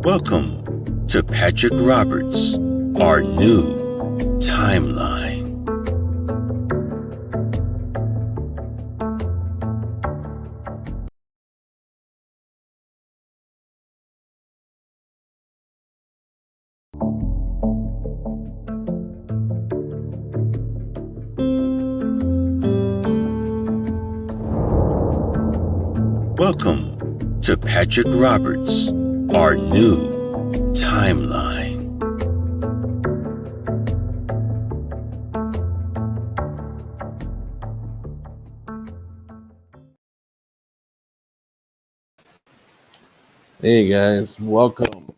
Welcome to Patrick Roberts, our new timeline. Welcome to Patrick Roberts, our new timeline. Hey guys, welcome.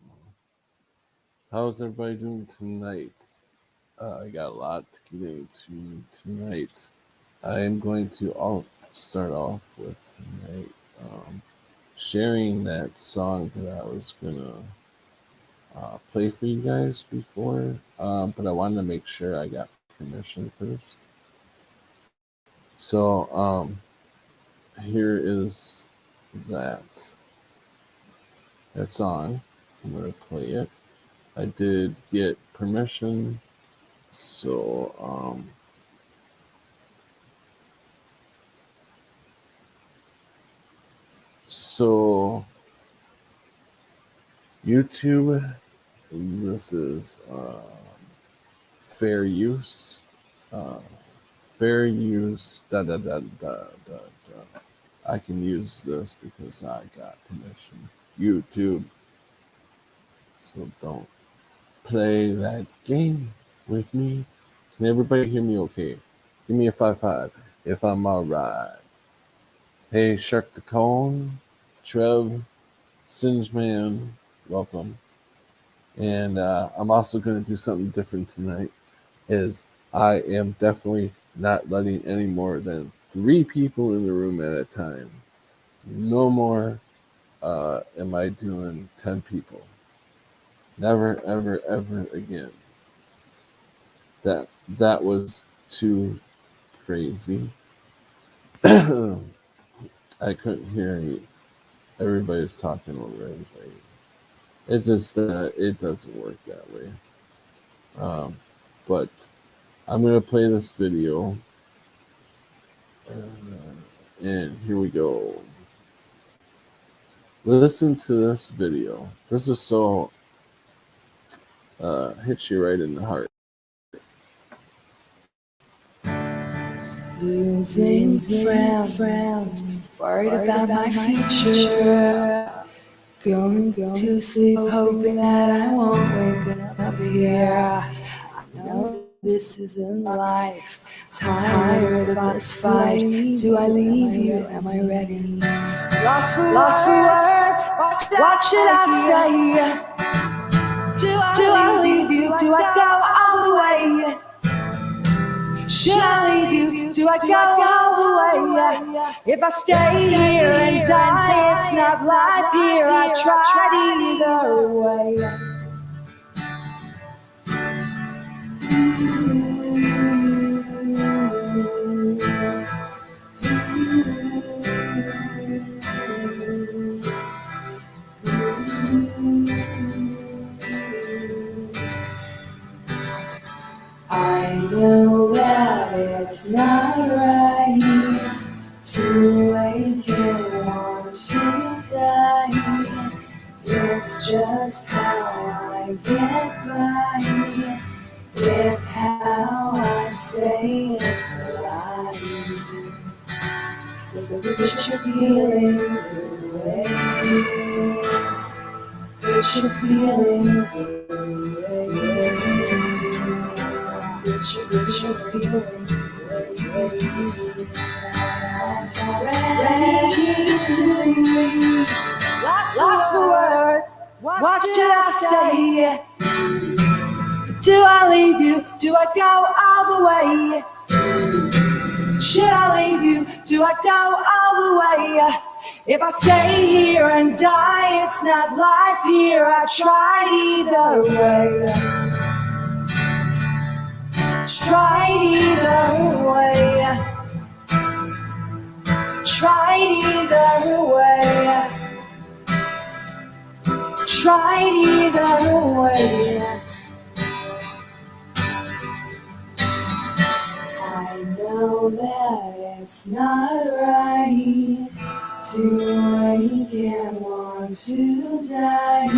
How's everybody doing tonight? I got a lot to get into tonight. I am going to start off with tonight sharing that song that I was gonna play for you guys before, but I wanted to make sure I got permission first. So here is that song. I'm gonna play it. I did get permission, so YouTube, this is fair use, fair use, I can use this because I got permission. YouTube, so don't play that game with me. Can everybody hear me okay? Give me a 5-5 if I'm alright. Hey, Shark the Cone, Trev, Singeman, welcome. And I'm also going to do something different tonight, is I am definitely not letting any more than 3 people in the room at a time. No more am I doing 10 people. Never, ever, ever again. That was too crazy. I couldn't hear any. Everybody's talking over everybody. It just it doesn't work that way. But I'm gonna play this video, and here we go. Listen to this video. This is so hits you right in the heart. Losing friends, worried about my future. Going to sleep hoping that I won't wake up here. I know this isn't life. Tired of this fight. Do I leave you? Am I ready? Lost for words. What should I say? Do I leave you? Do I go all the way? Should I leave you? Do I go all the way? If I stay here and die, it's not life here. I tried either way. I know that it's not right to wake and want to die. It's just how I get by. It's how I stay alive. So put your feelings away. Put your feelings away. Put your feelings away. Ready to leave. Lots for words. What should I say? Do I leave you? Do I go all the way? Should I leave you? Do I go all the way? If I stay here and die, it's not life here. I tried either way. Tried either way. Tried either way. tried either way. I know that it's not right to wake and want to die.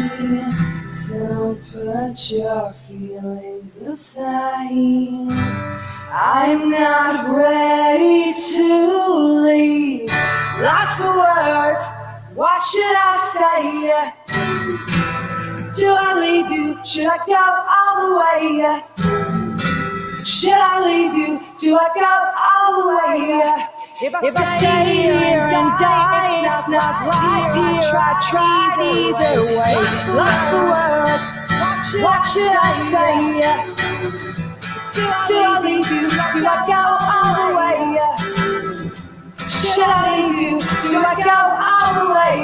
So put your feelings aside. I'm not ready to leave. Lost for words, what should I say? Do I leave you? Should I go all the way? Should I leave you? Do I go all the way? If I stay here and die, it's not life here. I tried either way. Lost for words, what should I say? Do I leave you? Do I go all the way? Should I leave you? Do I go all the way?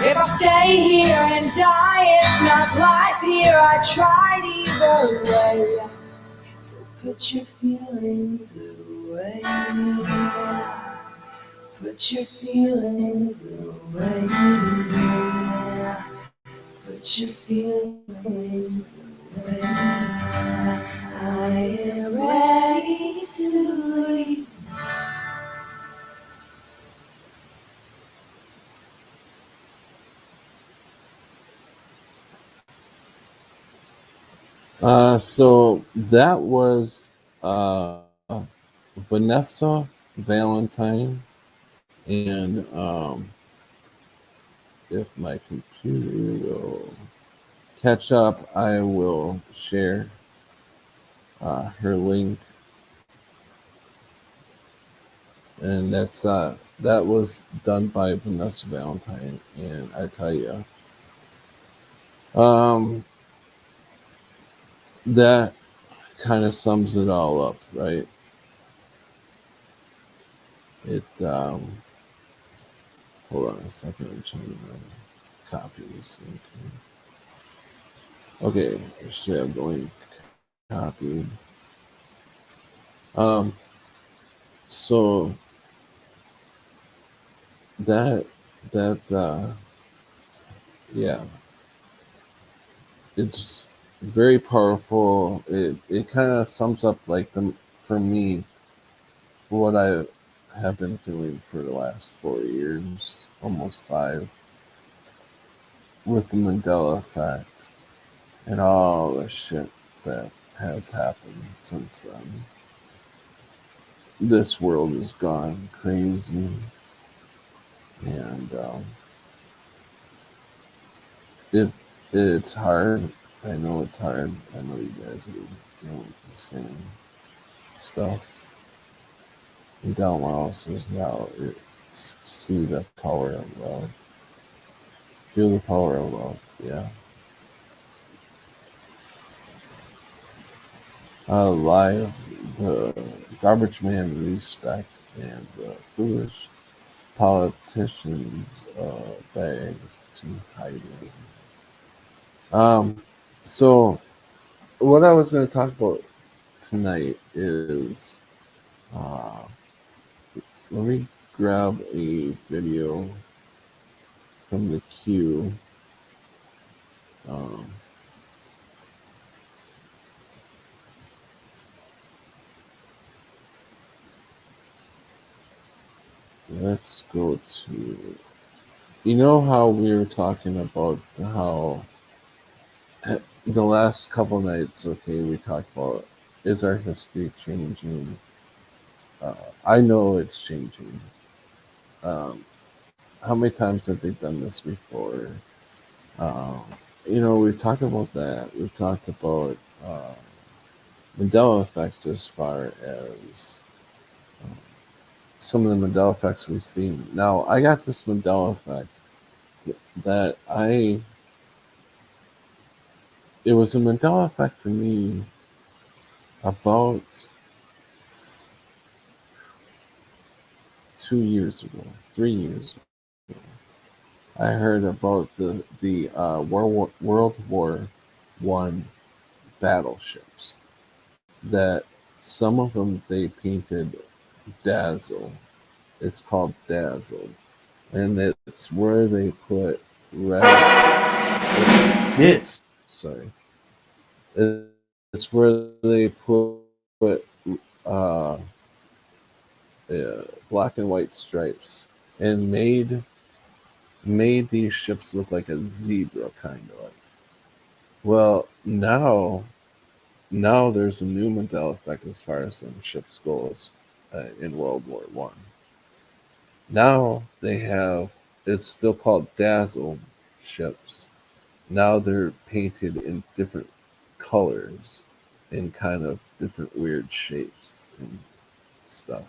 If I stay here and die, it's not life here. I tried either way. So put your feelings away. Put your feelings away. Put your feelings away. I am ready to leave. So that was Vanessa Valentine, and if my computer will catch up, I will share her link, and that was done by Vanessa Valentine, and I tell you, that kind of sums it all up, right? It hold on a second, I'm trying to copy this link here. Okay, I should have the link copied. So that yeah, it's very powerful. It kind of sums up like for me what I have been feeling for the last 4 years, almost 5, with the Mandela Effect and all the shit that has happened since then. This world has gone crazy, and it it's hard. I know it's hard. I know you guys are dealing with the same stuff. And Don Wells says now it's see the power of love. Feel the power of love. Yeah. Live the garbage man respect and the foolish politicians beg to hide it. So what I was going to talk about tonight is let me grab a video from the queue. Let's go to, you know how we were talking about how the last couple nights, okay, we talked about, is our history changing? I know it's changing. How many times have they done this before? We've talked about that. We've talked about Mandela effects as far as some of the Mandela effects we've seen. Now, I got this Mandela effect that it was a Mandela effect for me about 2 years ago, 3 years ago. I heard about the World War One battleships, that some of them they painted Dazzle. It's called Dazzle, and it's where they put red This, sorry, it's where they put uh, black and white stripes and made these ships look like a zebra, kind of like. Well, now there's a new Mandela effect as far as them ships goes in World War One. Now they have, it's still called Dazzle ships. Now they're painted in different colors in kind of different weird shapes and stuff.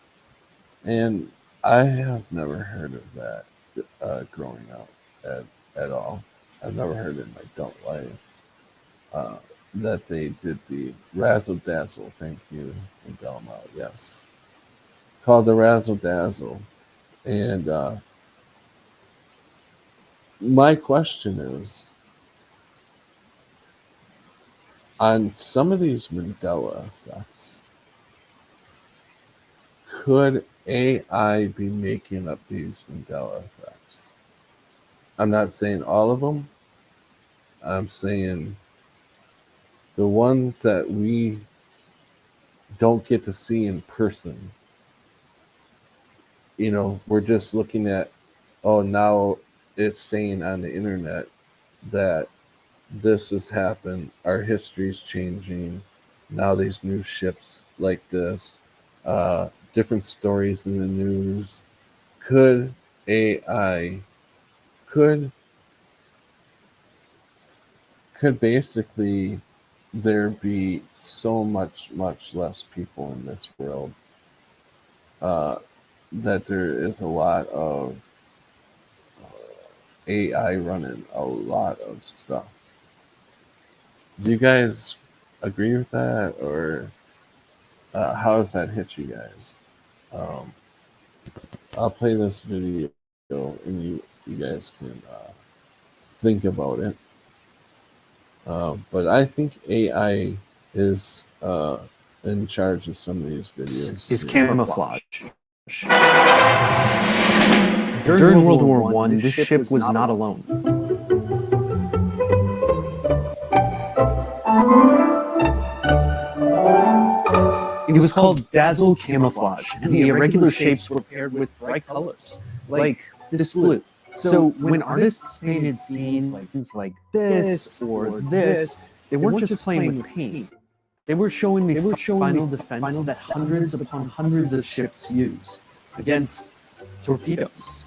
And I have never heard of that growing up at all. I've never heard it in my adult life. Uh, that they did the Razzle Dazzle. Thank you, Delma. Yes, called the Razzle Dazzle. And my question is, on some of these Mandela effects, could AI be making up these Mandela effects? I'm not saying all of them. I'm saying the ones that we don't get to see in person. We're just looking at, oh, now it's saying on the internet that this has happened, our history's changing, now these new ships like this, different stories in the news. Could AI, could could basically there be so much less people in this world uh, that there is a lot of AI running a lot of stuff? Do you guys agree with that, or how does that hit you guys? Um, I'll play this video, and you guys can think about it. But I think AI is in charge of some of these videos. Is camouflage. During World War One, this ship was not alone. It was called Dazzle Camouflage, and the irregular shapes were paired with bright colors, like this blue. So when artists painted scenes like this or this, they weren't just playing with paint. They were showing the final defense that hundreds upon hundreds of ships use against torpedoes.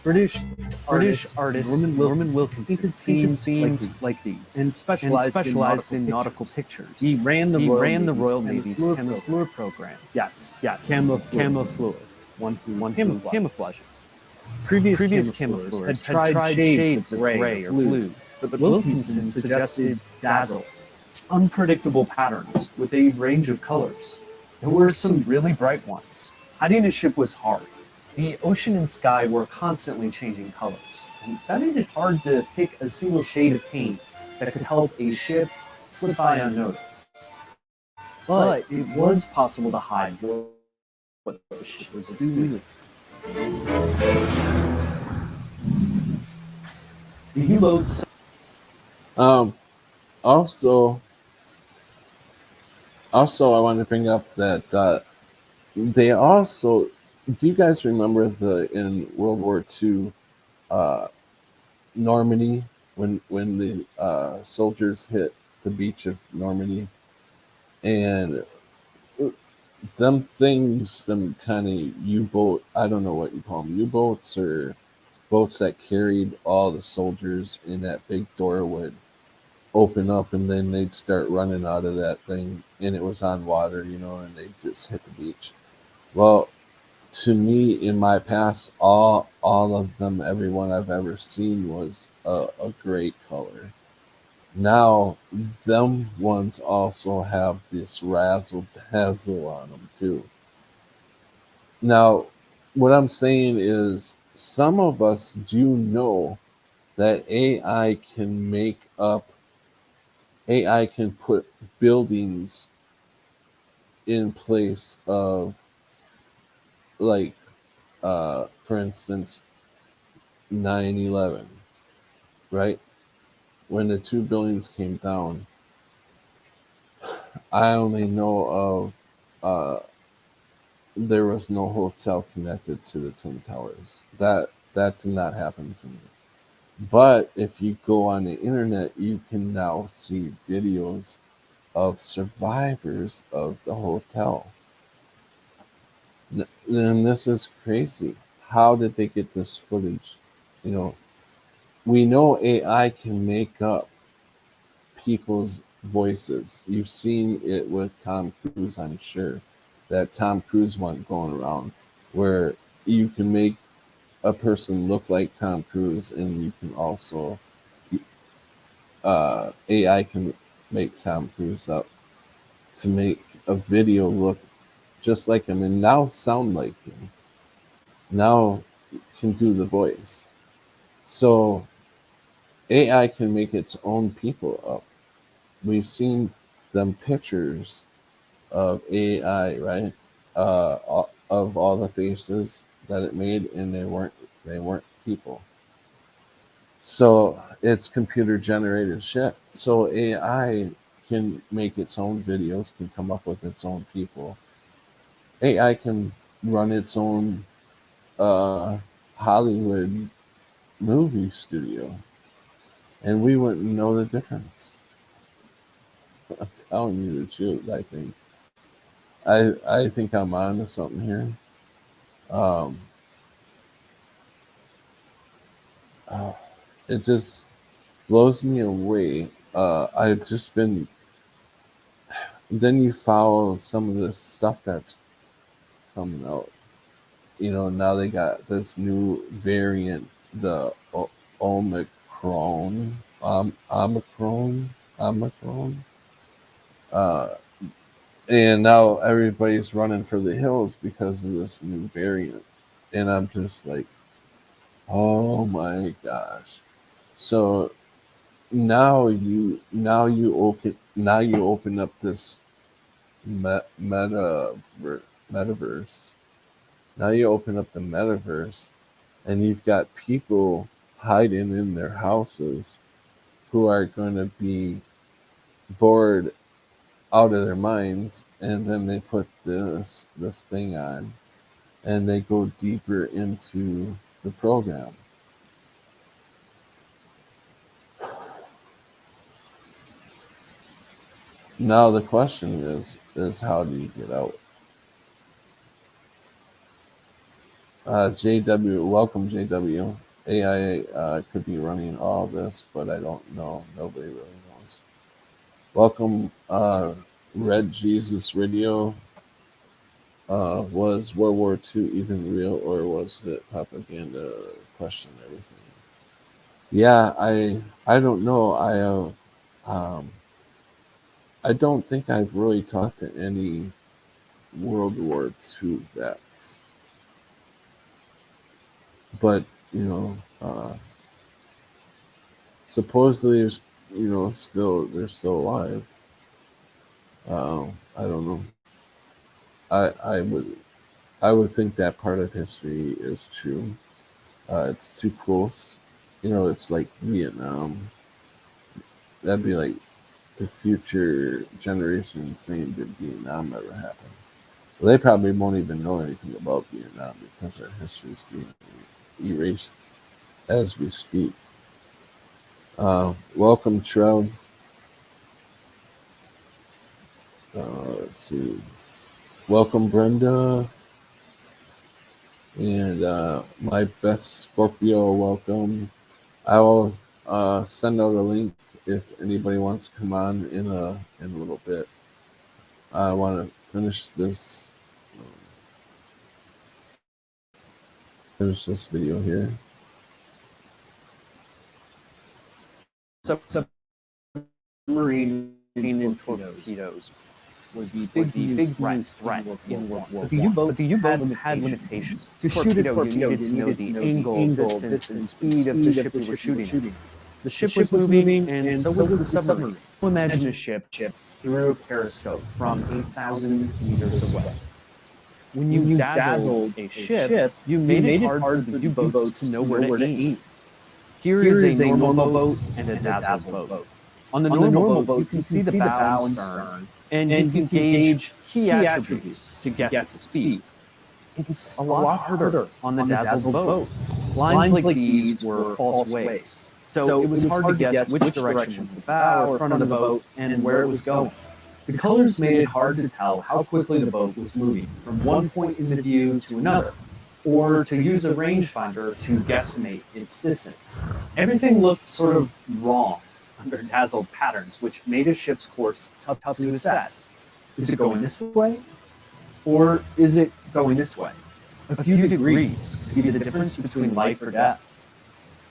British artist Norman Wilkins painted scenes like these and specialized in nautical pictures. He ran the Royal Navy's camoufleur program. Yes, camoufleur. One who camouflages. Previous camoufleurs had tried shades of gray or blue, but Wilkinson suggested dazzle, unpredictable patterns with a range of colors. There were some really bright ones. Hiding a ship was hard. The ocean and sky were constantly changing colors, and that made it hard to pick a single shade of paint that could help a ship slip by unnoticed. But it was possible to hide what the ship was doing. The U-boats. Also, I want to bring up that they also. Do you guys remember in World War II, Normandy, when the soldiers hit the beach of Normandy, and them kind of U-boat, I don't know what you call them, U-boats or boats that carried all the soldiers, in that big door would open up and then they'd start running out of that thing, and it was on water, and they'd just hit the beach. Well, to me, in my past, all of them, everyone I've ever seen was a great color. Now, them ones also have this razzle dazzle on them too. Now, what I'm saying is, some of us do know that AI can put buildings in place of like for instance 9/11, right? When the two buildings came down, I only know of there was no hotel connected to the Twin Towers. That did not happen to me. But if you go on the internet, you can now see videos of survivors of the hotel. And this is crazy. How did they get this footage? You know, we know AI can make up people's voices. You've seen it with Tom Cruise, I'm sure. That Tom Cruise one going around where you can make a person look like Tom Cruise, and you can also AI can make Tom Cruise up to make a video look just like him, and now sound like him. Now can do the voice. So AI can make its own people up. We've seen them pictures of AI, right? Of all the faces that it made, and they weren't people. So it's computer generated shit. So AI can make its own videos, can come up with its own people. AI can run its own Hollywood movie studio, and we wouldn't know the difference. I'm telling you the truth. I think I'm on to something here. Um, uh, it just blows me away. I've just been. Then you follow some of this stuff that's coming out. Now they got this new variant, the Omicron, Omicron, uh, and now everybody's running for the hills because of this new variant, and I'm just like, oh my gosh! So now you open up this metaverse. Now you open up the metaverse, and you've got people hiding in their houses who are going to be bored out of their minds, and then they put this thing on, and they go deeper into the program. Now the question is how do you get out? JW, welcome JW. AI could be running all this, but I don't know. Nobody really knows. Welcome, Red Jesus Radio. Was World War II even real, or was it propaganda? Question everything. Yeah, I don't know. I don't think I've really talked to any World War II vets, but you know, supposedly they're still alive. I don't know. I I would I would think that part of history is true. It's too close. It's like Vietnam. That'd be like the future generation saying did Vietnam ever happen? Well, they probably won't even know anything about Vietnam because our history is being erased as we speak. Welcome, Trev. Let's see. Welcome, Brenda. And my best Scorpio, welcome. I will send out a link if anybody wants to come on in a little bit. I want to finish this video here. Submarine and torpedoes were the big threat in World War I. But the U-boat had limitations. To shoot a torpedo, you needed to know the angle, distance, and speed of the ship you were shooting. The ship was moving, and so was the submarine. Imagine a ship through a periscope from 8,000 meters away. When you dazzled a ship, you made it hard for the U-boats to know where to aim. Here is a normal boat and a dazzled boat. On the normal boat, you can see the bow and stern, and you can gauge key attributes to guess its speed. It's a lot harder on the dazzled boat. Lines like these were false waves, so it was hard to guess which direction was the bow or front of the boat and where it was going. The colors made it hard to tell how quickly the boat was moving from one point in the view to another, or to use a rangefinder to guesstimate its distance. Everything looked sort of wrong under dazzled patterns, which made a ship's course tough to assess. Is it going this way? Or is it going this way? A few degrees could be the difference between life or death.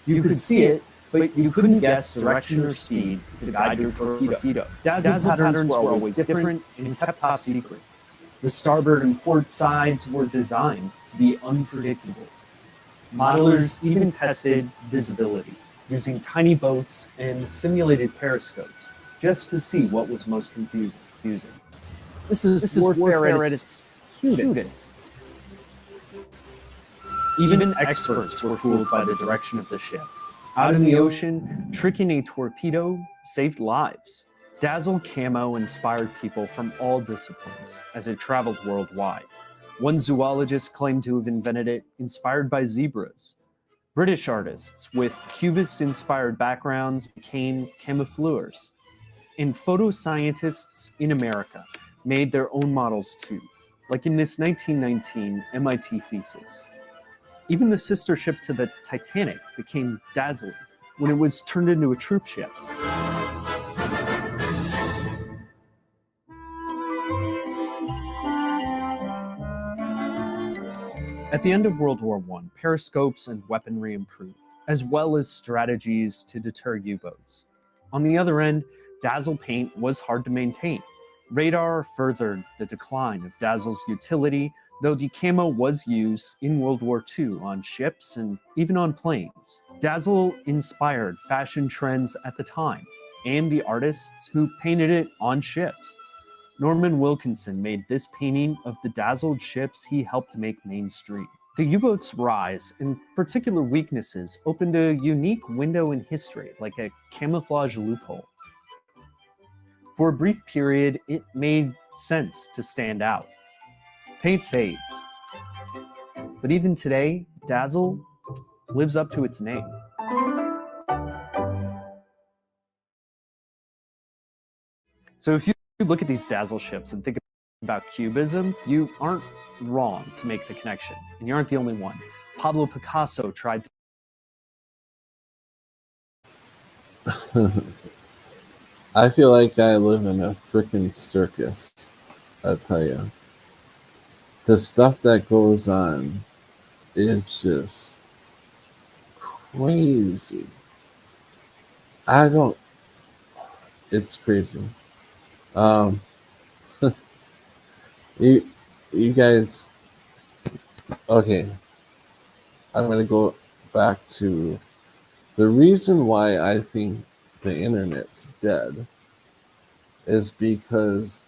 You could see it, but you couldn't guess direction or speed to guide your torpedo. Dazzled patterns were always different and kept top secret. The starboard and port sides were designed to be unpredictable. Modelers even tested visibility using tiny boats and simulated periscopes just to see what was most confusing. This is warfare at its cutest. Even experts were fooled by the direction of the ship. Out in the ocean, tricking a torpedo saved lives. Dazzle camo inspired people from all disciplines as it traveled worldwide. One zoologist claimed to have invented it inspired by zebras. British artists with Cubist-inspired backgrounds became camoufleurs. And photoscientists in America made their own models too, like in this 1919 MIT thesis. Even the sister ship to the Titanic became dazzling when it was turned into a troop ship. At the end of World War I, periscopes and weaponry improved, as well as strategies to deter U-boats. On the other end, dazzle paint was hard to maintain. Radar furthered the decline of dazzle's utility, though decamo was used in World War II on ships and even on planes. Dazzle inspired fashion trends at the time, and the artists who painted it on ships. Norman Wilkinson made this painting of the dazzled ships he helped make mainstream. The U-boat's rise and particular weaknesses opened a unique window in history, like a camouflage loophole. For a brief period, it made sense to stand out. Paint fades. But even today, Dazzle lives up to its name. So if you look at these Dazzle ships and think about Cubism, you aren't wrong to make the connection. And you aren't the only one. Pablo Picasso tried to... I feel like I live in a freaking circus, I'll tell you. The stuff that goes on is just crazy. It's crazy. You guys, okay, I'm going to go back to the reason why I think the internet's dead is because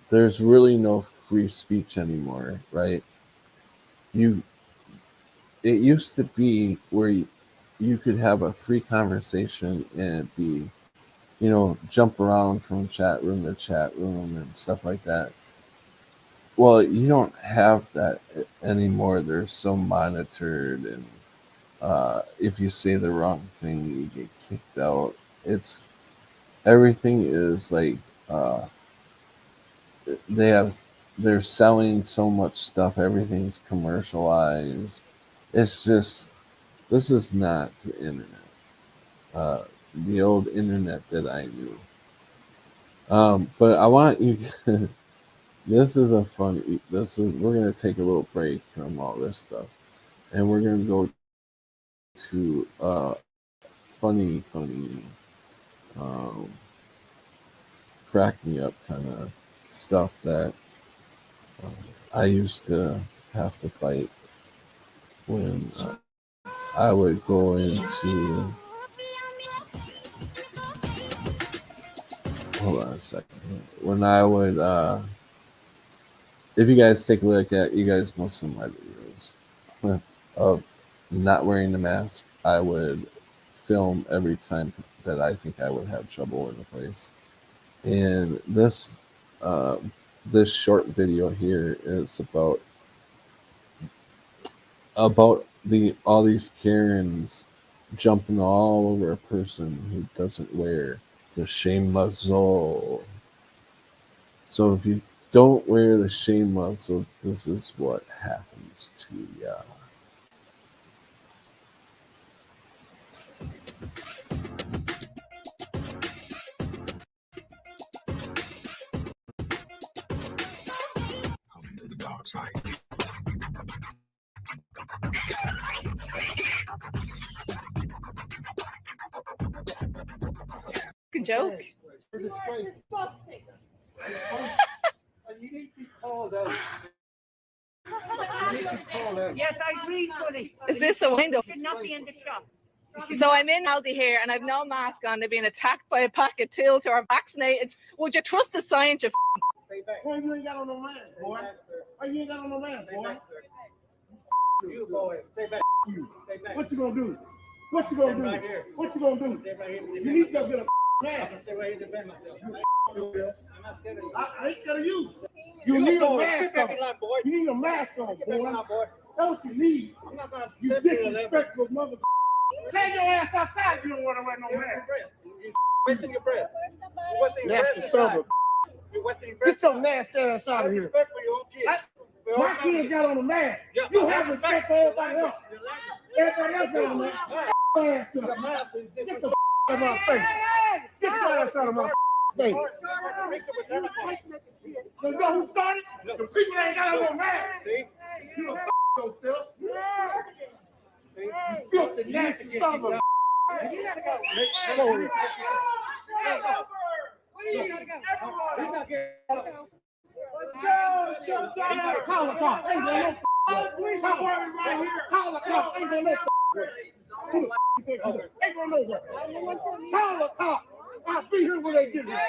there's really no free speech anymore, right? It used to be where you could have a free conversation and be, jump around from chat room to chat room and stuff like that. Well, you don't have that anymore. They're so monitored, and if you say the wrong thing, you get kicked out. Everything is like they're selling so much stuff. Everything's commercialized. It's just, this is not the internet, the old internet that I knew. But I want you. We're gonna take a little break from all this stuff, and we're gonna go to funny, crack me up kind of stuff that I used to have to fight when I would go into. Hold on a second. When I would if you guys take a look at, you guys know some of my videos of not wearing the mask. I would film every time that I think I would have trouble in the place. And this short video here is about all these Karens jumping all over a person who doesn't wear the shame muzzle. So if you don't wear the shame muzzle, this is what happens to ya. To the dark side. Good joke. Yes, I agree, Sonny. Is this a window? Should not be in the shop. So I'm in Aldi here and I've no mask on. They're being attacked by a pack of tills who are vaccinated. Would you trust the science? You Why you ain't got on no mask, boy? Why you ain't got on no mask, boy? You boy, stay back. You. Stay back. What you gonna do? What you gonna do? Right here. What you gonna do? Stay right here. You need to go get a I mask. can stay right here to defend myself. I'm not scared of you. I ain't scared of you. You need a boy. mask Get back in on. line, boy. You need a mask on, Get back in boy. line, boy. That's what you need. I'm not gonna You step to your level. disrespectful mother. Take your ass outside if you don't want to wear no You're mask. wasting your breath. You're wasting your Nasty breath. son of a. You're wasting your breath. Get your nasty ass out of here. Respect for your own kids. For your My own family. kids got on a mask. Yeah, You I have respect for everybody else. Your language. Everybody else got on a mask. Your ass Your up. mouth is Get different. the out of my face. Get your ass out of my face. Mix it with everything. So you know who started? The people that ain't got on no mask. See? You a yourself. You filthy, nasty son of a. Come over here. Call the cop. Ain't gonna no. Stop worrying right here. Call the cop. Ain't gonna no. Who the you think you are? Ain't gonna know that. Call the cop. I'll be here when they get here.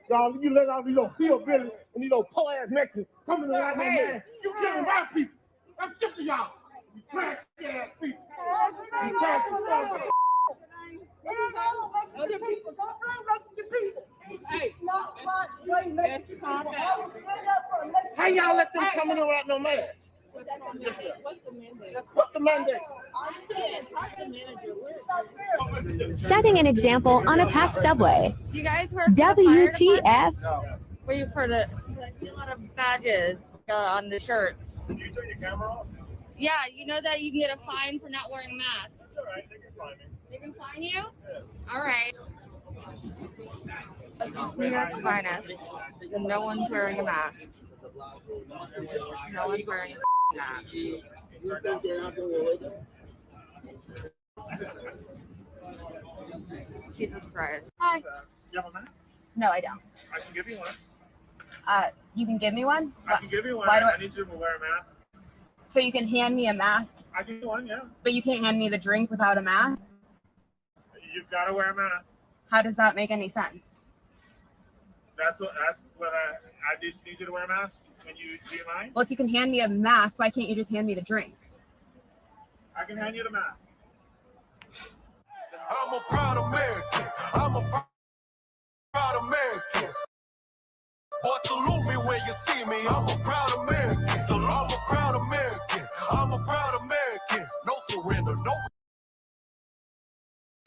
Y'all, you let all these little hillbillies and these little poor ass Mexicans coming around here, man. You killing my people. I'm sick of y'all. You trash ass people. You trash yourself. Other people, don't blame Mexican people. It's not right to blame Mexican people. I will stand up for a Mexican. How y'all let them come in without no mask? What's the mandate? Setting an example on a packed subway. You guys work for the fire WTF? department? Wait for the. I see a lot of badges on the shirts. Did you turn your camera off? Yeah, you know that you can get a fine for not wearing a mask. It's all right. They can find me. They can fine you? All right. New York's finest. No one's wearing a mask. No one's wearing a mask. Jesus Christ. Hi. You have a mask? No, I don't. I can give you one. You can give me one? I can give you one. Why do I need you to wear a mask. So you can hand me a mask, I can do one, yeah. but you can't hand me the drink without a mask? You've got to wear a mask. How does that make any sense? That's what I just need you to wear a mask. Do you mind? Well, if you can hand me a mask, why can't you just hand me the drink? I can hand you the mask. I'm a proud American. I'm a proud American. Boy, salute me when you see me. I'm a proud American. I'm a proud American. I'm a proud American. No surrender, no.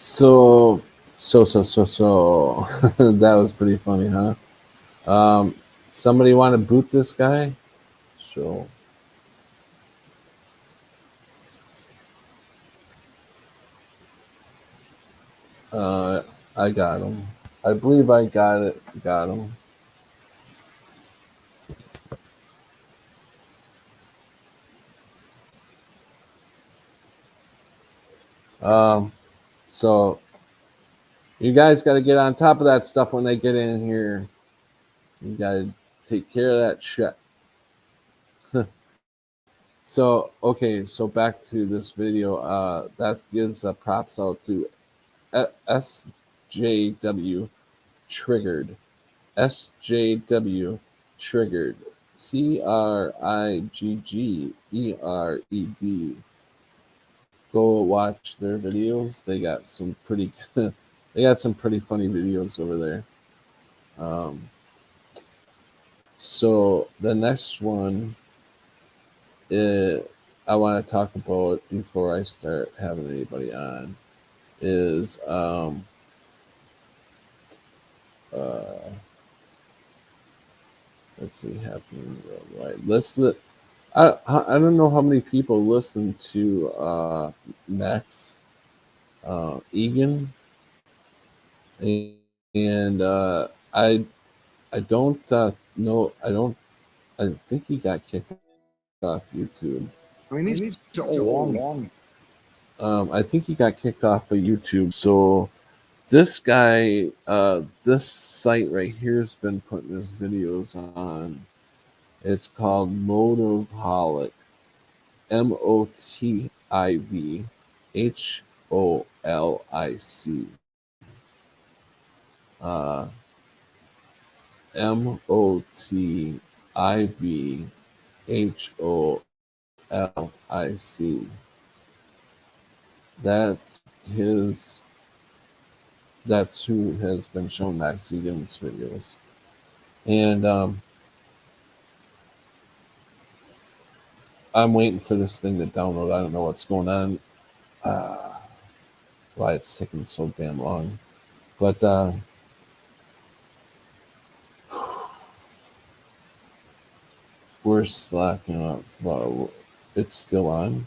So that was pretty funny, huh? Somebody want to boot this guy? Sure. I got him. I believe I got him. So you guys got to get on top of that stuff when they get in here. You got to take care of that shit. So, okay, so back to this video. That gives props out to SJW Triggered. SJW Triggered. Triggered. Go watch their videos. They got some pretty they got some pretty funny videos over there. So the next one I want to talk about before I start having anybody on is let's see, happening worldwide. I don't know how many people listen to Max Egan, and I don't know. I think he got kicked off YouTube. I mean, these are all long. I think he got kicked off of YouTube. So this guy, this site right here has been putting his videos on. It's called Motivholic. Motivholic. Motivholic. That's his. That's who has been shown Max Egan's videos, and I'm waiting for this thing to download. I don't know what's going on. Why it's taking so damn long, but we're slacking up. Well, it's still on.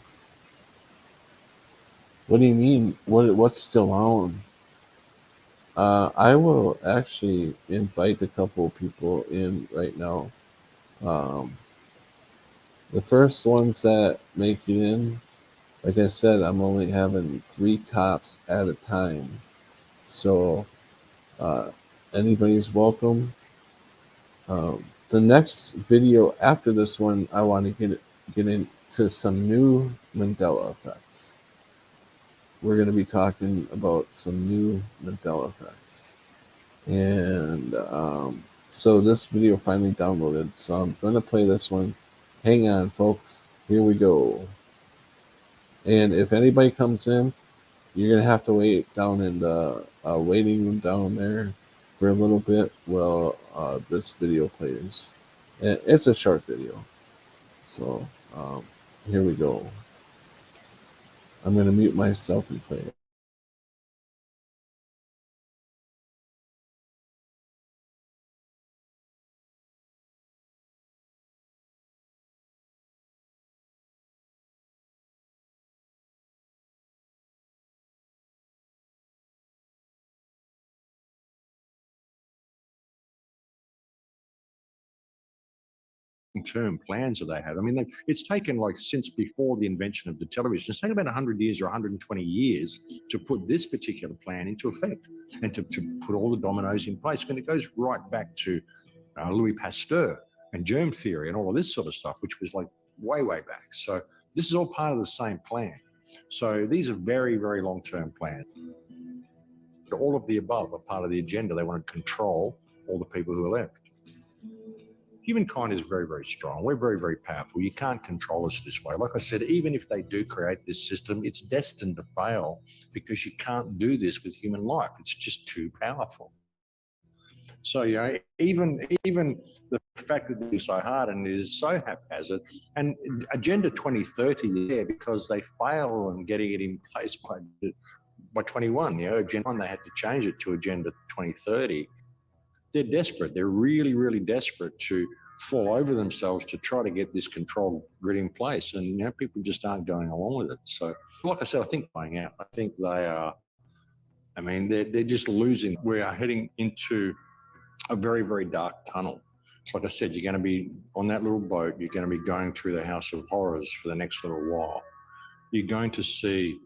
What do you mean? What's still on? I will actually invite a couple people in right now. The first ones that make it in, like I said, I'm only having 3 tops at a time. So anybody's welcome. The next video after this one, I want to get into some new Mandela effects. We're going to be talking about some new Mandela effects. And so this video finally downloaded. So I'm going to play this one. Hang on, folks. Here we go. And if anybody comes in, you're going to have to wait down in the waiting room down there for a little bit while this video plays. And it's a short video. So here we go. I'm going to mute myself and play it. Term plans that they have. I mean, it's taken like since before the invention of the television. It's taken about 100 years or 120 years to put this particular plan into effect and to put all the dominoes in place. And it goes right back to Louis Pasteur and germ theory and all of this sort of stuff, which was like way back. So this is all part of the same plan. So these are very, very long-term plans. All of the above are part of the agenda. They want to control all the people who are left. Humankind is very, very strong. We're very, very powerful. You can't control us this way. Like I said, even if they do create this system, it's destined to fail because you can't do this with human life. It's just too powerful. So, you know, even the fact that they're so hard and it is so haphazard, and Agenda 2030 is there because they fail in getting it in place by 21. You know, Agenda 1, they had to change it to Agenda 2030. They're desperate. They're really, really desperate to fall over themselves to try to get this control grid in place. And, you know, people just aren't going along with it. So, like I said, I think going out, I think they are, I mean, they're just losing. We are heading into a very, very dark tunnel. So like I said, you're going to be on that little boat. You're going to be going through the House of Horrors for the next little while. You're going to see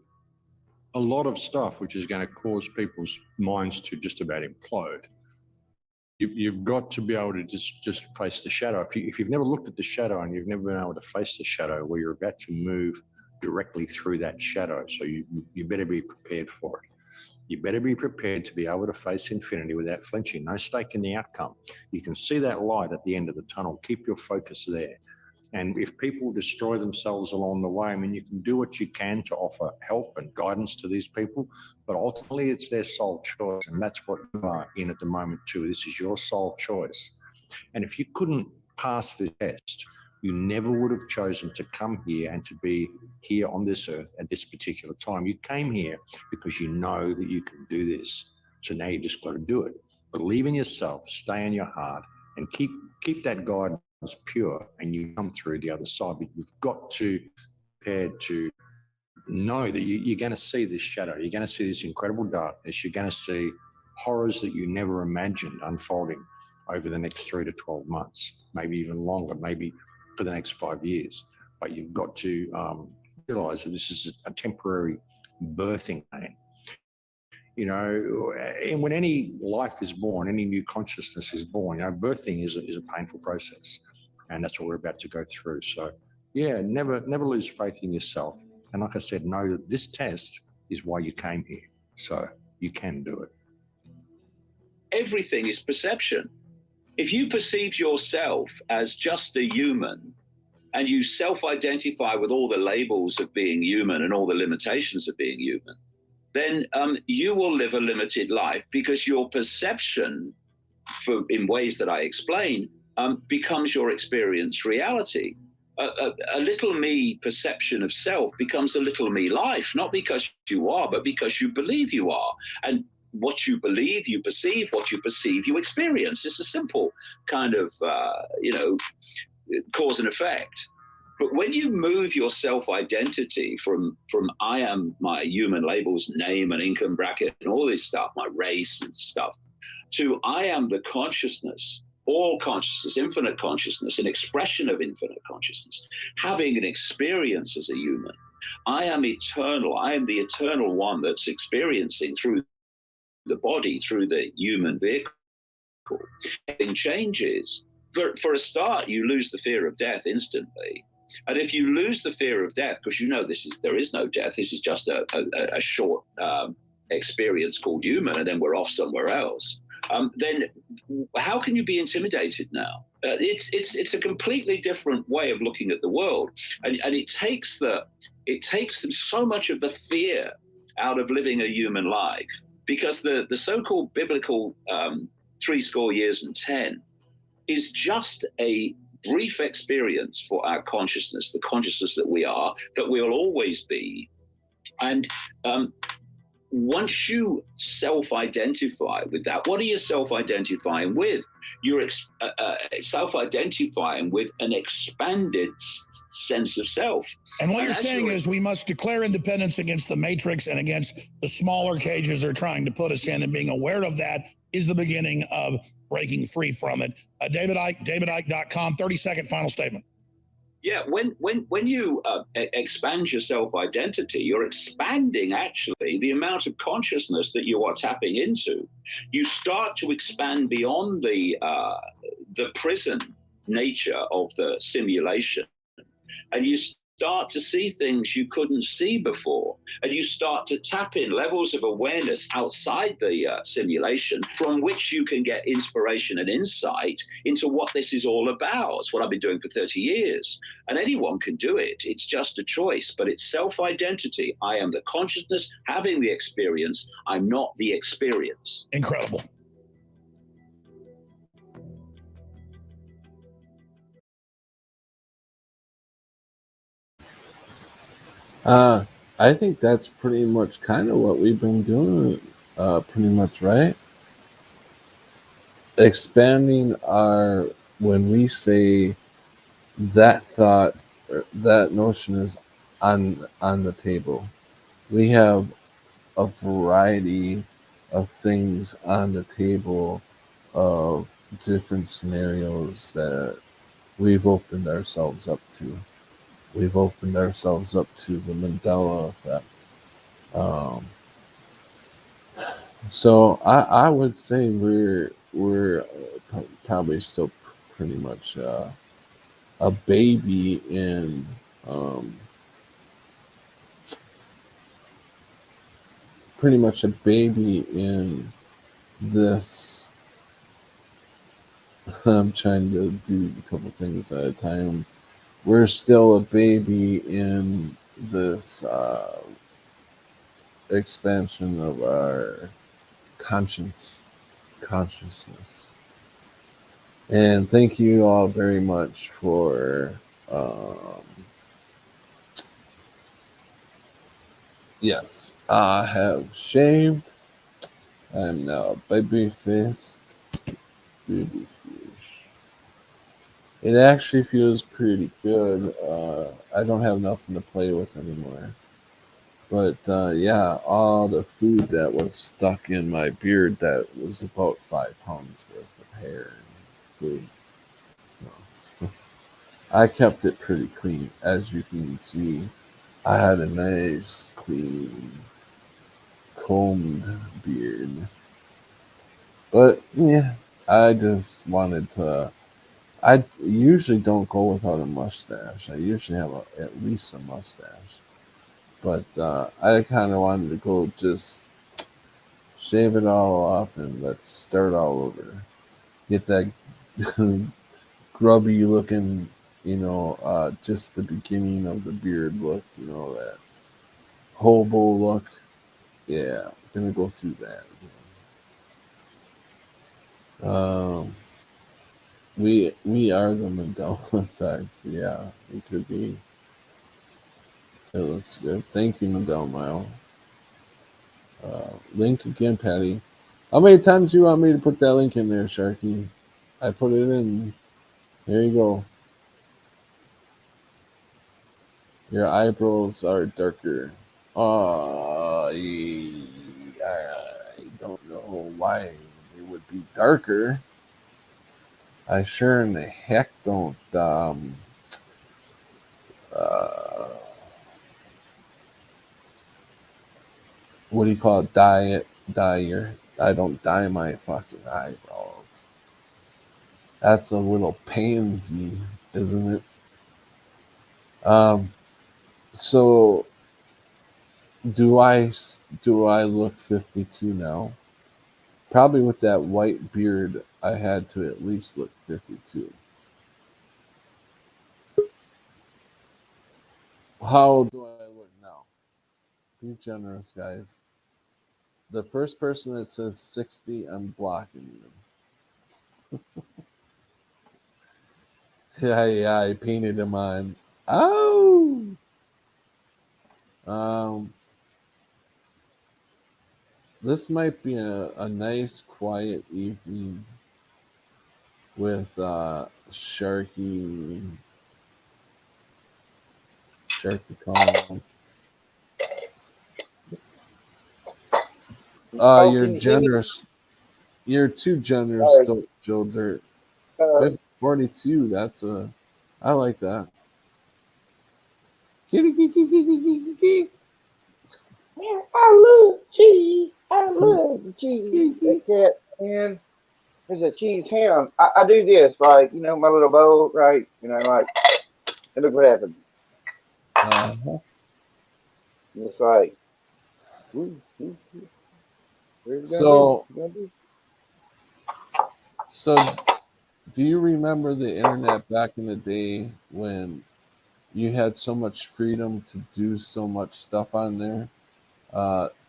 a lot of stuff which is going to cause people's minds to just about implode. You've got to be able to just face the shadow. If you've never looked at the shadow and you've never been able to face the shadow, where you're about to move directly through that shadow, so you better be prepared for it. You better be prepared to be able to face infinity without flinching. No stake in the outcome. You can see that light at the end of the tunnel. Keep your focus there. And if people destroy themselves along the way, I mean, you can do what you can to offer help and guidance to these people, but ultimately it's their sole choice. And that's what you are in at the moment too. This is your sole choice. And if you couldn't pass this test, you never would have chosen to come here and to be here on this earth at this particular time. You came here because you know that you can do this. So now you just got to do it. Believe in yourself, stay in your heart, and keep that guidance pure, and you come through the other side. But you've got to be prepared to know that you're going to see this shadow. You're going to see this incredible darkness. You're going to see horrors that you never imagined unfolding over the next 3 to 12 months, maybe even longer, maybe for the next 5 years. But you've got to realize that this is a temporary birthing pain. You know, and when any life is born, any new consciousness is born, you know, birthing is a painful process. And that's what we're about to go through. So, yeah, never lose faith in yourself. And like I said, know that this test is why you came here. So you can do it. Everything is perception. If you perceive yourself as just a human and you self-identify with all the labels of being human and all the limitations of being human, then you will live a limited life, because your perception, in ways that I explain, becomes your experience reality. A little me perception of self becomes a little me life, not because you are, but because you believe you are. And what you believe, you perceive. What you perceive, you experience. It's a simple kind of, cause and effect. But when you move your self-identity from I am my human labels, name and income bracket and all this stuff, my race and stuff, to I am the consciousness, all consciousness, infinite consciousness, an expression of infinite consciousness, having an experience as a human. I am eternal. I am the eternal one that's experiencing through the body, through the human vehicle. Everything changes. For a start, you lose the fear of death instantly. And if you lose the fear of death, because you know there is no death, this is just a short experience called human, and then we're off somewhere else, then how can you be intimidated now? It's a completely different way of looking at the world, and it takes so much of the fear out of living a human life, because the so-called biblical 70 years and 10 is just a brief experience for our consciousness, the consciousness that we are, that we'll always be. And once you self-identify with that, what are you self-identifying with? You're self-identifying with an expanded sense of self. And what you're saying is we must declare independence against the matrix and against the smaller cages they're trying to put us in, and being aware of that is the beginning of breaking free from it. David Icke, davidicke.com, 30-second final statement. Yeah, when you expand your self-identity, you're expanding actually the amount of consciousness that you are tapping into. You start to expand beyond the prison nature of the simulation, and you start to see things you couldn't see before, and you start to tap in levels of awareness outside the simulation, from which you can get inspiration and insight into what this is all about. It's what I've been doing for 30 years, and anyone can do it. It's just a choice, but it's self-identity. I am the consciousness having the experience. I'm not the experience. Incredible. I think that's pretty much kind of what we've been doing, pretty much, right? Expanding when we say that thought, that notion is on the table, we have a variety of things on the table of different scenarios that we've opened ourselves up to. We've opened ourselves up to the Mandela Effect. So I would say we're probably still pretty much a baby in pretty much a baby in this. I'm trying to do a couple things at a time. We're still a baby in this expansion of our consciousness. And thank you all very much for yes, I have shaved. I'm now baby faced. Baby fish. It actually feels pretty good. I don't have nothing to play with anymore. But yeah, all the food that was stuck in my beard, that was about 5 pounds worth of hair and food. No. I kept it pretty clean, as you can see. I had a nice, clean, combed beard. But yeah, I just wanted to. I usually don't go without a mustache. I usually have at least a mustache. But I kind of wanted to go just shave it all off and let's start all over. Get that grubby looking, just the beginning of the beard look, that hobo look. Yeah, gonna go through that. We are the Mandela Effects. Yeah, it could be. It looks good. Thank you, Mandela Mile. Link again, Patty. How many times do you want me to put that link in there, Sharky? I put it in. There you go. Your eyebrows are darker. I don't know why they would be darker. I sure in the heck don't. Uh, what do you call it? Dye your. I don't dye my fucking eyebrows. That's a little pansy, isn't it? So do I look 52 now? Probably with that white beard, I had to at least look 52. How old do I look now? Be generous, guys. The first person that says 60, I'm blocking you. Yeah, I painted him on. Oh! This might be a nice, quiet evening with Sharky Kong. You're generous. You're too generous, Joe Dirt. 42, I like that. Man, I love cheese. I love the cheese. That cat, man, is a cheese hound. I do this, like, my little bowl, right? And look what happens. It's like, where's it So, gonna be? so do you remember the internet back in the day when you had so much freedom to do so much stuff on there?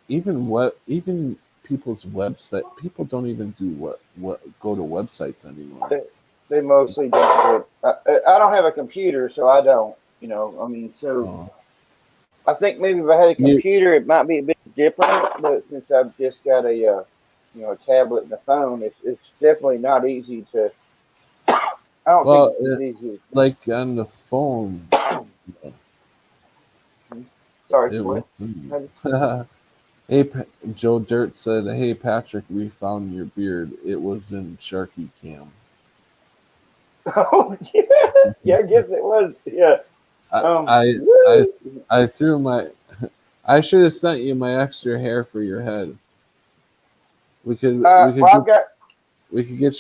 Even people's website, people don't even do what go to websites anymore. They mostly don't. I don't have a computer, so I don't. So I think maybe if I had a computer, it might be a bit different. But since I've just got a tablet and a phone, it's definitely not easy to. I don't think it's easy. Like on the phone. Sorry, what? Hey, Joe Dirt said, "Hey Patrick, we found your beard. It was in Sharky Cam." Oh yeah, I guess it was. Yeah. I threw my. I should have sent you my extra hair for your head. We could get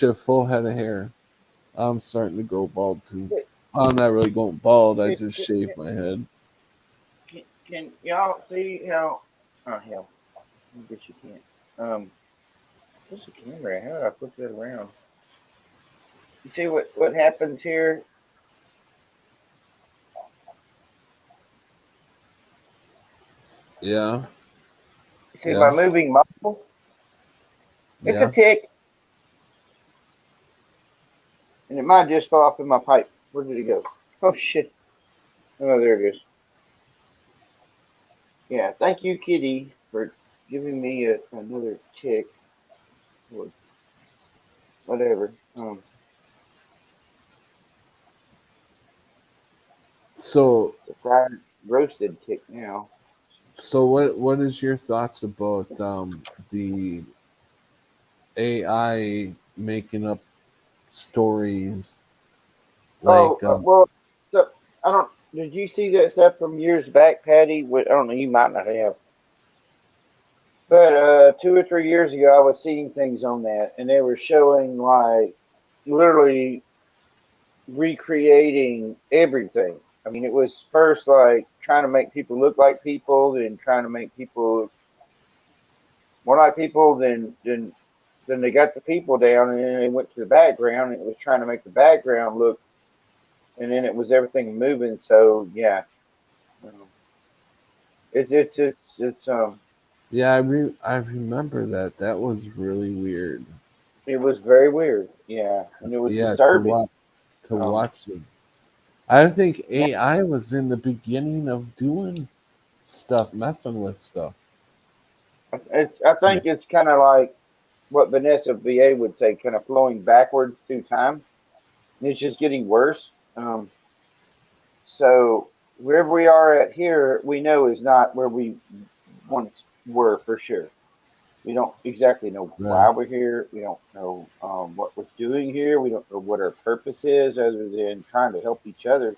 you a full head of hair. I'm starting to go bald too. I'm not really going bald. I just shaved my head. Can y'all see how? Oh hell! I guess you can't. What's the camera? How did I flip that around? You see what happens here? Yeah. You see my moving model? It's a Yeah. tick. And it might just fall off in my pipe. Where did it go? Oh shit. Oh, there it is. Yeah, thank you, Kitty, for giving me another tick. Or whatever. So the fried roasted tick now. So what is your thoughts about the AI making up stories like Well, so I don't. Did you see that stuff from years back, Patty? I don't know. You might not have. But 2 or 3 years ago, I was seeing things on that, and they were showing like literally recreating everything. I mean, it was first like trying to make people look like people, then trying to make people look more like people, then they got the people down, and then they went to the background, and it was trying to make the background look, and then it was everything moving. So yeah, it's yeah, I remember that was really weird. it was very weird. Yeah, and it was Yeah, disturbing. to watch it. I think Yeah, AI was in the beginning of doing stuff, messing with stuff. I think it's kind of like what Vanessa VA would say, kind of flowing backwards through time. It's just getting worse. So wherever we are at here, we know is not where we once were for sure. We don't exactly know Right. why we're here. We don't know what we're doing here. We don't know what our purpose is, other than trying to help each other.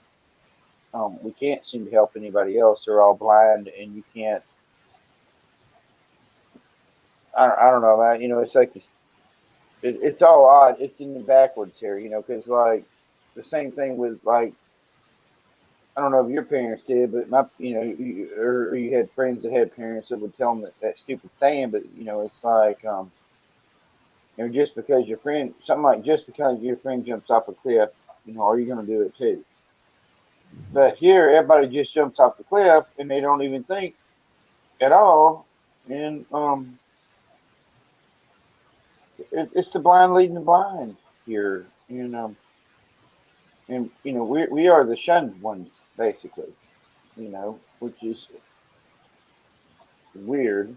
We can't seem to help anybody else. They're all blind, and you can't. I don't know, man. It's like it's all odd. It's in the backwards here, because like the same thing with like I don't know if your parents did, but or you had friends that had parents that would tell them that stupid saying, but it's like just because your friend, something like just because your friend jumps off a cliff, are you going to do it too? But here, everybody just jumps off the cliff and they don't even think at all, and it's the blind leading the blind here, and we are the shunned ones basically, which is weird.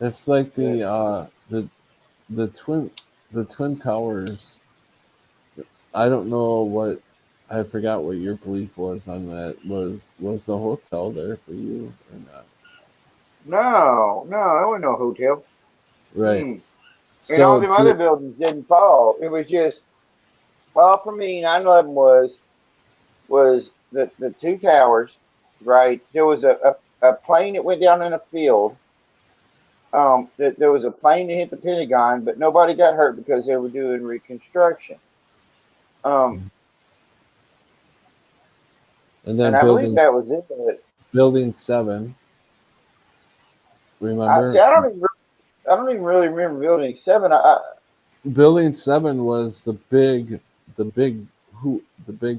It's like But the twin towers. I don't know what I forgot what your belief was on that. Was the hotel there for you or not? no, there was no hotel. Right. And all So them other buildings didn't fall. It was just well for me. 9/11 was the two towers, right? There was a plane that went down in a field. There was a plane that hit the Pentagon, but nobody got hurt because they were doing reconstruction. Um, and then and I believe that was it. building 7. I see. Remember? I don't even really remember Building 7. Building 7 was the big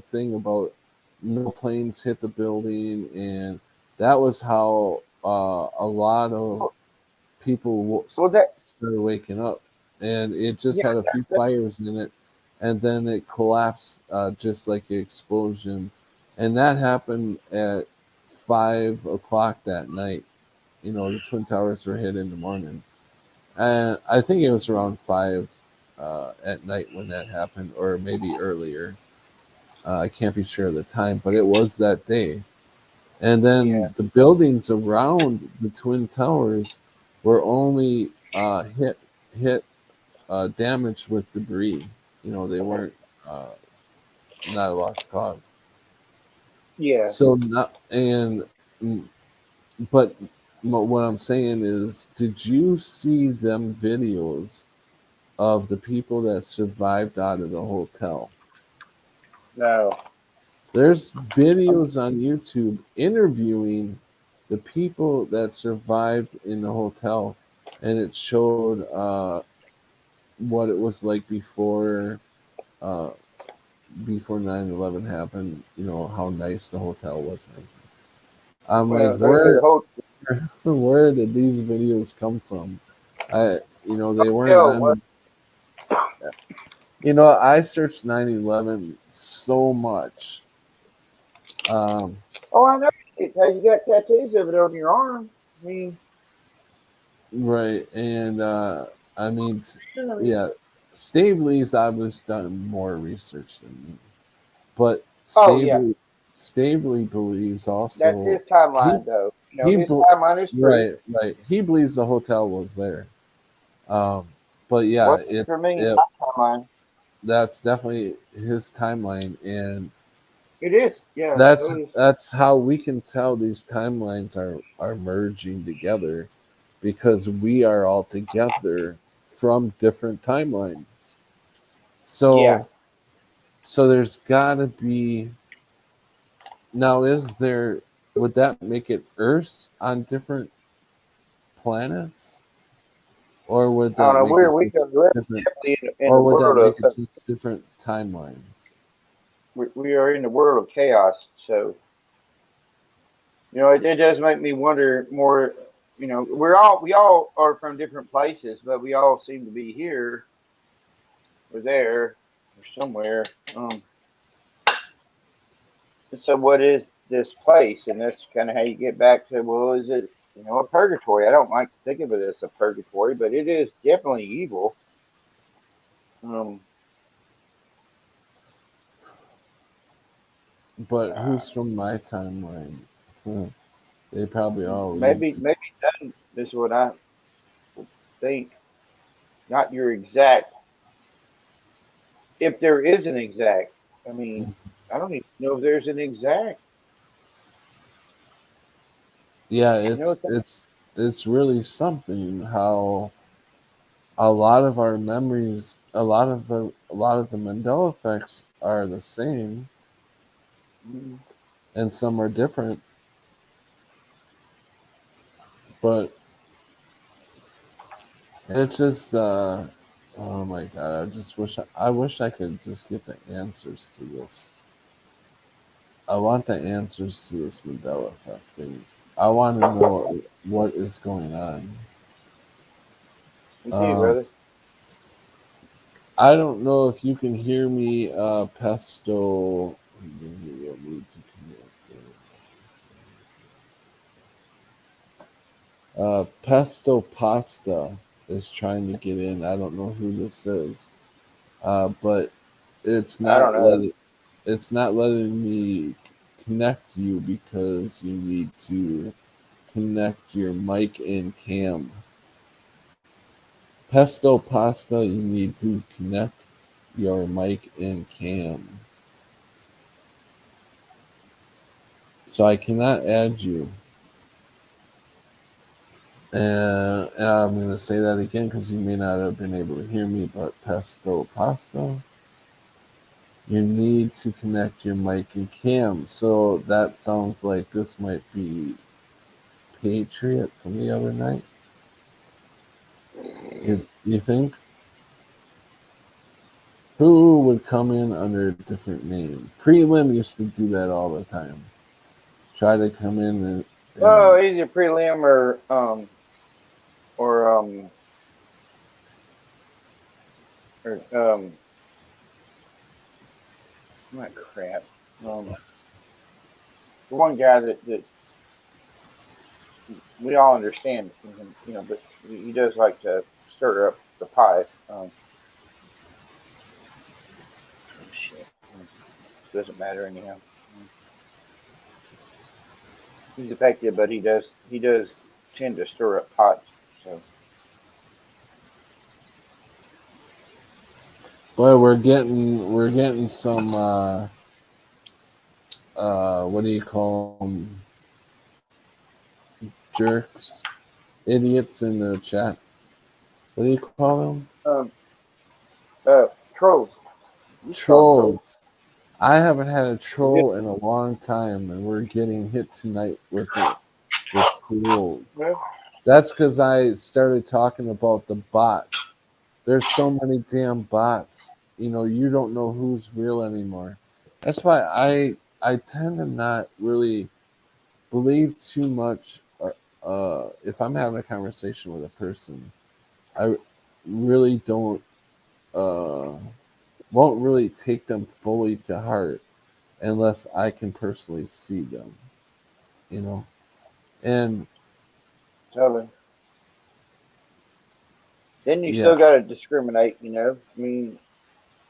thing about no planes hit the building, and that was how a lot of people started waking up, and it just had a few fires in it, and then it collapsed just like an explosion, and that happened at 5 o'clock that night. The twin towers were hit in the morning, and I think it was around 5 at night when that happened, or maybe earlier. I can't be sure of the time, but it was that day. And then the buildings around the twin towers were only hit damaged with debris. They weren't not a lost cause. Yeah. So not and but what I'm saying is, did you see them videos of the people that survived out of the hotel? No. There's videos on YouTube interviewing the people that survived in the hotel, and it showed what it was like uh, before 9/11 happened. You know how nice the hotel was. I'm like, Well, the whole where did these videos come from? They weren't hotel was. on. I searched 9/11 so much. Um, Oh, I know. You got tattoos of it on your arm. I mean, right, and I mean, yeah, Stavely's obviously done more research than me, but oh yeah, Stavely believes that's also his timeline though. His bel- timeline is true. right. He believes the hotel was there. But yeah, What's for me? it My timeline. that's definitely his timeline, and It is. Yeah. that's Totally. that's how we can tell these timelines are merging together, because we are all together from different timelines. Yeah. So there's got to be, now is there, would that make it Earths on different planets, or would I don't that know. make it We're just different, definitely in the or would that world make of it just different timelines? we are in the world of chaos. So it does make me wonder more. We all are from different places, but we all seem to be here or there or somewhere. And so what is this place? And that's kind of how you get back to, well, is it a purgatory? I don't like to think of it as a purgatory, but it is definitely evil. But who's from my timeline? They probably all maybe that is what I think. Not your exact. If there is an exact, I mean, I don't even know if there's an exact. Yeah, You know, it's really something how a lot of our memories, a lot of the Mandela effects are the same, and some are different. But it's just, oh my God! I wish I could just get the answers to this. I want the answers to this Mandela effect thing. I want to know what is going on. me too, brother. I don't know if you can hear me, Pesto. Maybe we'll need to connect. Pesto Pasta is trying to get in. I don't know who this is, but it's I don't not know. letting me connect you because you need to connect your mic and cam. Pesto Pasta, you need to connect your mic and cam. So I cannot add you. And I'm going to say that again because you may not have been able to hear me, but Pesto Pasta, you need to connect your mic and cam. So that sounds like this might be Patriot from the other night. You think? Who would come in under a different name? Prelim used to do that all the time. Try to come in and Oh, either prelim or not crap. The one guy that we all understand, but he does like to stir up the pot. Shit, doesn't matter anyhow. He's effective, but he does tend to stir up pots. So boy, we're getting some what do you call them? Jerks, idiots in the chat. What do you call them? trolls. Trolls. I haven't had a troll in a long time, and we're getting hit tonight with it. the tools. Well, That's because I started talking about the bots. There's so many damn bots. You know, you don't know who's real anymore. That's why I tend to not really believe too much. If I'm having a conversation with a person, I really don't won't really take them fully to heart unless I can personally see them. You know, and totally. Then you yeah, still got to discriminate, you know. I mean,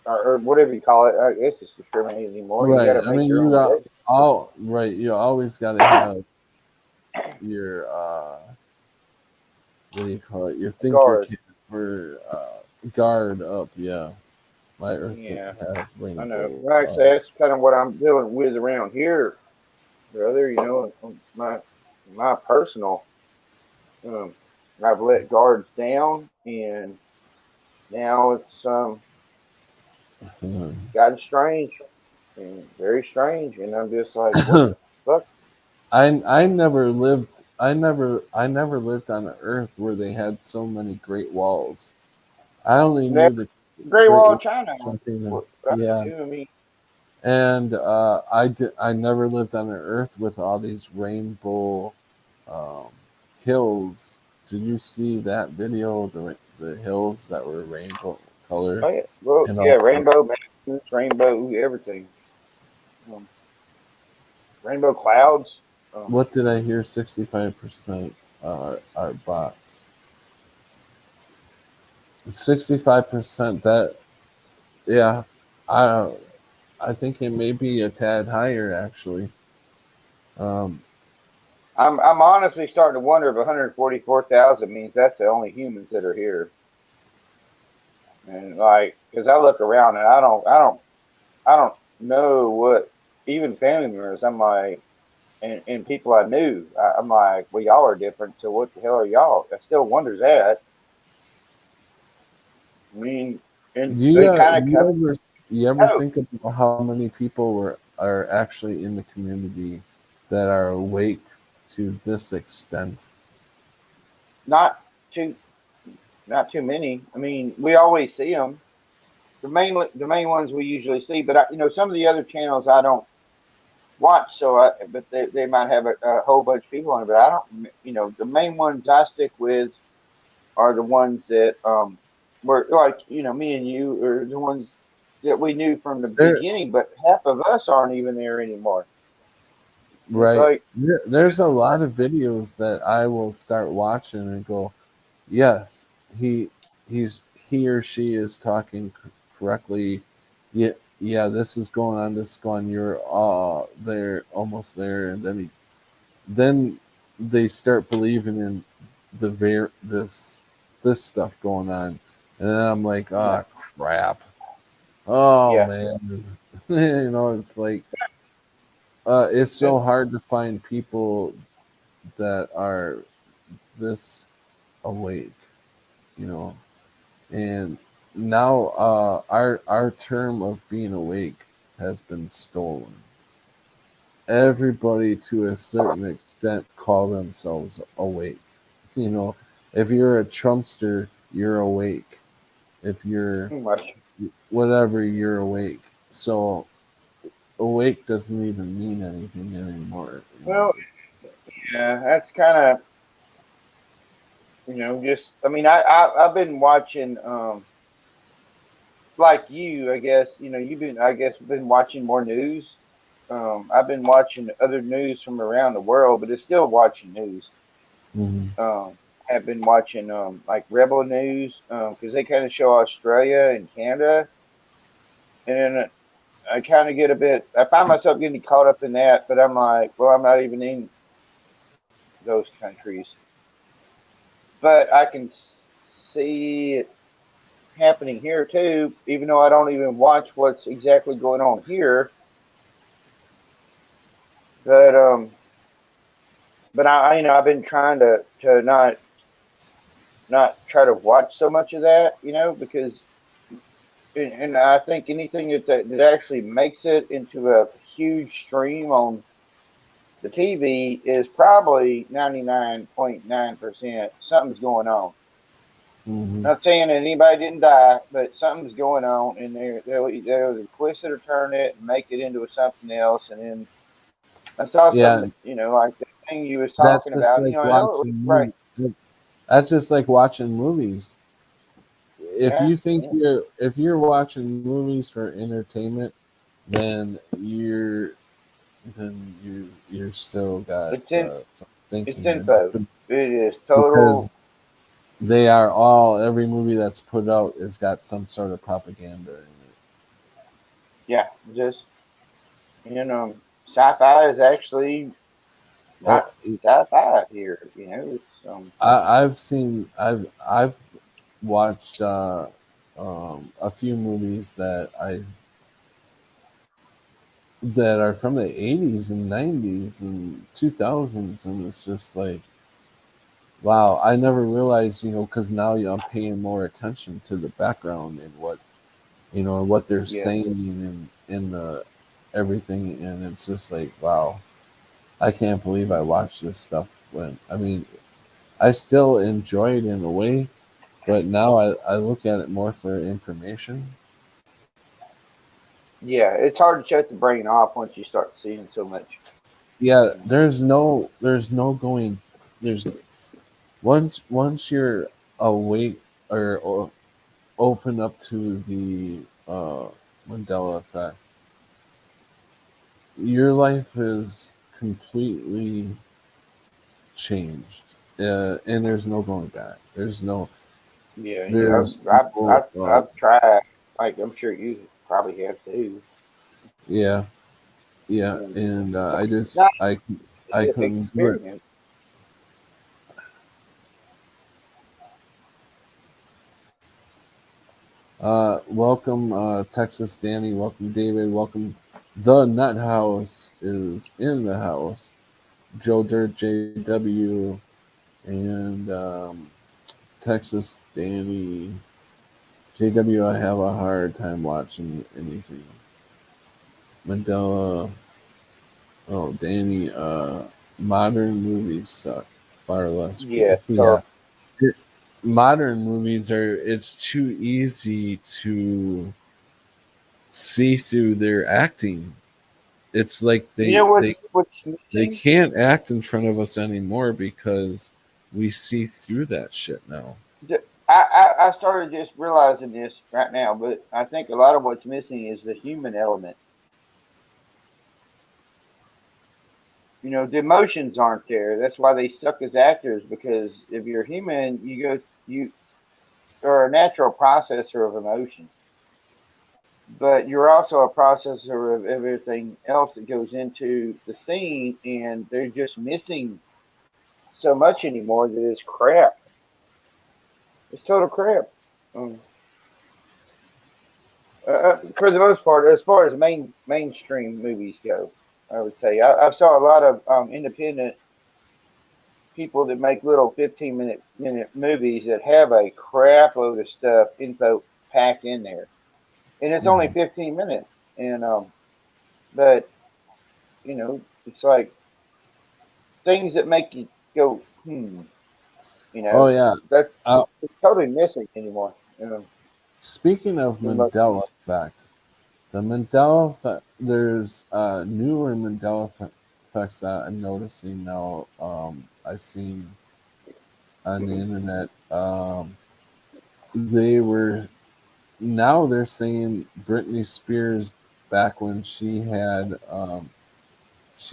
or whatever you call it. I guess it's discriminating anymore. You got right. to I make mean, your you own got way. all right. You always got to have your what do you call it? Your thinker Guard. cap or guard up. Yeah, my Earth didn't Yeah, have I know. rainbow. Well, actually, that's kind of what I'm dealing with around here, brother. You know, my personal, um, I've let guards down, and now it's gotten strange and very strange, and I'm just like, what the fuck? I never lived. I never lived on an Earth where they had so many Great Walls. I only Never, knew the Great Great Wall of Wall China. of something. What Yeah, you and me? and I never lived on an Earth with all these rainbow um, hills. Did you see that video? The hills that were rainbow color Oh yeah, well, and yeah, all. rainbow mountains, rainbow everything, um, rainbow clouds. Um, What did I hear? 65% are bots. 65%. That yeah. I I think it may be a tad higher actually. Um, I'm honestly starting to wonder if 144,000 means that's the only humans that are here. And like, because I look around and I don't know what even family members. I'm like, and people I knew. I'm like, well, y'all are different. So what the hell are y'all? I still wonder that. I mean, and they kind of come. you ever Oh, think about how many people are actually in the community that are awake to this extent? not too, not too many. I mean, we always see them. The main ones we usually see, but some of the other channels I don't watch. So, but they might have a whole bunch of people on it, but I don't. The main ones I stick with are the ones that were like me and you, or the ones that we knew from the There, beginning. But half of us aren't even there anymore. It's right. like, There's a lot of videos that I will start watching and go, yes, he he or she is talking correctly. Yeah, yeah, this is going on. This is going. You're there, almost there, and then they start believing in this stuff going on, and then I'm like, yeah, oh crap. Oh yeah, man, it's like it's and so hard to find people that are this awake, you know. And now our term of being awake has been stolen. Everybody to a certain extent call themselves awake. You know, if you're a Trumpster, you're awake. If you're pretty much. whatever, you're awake. So awake doesn't even mean anything anymore. Well, yeah, that's kind of just. I mean, I've been watching like you. I guess you've been. I guess been watching more news. I've been watching other news from around the world, but it's still watching news. Mm-hmm. Have been watching like Rebel News because they kind of show Australia and Canada, and I kind of get a bit. I find myself getting caught up in that, but I'm like, well, I'm not even in those countries, but I can see it happening here too, even though I don't even watch what's exactly going on here. But I've been trying to not try to watch so much of that, because and I think anything that actually makes it into a huge stream on the TV is probably 99.9% something's going on. Mm-hmm. Not saying that anybody didn't die, but something's going on, and they'll twist it or turn it and make it into something else. And then I saw Yeah, some, like the thing you was that's talking just about. like I know it was watching right. movies. That's just like watching movies. If Yeah, you think yeah. if you're watching movies for entertainment, then you're still got It's in some thinking it's heads, info. It is because total. they are all, every movie that's put out has got some sort of propaganda in it. Yeah, just sci-fi is actually Oh, not sci-fi here. It's I've watched a few movies that are from the 80s and 90s and 2000s, and it's just like, wow, I never realized, because now I'm paying more attention to the background and what they're yeah, saying in the everything, and it's just like, wow, I can't believe I watched this stuff. When I mean, I still enjoy it in a way, but now I look at it more for information. yeah. It's hard to shut the brain off once you start seeing so much. Yeah, there's no going. There's once you're awake, or open up to the Mandela effect, your life is completely changed, and there's no going back. Yeah, There's no, I've tried. Like I'm sure you probably have too. yeah, yeah, And and not I an couldn't do it. experience. Welcome, Texas Danny. Welcome, David. Welcome. The Nut House is in the house. Joe Dirt JW and Texas Danny. JW, I have a hard time watching anything. Mandela. Oh, Danny. Modern movies suck. Far less Yeah, cool. Yeah. so Modern movies it's too easy to see through their acting. It's like you know what's they missing? can't act in front of us anymore because we see through that shit now. I started just realizing this right now, but I think a lot of what's missing is the human element. The emotions aren't there. That's why they suck as actors, because if you're human, you are a natural processor of emotion, but you're also a processor of everything else that goes into the scene, and they're just missing so much anymore that it's crap. It's total crap. Um, for the most part, as far as mainstream movies go, I would say I saw a lot of independent people that make little 15-minute movies that have a crap load of stuff info packed in there, and it's only Mhm. 15 minutes. And but it's like things that make you go Oh yeah. that's Uh, it's totally missing anymore. Speaking of Unless, Mandela effect, the Mandela effect, there's newer Mandela effects that I'm noticing now. I've seen on the internet. They were Now they're saying Britney Spears, back when she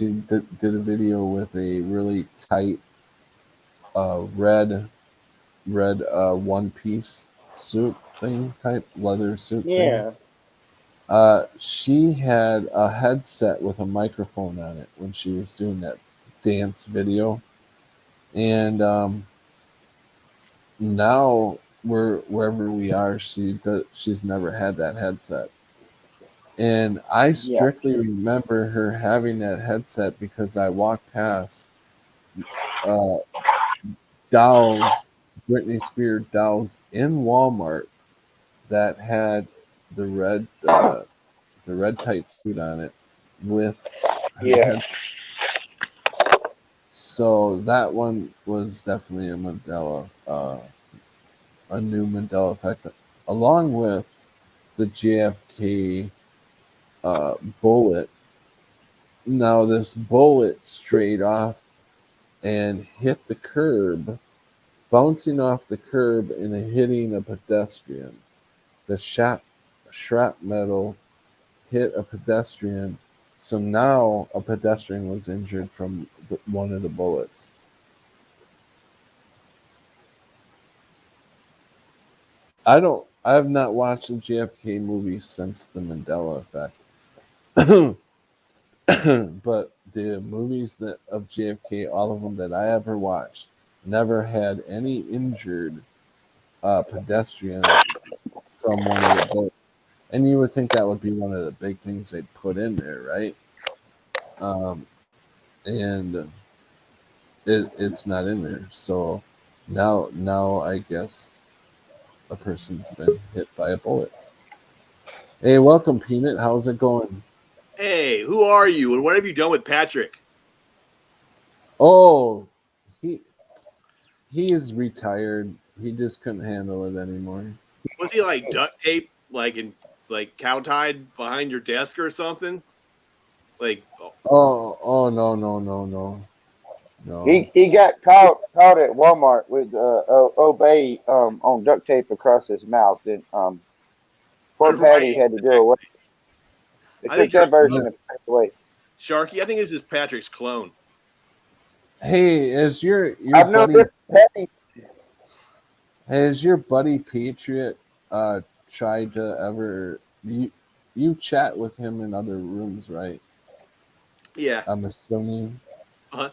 did a video with a really tight red one piece suit thing, type leather suit thing. yeah, She had a headset with a microphone on it when she was doing that dance video, and now wherever we are, she's never had that headset. And I yeah, strictly remember her having that headset because I walked past uh, dolls, Britney Spears dolls in Walmart that had the red tight suit on it with her yeah. headset. So that one was definitely a new Mandela effect, along with the JFK bullet. Now this bullet strayed off and hit the curb, bouncing off the curb and hitting a pedestrian. The shrapnel hit a pedestrian, so now a pedestrian was injured from one of the bullets. I have not watched the JFK movie since the Mandela Effect. But the movies of JFK, all of them that I ever watched, never had any injured pedestrian from one of the bullets. And you would think that would be one of the big things they'd put in there, right? And it's not in there. So now I guess a person's been hit by a bullet. Hey, welcome, Peanut. How's it going? Hey, who are you, and what have you done with Patrick? Oh, he is retired. He just couldn't handle it anymore. Was he like duct tape, like cow tied behind your desk or something? Like, Oh no. He got caught at Walmart with Obey on duct tape across his mouth, and poor Patty had to do away. They took that version of Patty away. Sharky, I think this is Patrick's clone. Hey, has your I've known buddy Patty. has your buddy Patriot tried to ever you chat with him in other rooms, right? Yeah. I'm assuming. Uh-huh.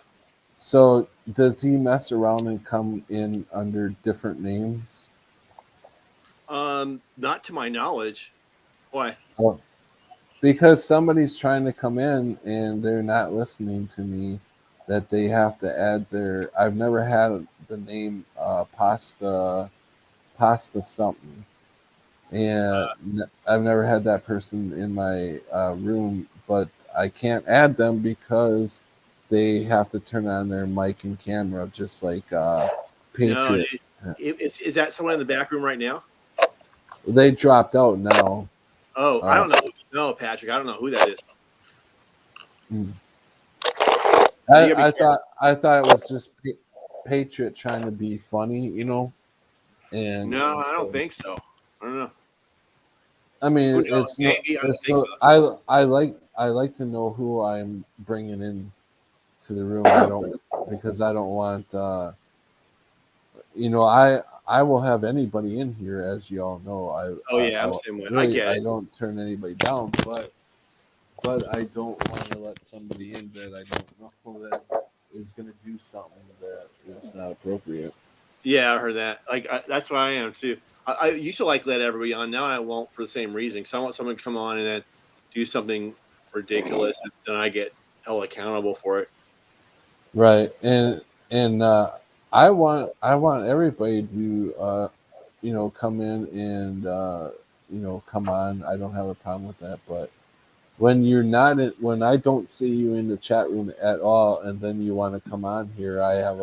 So does he mess around and come in under different names? Not to my knowledge. Why? Well, because somebody's trying to come in and they're not listening to me, that they have to add their. I've never had the name pasta something, and I've never had that person in my room, but I can't add them because they have to turn on their mic and camera, just like Patriot. No, is that someone in the back room right now? They dropped out now. Oh, I don't know. No, Patrick, I don't know who that is. I thought it was just Patriot trying to be funny, you know. And no, I don't think so. I don't know. I mean, it's maybe. I like to know who I'm bringing in to the room. I don't want I will have anybody in here, as you all know. I'm the same way. I get it. I don't turn anybody down, but I don't want to let somebody in that I don't know that is going to do something that is not appropriate. Yeah, I heard that. That's why I am too. I used to let everybody on. Now I won't for the same reason. Because I want someone to come on and then do something ridiculous, and then I get held accountable for it. Right, and I want everybody to come in and come on. I don't have a problem with that, but when you're not when I don't see you in the chat room at all, and then you want to come on here, I have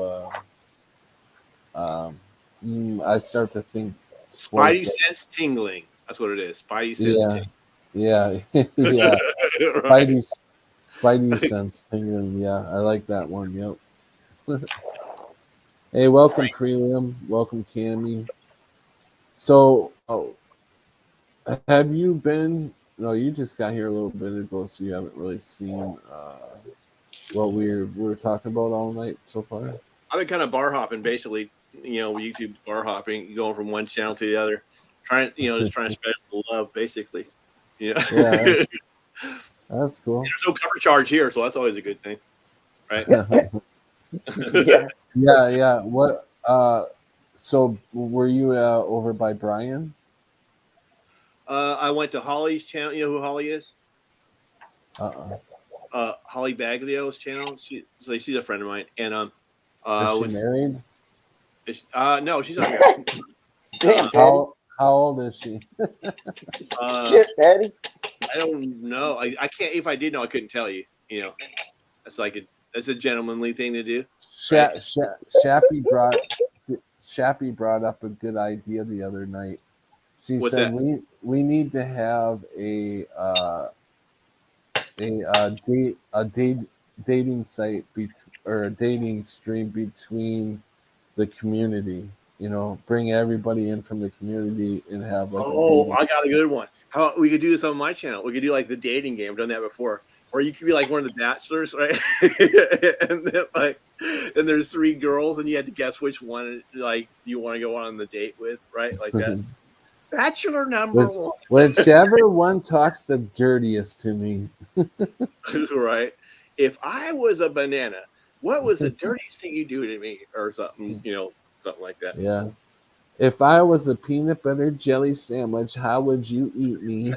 I start to think Spidey sense tingling. That's what it is. Spidey sense tingling. Yeah. Yeah. Right. Spidey sense tingling. Yeah, I like that one. Yep. Hey, welcome, Prelim. Welcome, Cammy. So, have you been? No, you just got here a little bit ago, so you haven't really seen what we were talking about all night so far. I've been kind of bar hopping, basically. YouTube bar hopping, going from one channel to the other, just trying to spread the love, basically. Yeah, that's cool. There's no cover charge here, so that's always a good thing, right? Yeah. What? So were you over by Brian? I went to Holly's channel. You know who Holly is? Holly Baglio's channel. She's a friend of mine, and is she married? No, she's not married. Damn, how old is she? Shit, Daddy. I don't know. I can't. If I did know, I couldn't tell you. That's That's a gentlemanly thing to do. Shappy brought up a good idea the other night. She What's said that? we need to have a dating site or a dating stream between the community. You know, bring everybody in from the community and have like a Oh, dating. I got a good one. How we could do this on my channel? We could do like the dating game. I've done that before. Or you could be like one of the bachelors, right? And then and there's 3 girls, and you had to guess which one like you want to go on the date with, right? Like that. Bachelor number 1. Whichever one talks the dirtiest to me. Right. If I was a banana, what was the dirtiest thing you do to me, or something? Something like that. Yeah. If I was a peanut butter jelly sandwich, how would you eat me?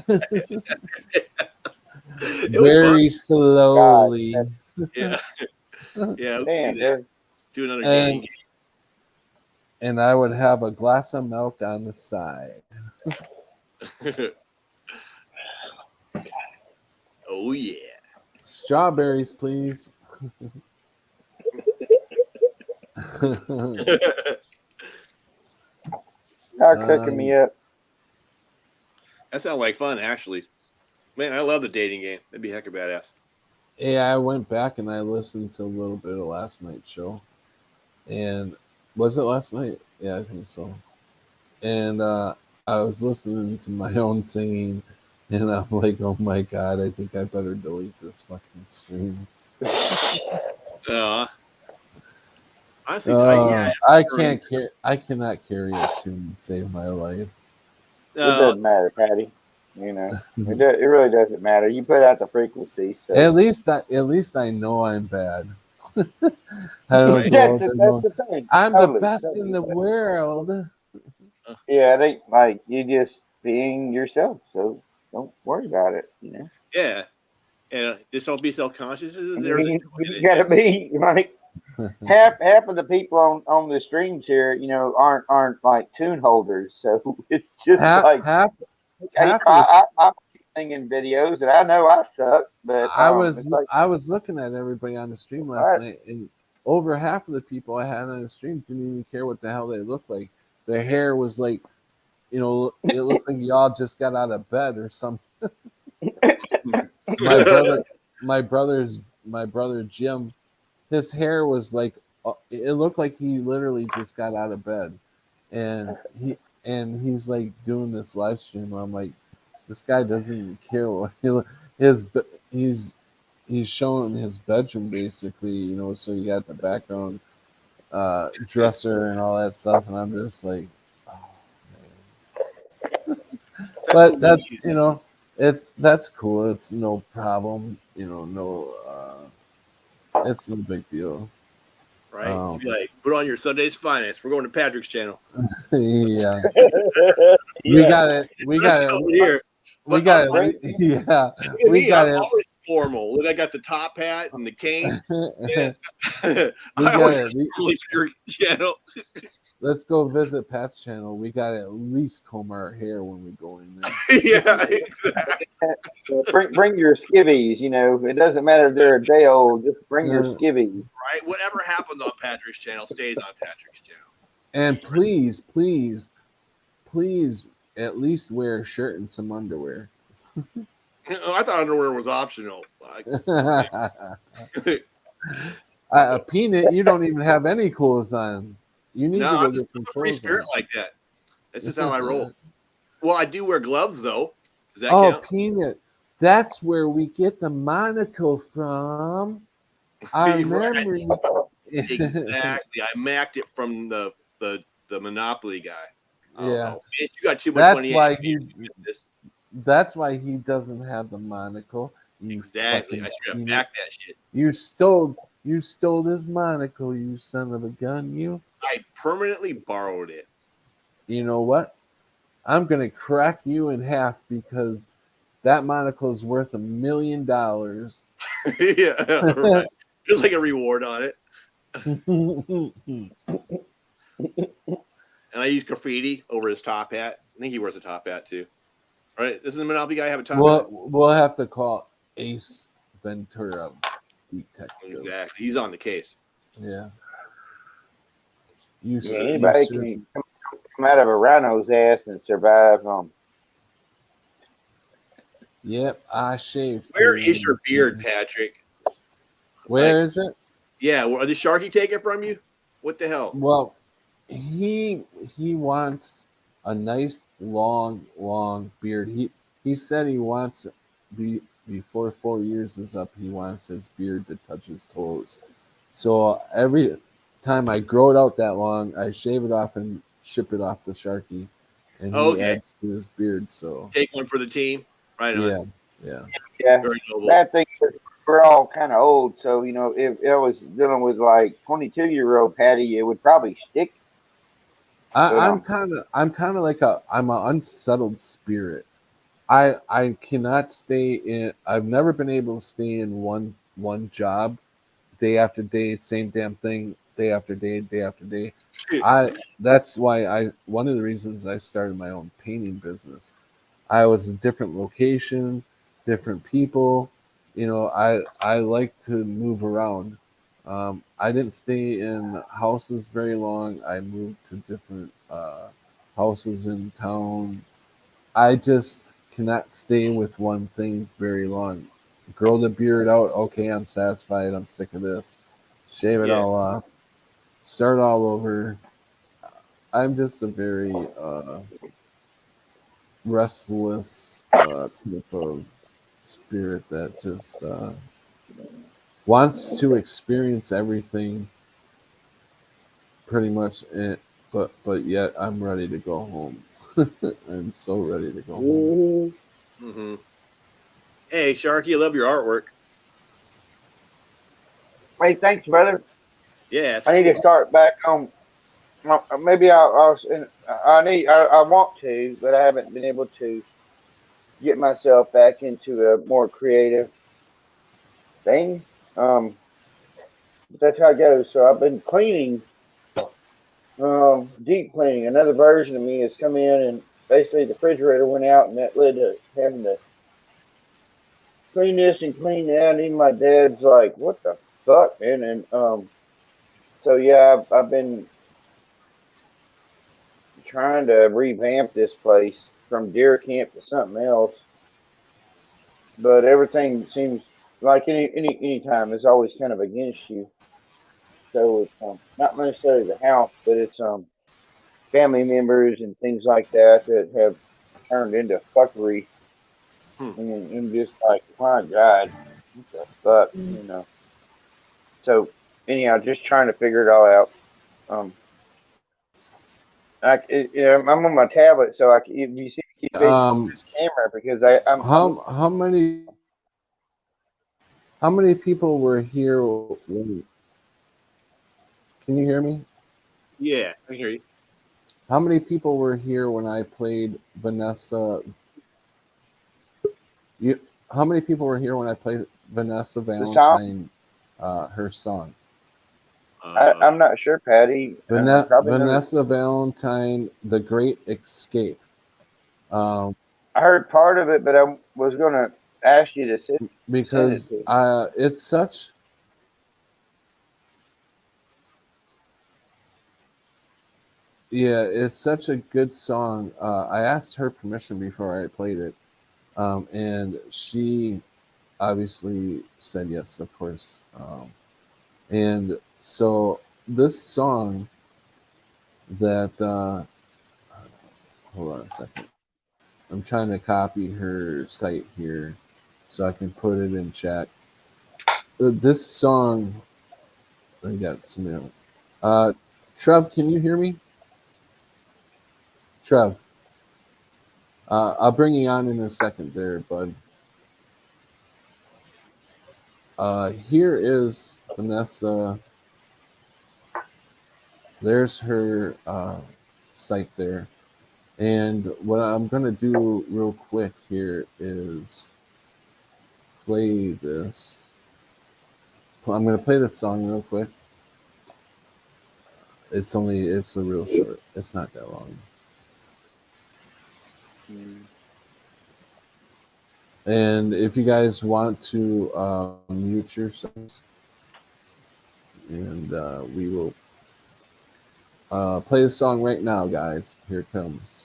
It was Very fun. slowly. Yeah. Yeah, we Damn, can do that. dude. Do another dating game. And I would have a glass of milk on the side. Oh yeah. Strawberries, please. Y'all cooking me up. That sounds like fun, actually. Man, I love the dating game. That'd be heck of badass. Yeah, I went back and I listened to a little bit of last night's show. And was it last night? Yeah, I think so. And I was listening to my own singing, and I'm like, oh my god, I think I better delete this fucking stream. Honestly, I can't carry. I cannot carry a tune to save my life. It doesn't matter, Patty. You know, it really doesn't matter. You put out the frequency. So. At least I know I'm bad. I don't That's the thing. I'm Totally, the best in the world. Yeah, they like you just being yourself. So don't worry about it. You know. Yeah, and just don't be self-conscious. You gotta be like half of the people on the streams here, you know, aren't like tune holders. So it's just half I'm singing videos, and I know I suck, but I was looking at everybody on the stream last night, and over half of the people I had on the stream didn't even care what the hell they looked like. Their hair was like, you know, it looked like y'all just got out of bed or something. my brother Jim, his hair was like, it looked like he literally just got out of bed, and he's like doing this live stream. I'm like, this guy doesn't even care what he's showing his bedroom basically, you know. So you got the background dresser and all that stuff, and I'm just like, oh, man. But that's, you know, that's cool. It's no problem, you know. It's no big deal. Right? Be like, put on your Sunday's finest. We're going to Patrick's channel. Yeah. We got it. We got it. Here. We got it. Yeah. We got I'm it. always formal. Look, I got the top hat and the cane. We I got always it. formally for your channel. Let's go visit Pat's channel. We got to at least comb our hair when we go in there. Yeah, exactly. Bring your skivvies. You know, it doesn't matter if they're a day old. Just bring your skivvies. Right? Whatever happens on Patrick's channel stays on Patrick's channel. And please, please, please, at least wear a shirt and some underwear. I thought underwear was optional. Peanut, you don't even have any clothes on. You need to go I'm get just some a free clothes spirit on. like that. That's just how I roll. Well, I do wear gloves though. Does that Oh, count? Peanut, that's where we get the monocle from. I remember. Exactly. I macked it from the Monopoly guy. Yeah. Oh, bitch, you got too much money. That's why he doesn't have the monocle. Exactly. I should have backed that shit. You stole this monocle, you son of a gun, you. I permanently borrowed it. You know what? I'm gonna crack you in half because that monocle is worth $1 million. Yeah, right. There's like a reward on it. And I use graffiti over his top hat. I think he wears a top hat too. All right, doesn't the Monopoly guy have a top hat? We'll have to call Ace Ventura. detective. Exactly. He's on the case. Yeah. Yeah, anybody can come out of a rhino's ass and survive. Yep, I shaved. Where is your beard, Patrick? Where is it? Yeah, well, did Sharky take it from you? What the hell? Well, he wants a nice long beard. He said he wants before 4 years is up. He wants his beard to touch his toes. So every time I grow it out that long, I shave it off and ship it off to Sharky, and he Okay. adds to his beard. So Take one for the team. Right on. yeah. Yeah. Very noble. Bad thing is we're all kind of old, so if I was dealing with like 22-year-old Patty, it would probably stick. I'm kind of like I'm an unsettled spirit. I cannot stay in. I've never been able to stay in one job, day after day, same damn thing, day after day, day after day. That's why one of the reasons I started my own painting business. I was a different location, different people. I like to move around. I didn't stay in houses very long. I moved to different houses in town. I just cannot stay with one thing very long. Grow the beard out. Okay, I'm satisfied. I'm sick of this. Shave it all off. Start all over. I'm just a very restless type of spirit that just wants to experience everything pretty much, but yet I'm ready to go home. I'm so ready to go home. Mm-hmm. Hey, Sharky, I love your artwork. Hey, thanks, brother. Yeah. I need to start back on. Maybe I want to, but I haven't been able to get myself back into a more creative thing. But that's how it goes. So I've been cleaning, deep cleaning. Another version of me has come in, and basically the refrigerator went out, and that led to having to clean this and clean that. And even my dad's like, "What the fuck, man?" And so yeah, I've been trying to revamp this place from deer camp to something else, but everything seems like any time is always kind of against you. So it's not necessarily the house, but it's family members and things like that that have turned into fuckery, and just like, my God, what the fuck. So anyhow, just trying to figure it all out. I'm on my tablet, so if you see me keep this camera because I'm how many people were here when, can you hear me? Yeah, I hear you. How many people were here when I played Vanessa? How many people were here when I played Vanessa Valentine, her song? I'm not sure, Patty. Vanessa Valentine, The Great Escape. I heard part of it, but I was going to ask you to sit because it's such. Yeah, it's such a good song. I asked her permission before I played it, and she obviously said yes, of course. And so this song that hold on a second. I'm trying to copy her site here so I can put it in chat. This song, I got some. Trev, can you hear me? Trev, I'll bring you on in a second there, bud. Here is Vanessa. There's her site there. And what I'm going to do real quick here is play this. I'm going to play this song real quick. It's a real short. It's not that long. And if you guys want to mute yourselves, and we will play the song right now, guys. Here it comes.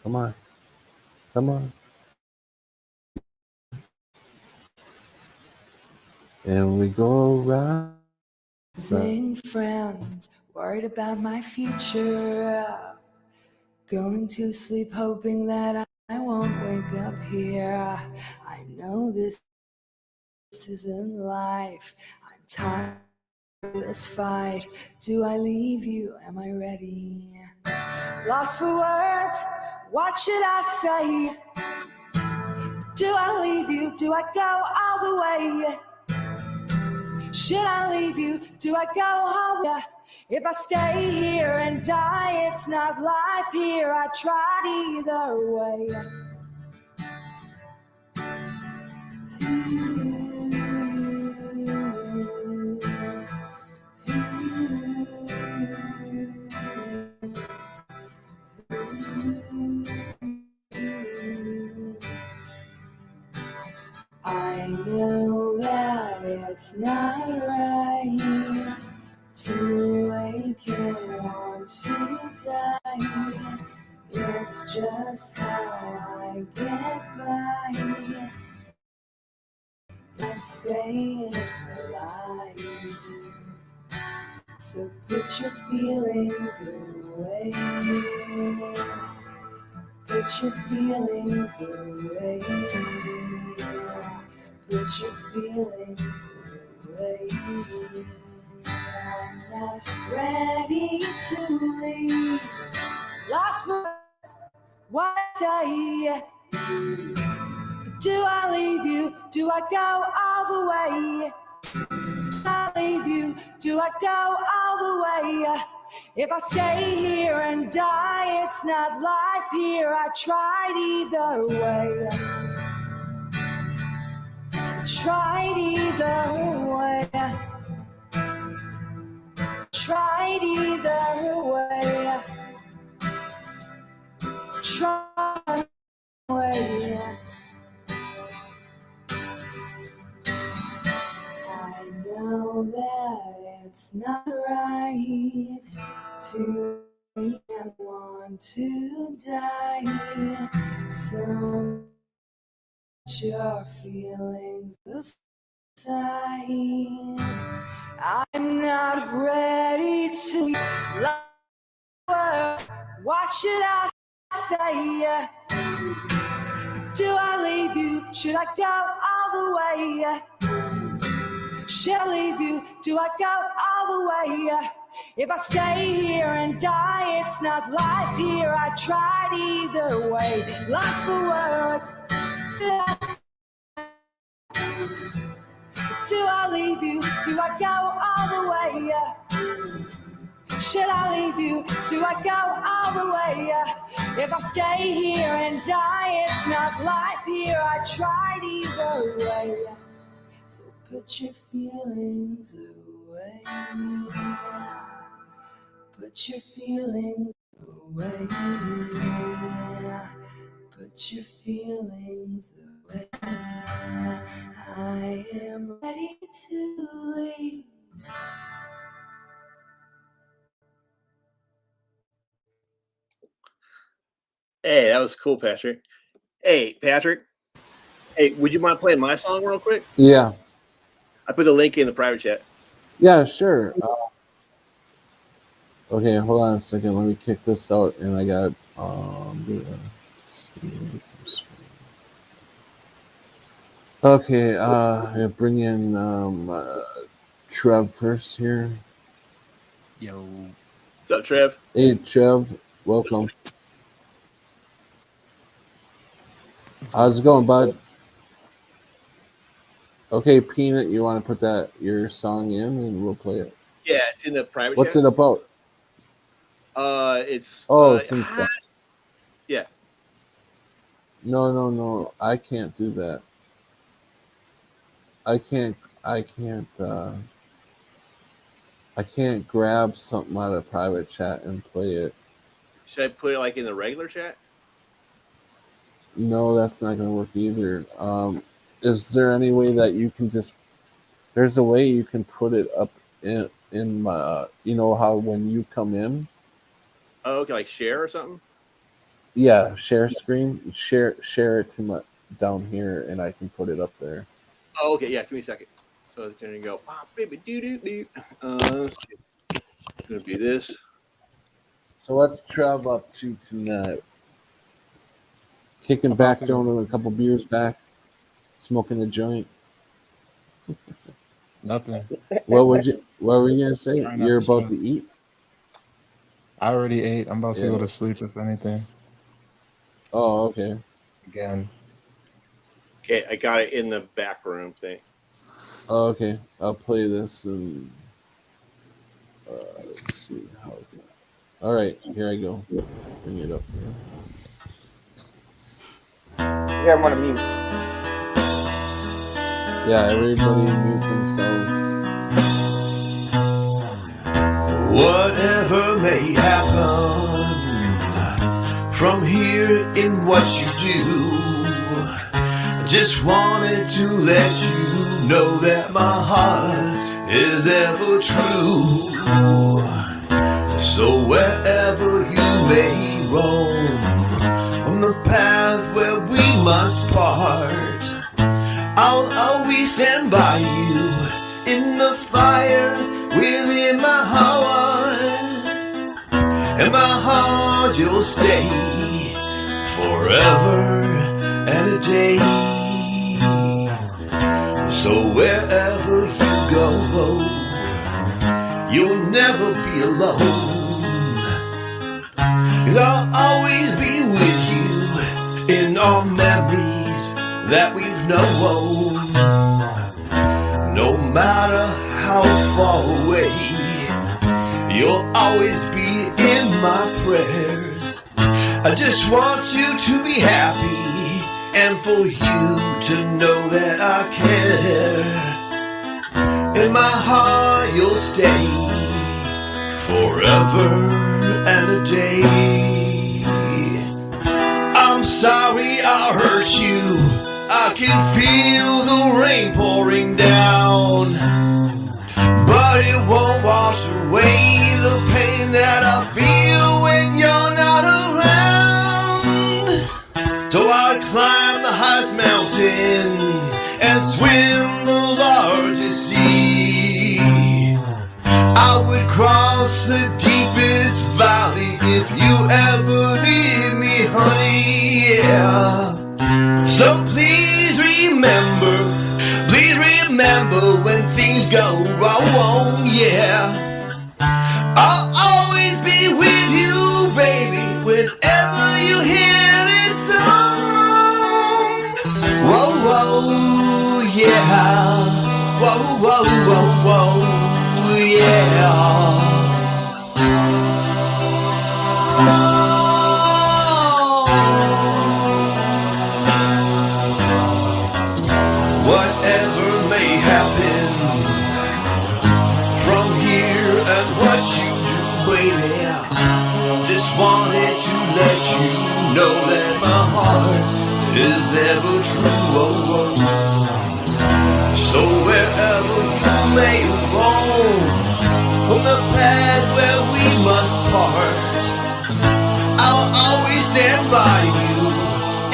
Come on. Come on. And we go around. Losing friends, worried about my future. Going to sleep hoping that I won't wake up here. I know this isn't life. I'm tired of this fight. Do I leave you? Am I ready? Lost for words, what should I say? Do I leave you? Do I go all the way? Should I leave you? Do I go home? If I stay here and die, it's not life here. I tried either way. I know that it's not right to wake and want to die. It's just how I get by. I'm staying alive. So put your feelings away. Put your feelings away. Put your feelings away. I'm not ready to leave. Lost words, what I say? Do I leave you? Do I go all the way? I leave you? Do I go all the way? If I stay here and die, it's not life here. I tried either way. Tried either way. Tried either way. Tried way. I know that it's not right to be and want to die. So put your feelings aside. I'm not ready to love. What should I say? Do I leave you? Should I go all the way? Should I leave you? Do I go all the way? If I stay here and die, it's not life here. I tried either way. Lost for words. Do I leave you? Do I go all the way? Should I leave you? Do I go all the way? If I stay here and die, it's not life here. I tried either way. So put your feelings away. Put your feelings away. Put your feelings away. I am ready to leave. Hey, that was cool, Patrick. Hey, Patrick. Hey, would you mind playing my song real quick? Yeah. I put the link in the private chat. Yeah, sure. Okay, hold on a second. Let me kick this out, and I got okay. I bring in Trev first here. Yo. What's up, Trev? Hey, Trev. Welcome. How's it going, bud? Okay, Peanut, you want to put your song in, and we'll play it. Yeah, it's in the private What's chat. it about? It's it's in. Yeah. No. I can't do that. I can't. I can't grab something out of private chat and play it. Should I put it like in the regular chat? No, that's not going to work either. Is there any way that you can just? There's a way you can put it up in my. You know how when you come in. Oh, okay, like share or something. Yeah, share screen. Share it to my down here, and I can put it up there. Oh, okay, yeah. Give me a second. So it's gonna go. Baby, doo doo doo. Let's see. It's gonna be this. So let's travel up to tonight. Kicking back, throwing a couple beers back, smoking a joint. Nothing. What were you gonna say? Trying not You're to about to stress. eat? I already ate. I'm about to Yeah. go to sleep, if anything. Oh, okay. Again. Okay, I got it in the back room thing. Oh, okay. I'll play this and let's see how it's. All right, here I go. Bring it up here. Yeah, I'm gonna mute. Yeah, everybody mute themselves. Whatever may happen from here in what you do, I just wanted to let you know that my heart is ever true. So wherever you may roam on the path where we must part, I'll always stand by you in the fire within my heart. In my heart you'll stay forever and a day. So wherever you go, you'll never be alone. 'Cause I'll always be with you in all memories that we've known. No matter how far away, you'll always be in my prayers. I just want you to be happy and for you to know that I care. In my heart you'll stay forever and a day. I'm sorry I hurt you. I can feel the rain pouring down, but it won't wash away the pain that I feel when you're not around. So I'd climb the highest mountain and swim the largest sea. I would cross the deepest valley if you ever need me, honey, yeah. So please remember when things go wrong, yeah. I'll always be with you, baby, whenever you hear this song. Whoa, whoa, yeah. Whoa, whoa, whoa, whoa, yeah. Whatever may happen from here and what you do, baby, just wanted to let you know that my heart is ever true. Oh, oh. So wherever you may roam on the path where we must part, I'll always stand by you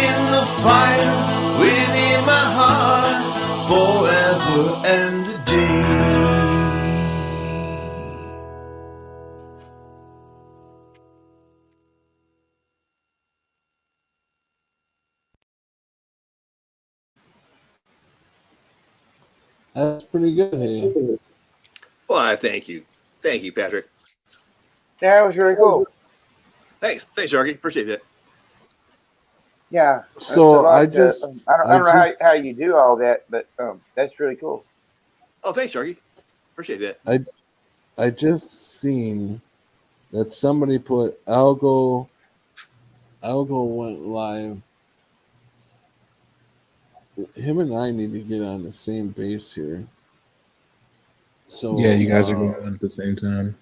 in the fire within my heart forever and a day. That's pretty good, hey. Well, I thank you, Patrick. That was really cool. Thanks, Sharky. Appreciate that. Yeah. So I don't know how you do all that, but that's really cool. Oh, thanks, Sharky. Appreciate that. I just seen that somebody put Algo went live. Him and I need to get on the same base here. So Yeah, you guys are going on at the same time.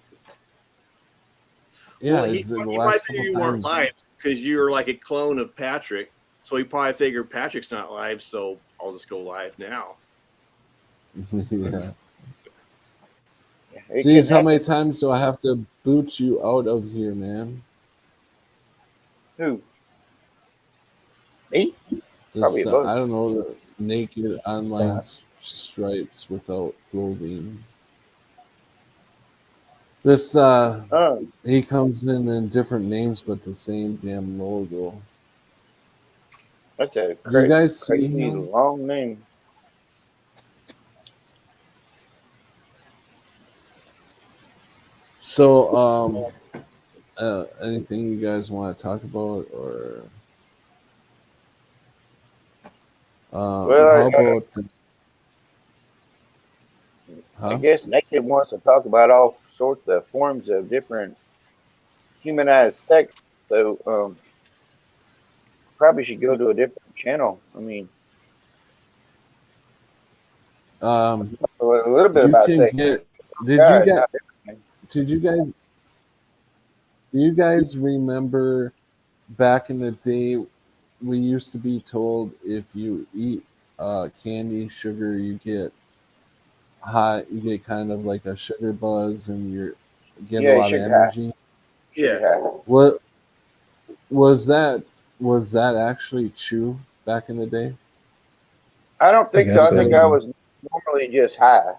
Yeah, Well, it's the he probably last figured couple you weren't times. live because you were like a clone of Patrick. So he probably figured Patrick's not live, so I'll just go live now. Yeah. It Jeez, can how many happen. times do I have to boot you out of here, man? Who? Me? Probably This, a bunch. I don't know, the naked online stripes without clothing. This, he comes in different names, but the same damn logo. That's a Do you guys see crazy him? long name. So, anything you guys want to talk about, or Well, how about the, I huh? guess Naked wants to talk about all sorts of forms of different humanized sex. So, probably should go to a different channel. I mean, a little bit You about can sex. get. Did you Guys, get? not everything. Did you guys? Do you guys remember back in the day? We used to be told if you eat candy, sugar, you get high. You get kind of like a sugar buzz, and you get a Yeah, lot of sugar high. energy. Yeah. Sugar high. What was that? Was that actually true back in the day? I don't I think so. guess I so. think I was normally just high.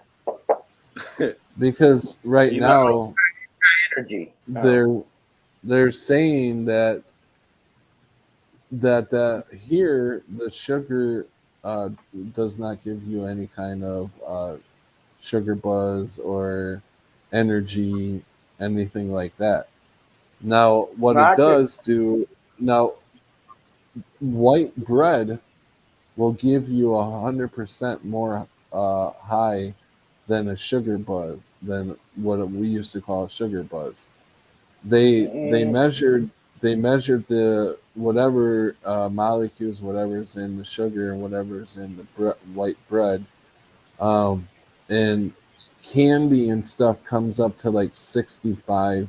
Because right You know, now energy. they're saying that here the sugar uh, does not give you any kind of sugar buzz or energy, anything like that. Now, what No, it I could. does do now, white bread will give you 100% more high than a sugar buzz than what we used to call a sugar buzz. They Mm, measured the whatever molecules, whatever's in the sugar and whatever's in the white bread, and candy and stuff comes up to like 65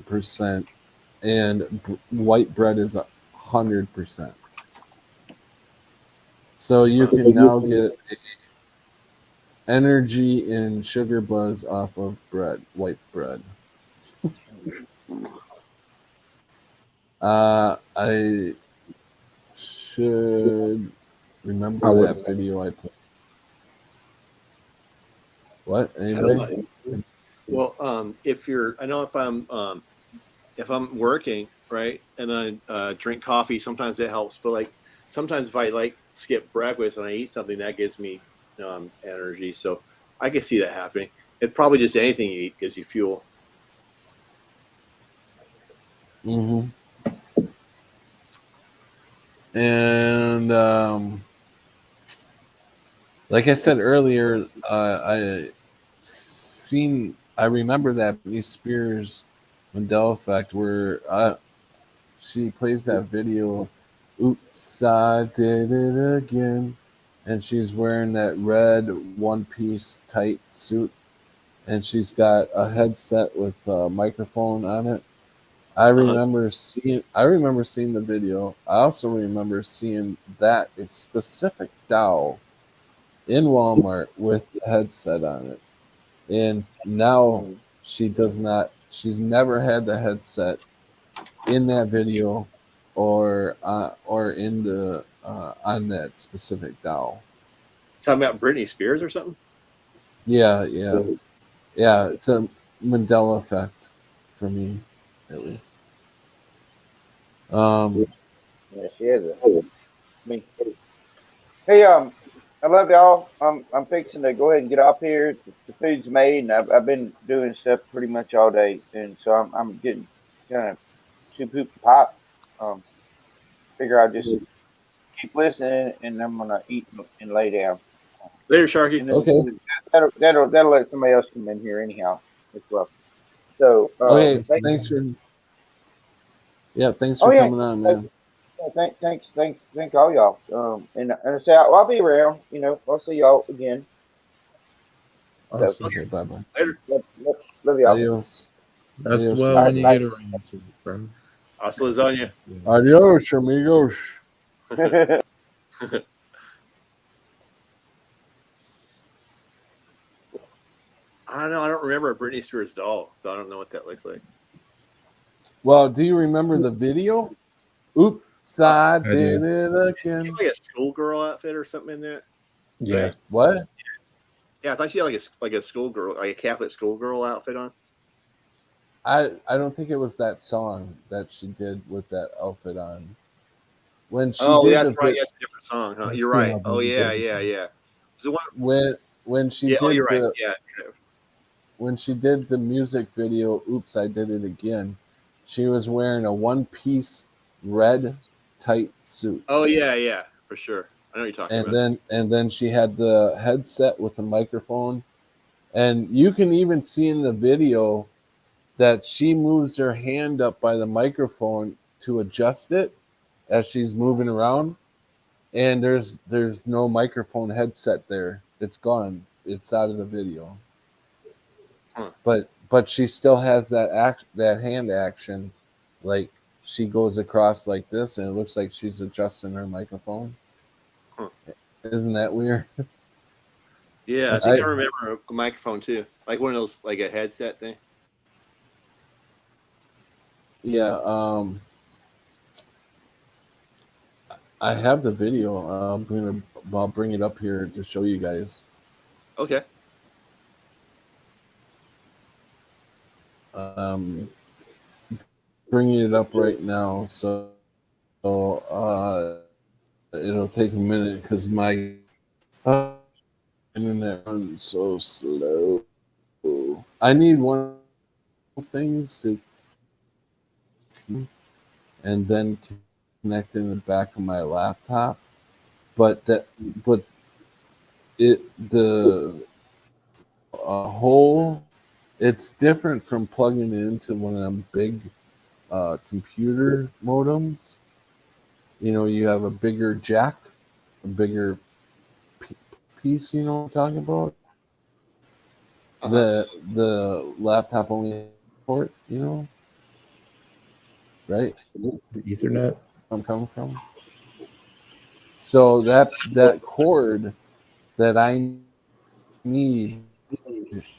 percent, and white bread is 100%. So you can now get energy and sugar buzz off of bread, white bread. I should I remember that wouldn't. video I put. What? Anybody? Well, if you're, I know if I'm working, right, and I drink coffee, sometimes it helps. But like sometimes if I like skip breakfast and I eat something, that gives me energy. So I can see that happening. It probably just anything you eat gives you fuel. Mm-hmm. And like I said earlier, I remember that Britney Spears Mandela Effect where she plays that video, "Oops, I did it again," and she's wearing that red one-piece tight suit, and she's got a headset with a microphone on it. I remember seeing the video. I also remember seeing that specific doll in Walmart with the headset on it. And now she does not. She's never had the headset in that video, or in the on that specific doll. Talking about Britney Spears or something? Yeah, yeah, yeah. It's a Mandela effect for me, at least. yeah, she is me. Hey, I love y'all. I'm fixing to go ahead and get off here. The food's made, and I've been doing stuff pretty much all day, and so I'm getting kind of too poop to pop. Figure I'll just keep listening, and I'm gonna eat and lay down. Later, Sharky. And then that'll let somebody else come in here anyhow as well. So Okay. Thanks for. Yeah. Thanks oh for yeah, coming on, man. thanks all y'all. And I say I'll be around. You know, I'll see y'all again. So, Awesome. Okay, bye bye. Later. love y'all. Adios. That's Adios. well All when right, you bye. get around to it, bro. Hasta lasagna. Adios, amigos. I don't know. I don't remember a Britney Spears doll, so I don't know what that looks like. Well, do you remember the video? Oops, I did it again. Like a schoolgirl outfit or something in that. Yeah. What? Yeah, I thought she had like a schoolgirl, like a Catholic schoolgirl outfit on. I don't think it was that song that she did with that outfit on. When she Oh, did that's the right. That's a different song, huh? That's You're the right. album Oh you yeah, did. yeah, yeah. Was it one? when she Yeah. Oh, did you're right. the Yeah, Trev. when she did the music video, Oops, I Did It Again, she was wearing a one-piece red tight suit. Oh yeah, yeah, for sure. I know what you're talking about. And then she had the headset with the microphone. And you can even see in the video that she moves her hand up by the microphone to adjust it as she's moving around. And there's no microphone headset there. It's gone. It's out of the video. Huh. But she still has that hand action, like she goes across like this, and it looks like she's adjusting her microphone. Huh. Isn't that weird? Yeah, I think I remember a microphone too, like one of those, like a headset thing. Yeah. I have the video. I'll bring it up here to show you guys. Okay. Bringing it up right now, so it'll take a minute because my internet runs so slow. I need one of things to, and then connect in the back of my laptop. But the hole, it's different from plugging it into one of them big computer modems. You know, you have a bigger jack, a bigger piece. You know what I'm talking about? The laptop only has port. You know, right? The Ethernet. I'm coming from. So that cord that I need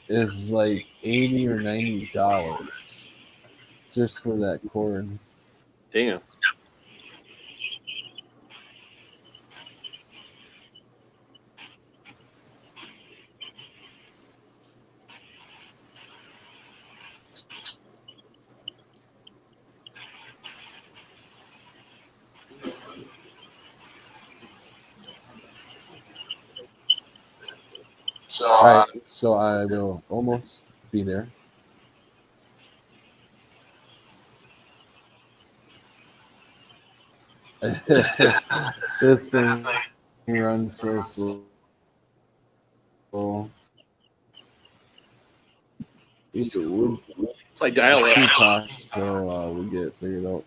is like $80 or $90 just for that cord. Damn. All right, so I will almost be there. This thing runs so slow. It's like dial-up. So we get it figured out.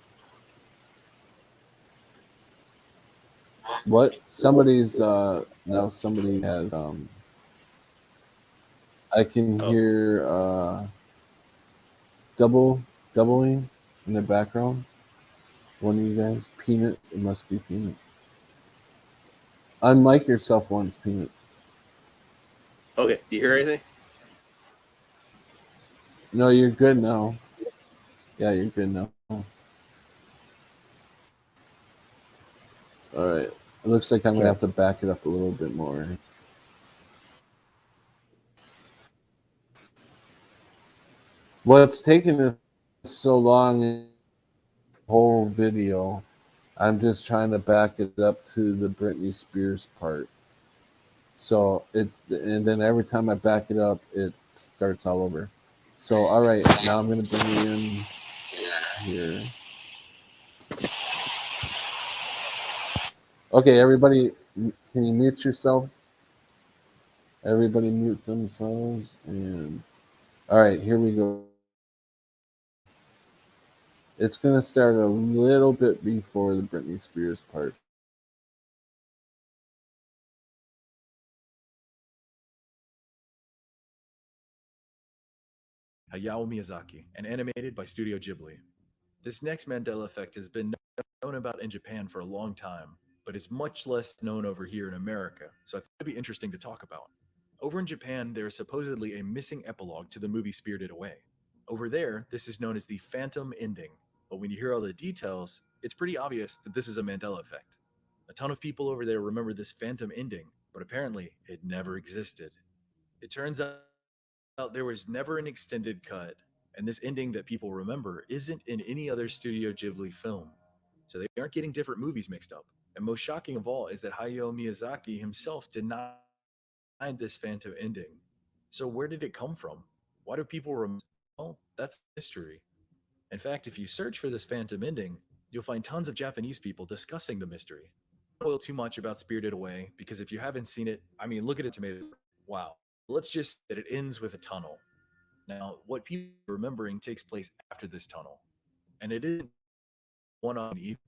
What? Somebody's now somebody has I can hear doubling in the background. One of you guys, Peanut. It must be Peanut. Unmic yourself once, Peanut. Okay. Do you hear anything? No, you're good now. Yeah, you're good now. All right. It looks like I'm gonna have to back it up a little bit more. What's taking us so long in the whole video? I'm just trying to back it up to the Britney Spears part. So and then every time I back it up, it starts all over. So all right, now I'm gonna bring you in here. Okay, everybody, can you mute yourselves? Everybody mute themselves, and all right, here we go. It's gonna start a little bit before the Britney Spears part. Hayao Miyazaki, and animated by Studio Ghibli. This next Mandela effect has been known about in Japan for a long time, but is much less known over here in America, so I thought it'd be interesting to talk about. Over in Japan, there is supposedly a missing epilogue to the movie Spirited Away. Over there, this is known as the phantom ending, but when you hear all the details, it's pretty obvious that this is a Mandela effect. A ton of people over there remember this phantom ending, but apparently it never existed. It turns out there was never an extended cut, and this ending that people remember isn't in any other Studio Ghibli film. So they aren't getting different movies mixed up. And most shocking of all is that Hayao Miyazaki himself denied this phantom ending. So where did it come from? Why do people remember? Well, that's mystery. In fact, if you search for this phantom ending, you'll find tons of Japanese people discussing the mystery. I don't spoil too much about Spirited Away because if you haven't seen it, I mean, look at its tomato. Wow. Let's just say that it ends with a tunnel. Now, what people are remembering takes place after this tunnel, and it isn't one on each.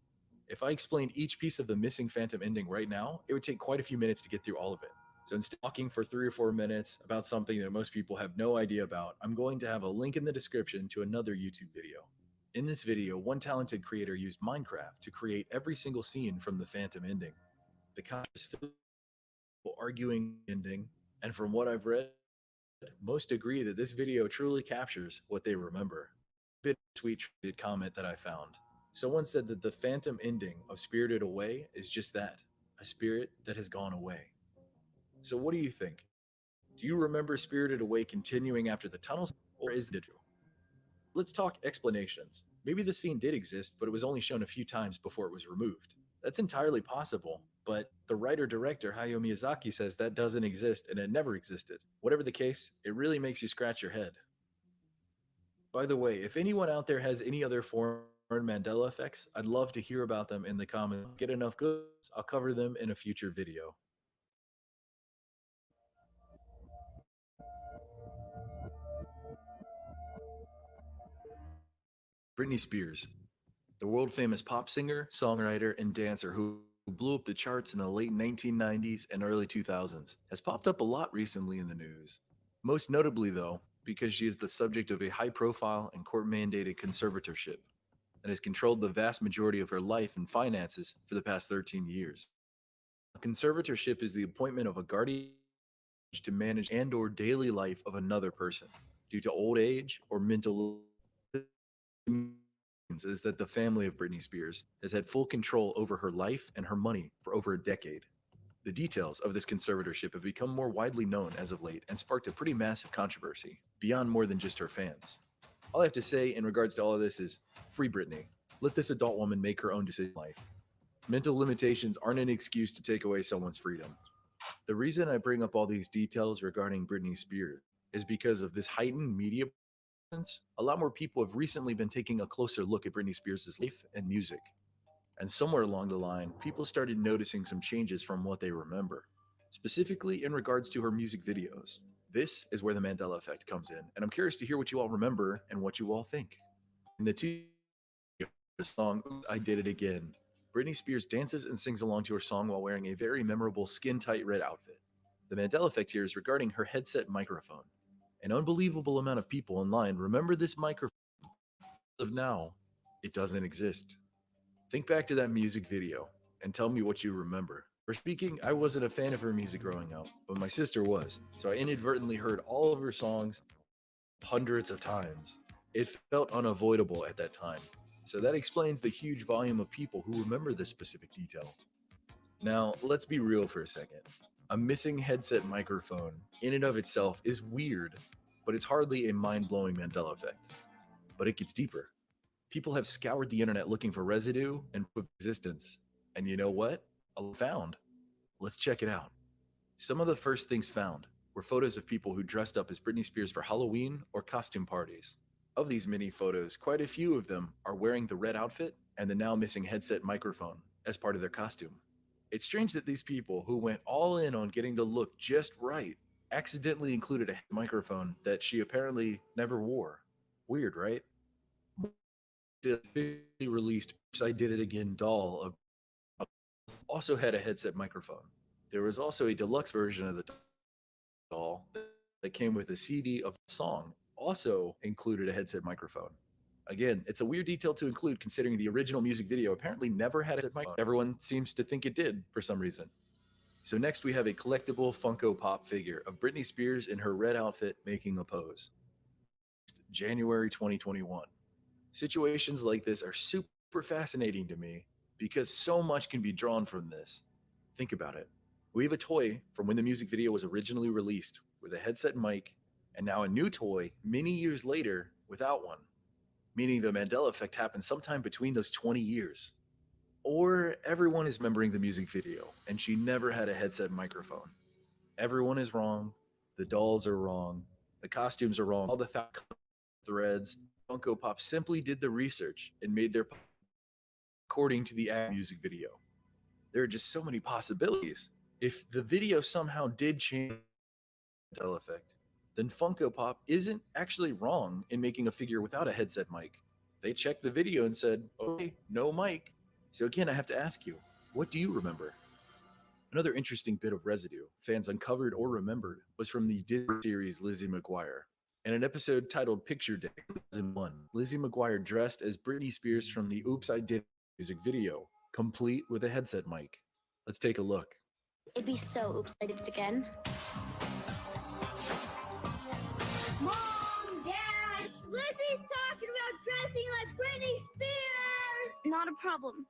If I explained each piece of the missing phantom ending right now, it would take quite a few minutes to get through all of it. So instead of talking for 3 or 4 minutes about something that most people have no idea about, I'm going to have a link in the description to another YouTube video. In this video, one talented creator used Minecraft to create every single scene from the phantom ending. The comment is filled with people arguing the ending, and from what I've read, most agree that this video truly captures what they remember. Bit tweet comment that I found. Someone said that the phantom ending of Spirited Away is just that, a spirit that has gone away. So what do you think? Do you remember Spirited Away continuing after the tunnels, or is it digital? Let's talk explanations. Maybe the scene did exist, but it was only shown a few times before it was removed. That's entirely possible, but the writer-director Hayao Miyazaki says that doesn't exist and it never existed. Whatever the case, it really makes you scratch your head. By the way, if anyone out there has any other foreign Mandela effects, I'd love to hear about them in the comments. Get enough goods, I'll cover them in a future video. Britney Spears, the world famous pop singer, songwriter, and dancer who blew up the charts in the late 1990s and early 2000s, has popped up a lot recently in the news. Most notably, though, because she is the subject of a high profile and court mandated conservatorship that has controlled the vast majority of her life and finances for the past 13 years. A conservatorship is the appointment of a guardian to manage and/or daily life of another person due to old age or mental is that the family of Britney Spears has had full control over her life and her money for over a decade. The details of this conservatorship have become more widely known as of late and sparked a pretty massive controversy beyond more than just her fans. All I have to say in regards to all of this is free Britney. Let this adult woman make her own decision in life. Mental limitations aren't an excuse to take away someone's freedom. The reason I bring up all these details regarding Britney Spears is because of this heightened media presence. A lot more people have recently been taking a closer look at Britney Spears' life and music. And somewhere along the line, people started noticing some changes from what they remember, specifically in regards to her music videos. This is where the Mandela effect comes in, and I'm curious to hear what you all remember and what you all think. In the song I Did It Again, Britney Spears dances and sings along to her song while wearing a very memorable skin-tight red outfit. The Mandela effect here is regarding her headset microphone. An unbelievable amount of people online remember this microphone. As of now, it doesn't exist. Think back to that music video and tell me what you remember. For speaking, I wasn't a fan of her music growing up, but my sister was, so I inadvertently heard all of her songs hundreds of times. It felt unavoidable at that time, so that explains the huge volume of people who remember this specific detail. Now, let's be real for a second. A missing headset microphone, in and of itself, is weird, but it's hardly a mind-blowing Mandela effect. But it gets deeper. People have scoured the internet looking for residue and proof of existence. And you know what? Found. Let's check it out. Some of the first things found were photos of people who dressed up as Britney Spears for Halloween or costume parties. Of these many photos, quite a few of them are wearing the red outfit and the now missing headset microphone as part of their costume. It's strange that these people who went all in on getting the look just right accidentally included a microphone that she apparently never wore. Weird, right? The released I Did It Again doll of also had a headset microphone. There was also a deluxe version of the doll that came with a CD of the song, also included a headset microphone. Again, it's a weird detail to include considering the original music video apparently never had a headset microphone. Everyone seems to think it did for some reason. So next we have a collectible Funko Pop figure of Britney Spears in her red outfit making a pose. January 2021. Situations like this are super fascinating to me because so much can be drawn from this. Think about it. We have a toy from when the music video was originally released with a headset mic, and now a new toy many years later without one, meaning the Mandela effect happened sometime between those 20 years. Or everyone is remembering the music video and she never had a headset microphone. Everyone is wrong. The dolls are wrong. The costumes are wrong. All the threads. Funko Pop simply did the research and made their according to the music video. There are just so many possibilities. If the video somehow did change the Mandela effect, then Funko Pop isn't actually wrong in making a figure without a headset mic. They checked the video and said, okay, no mic. So again, I have to ask you, what do you remember? Another interesting bit of residue fans uncovered or remembered was from the Disney series Lizzie McGuire. In an episode titled Picture Day, 2001, Lizzie McGuire dressed as Britney Spears from the Oops, I Did It music video, complete with a headset mic. Let's take a look. It'd be so oops, I did it again. Mom, Dad, Lizzie's talking about dressing like Britney Spears. Not a problem.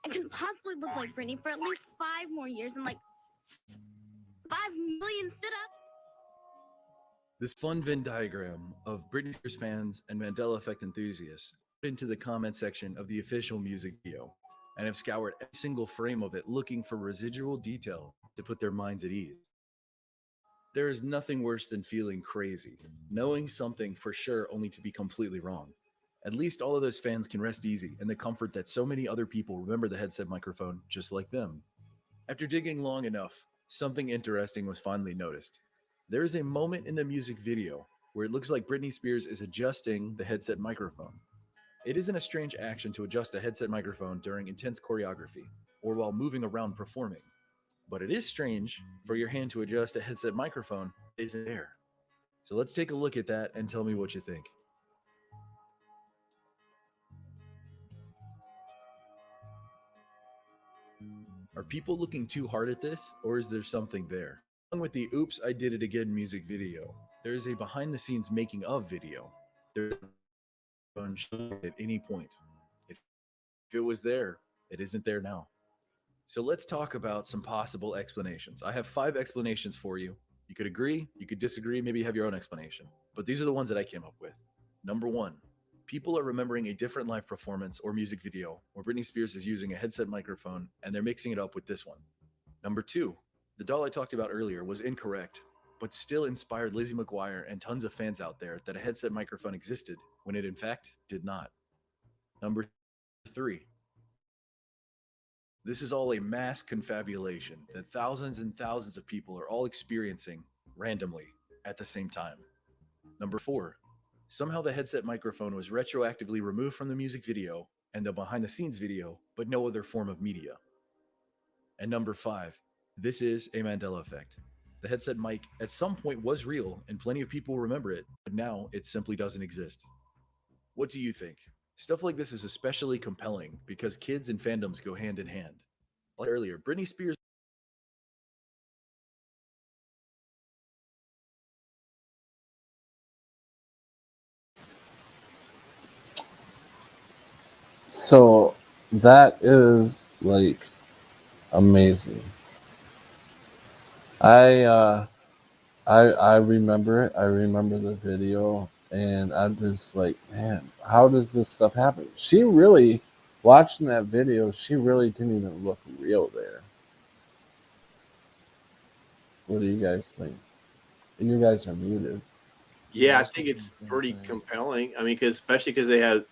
I couldn't possibly look like Britney for at least 5 more years and like 5 million sit-ups. This fun Venn diagram of Britney Spears fans and Mandela Effect enthusiasts put into the comment section of the official music video and have scoured every single frame of it looking for residual detail to put their minds at ease. There is nothing worse than feeling crazy, knowing something for sure only to be completely wrong. At least all of those fans can rest easy in the comfort that so many other people remember the headset microphone just like them. After digging long enough, something interesting was finally noticed. There is a moment in the music video where it looks like Britney Spears is adjusting the headset microphone. It isn't a strange action to adjust a headset microphone during intense choreography or while moving around performing, but it is strange for your hand to adjust a headset microphone that isn't there. So let's take a look at that and tell me what you think. Are people looking too hard at this, or is there something there? Along with the Oops, I Did It Again music video, there is a behind the scenes making of video. There's at any point. If it was there, it isn't there now. So let's talk about some possible explanations. I have 5 explanations for you. You could agree, you could disagree, maybe you have your own explanation. But these are the ones that I came up with. Number 1, people are remembering a different live performance or music video where Britney Spears is using a headset microphone and they're mixing it up with this one. Number 2, the doll I talked about earlier was incorrect, but still inspired Lizzie McGuire and tons of fans out there that a headset microphone existed when it in fact did not. Number 3, this is all a mass confabulation that thousands and thousands of people are all experiencing randomly at the same time. Number 4, somehow the headset microphone was retroactively removed from the music video and the behind the scenes video, but no other form of media. And number 5, this is a Mandela effect. The headset mic at some point was real and plenty of people remember it, but now it simply doesn't exist. What do you think? Stuff like this is especially compelling because kids and fandoms go hand in hand. Like earlier, Britney Spears. So that is like amazing. I remember it. I remember the video, and I'm just like, man, how does this stuff happen? She really, watching that video, she really didn't even look real there. What do you guys think? You guys are muted. Yeah, I think it's pretty compelling. I mean, especially because they had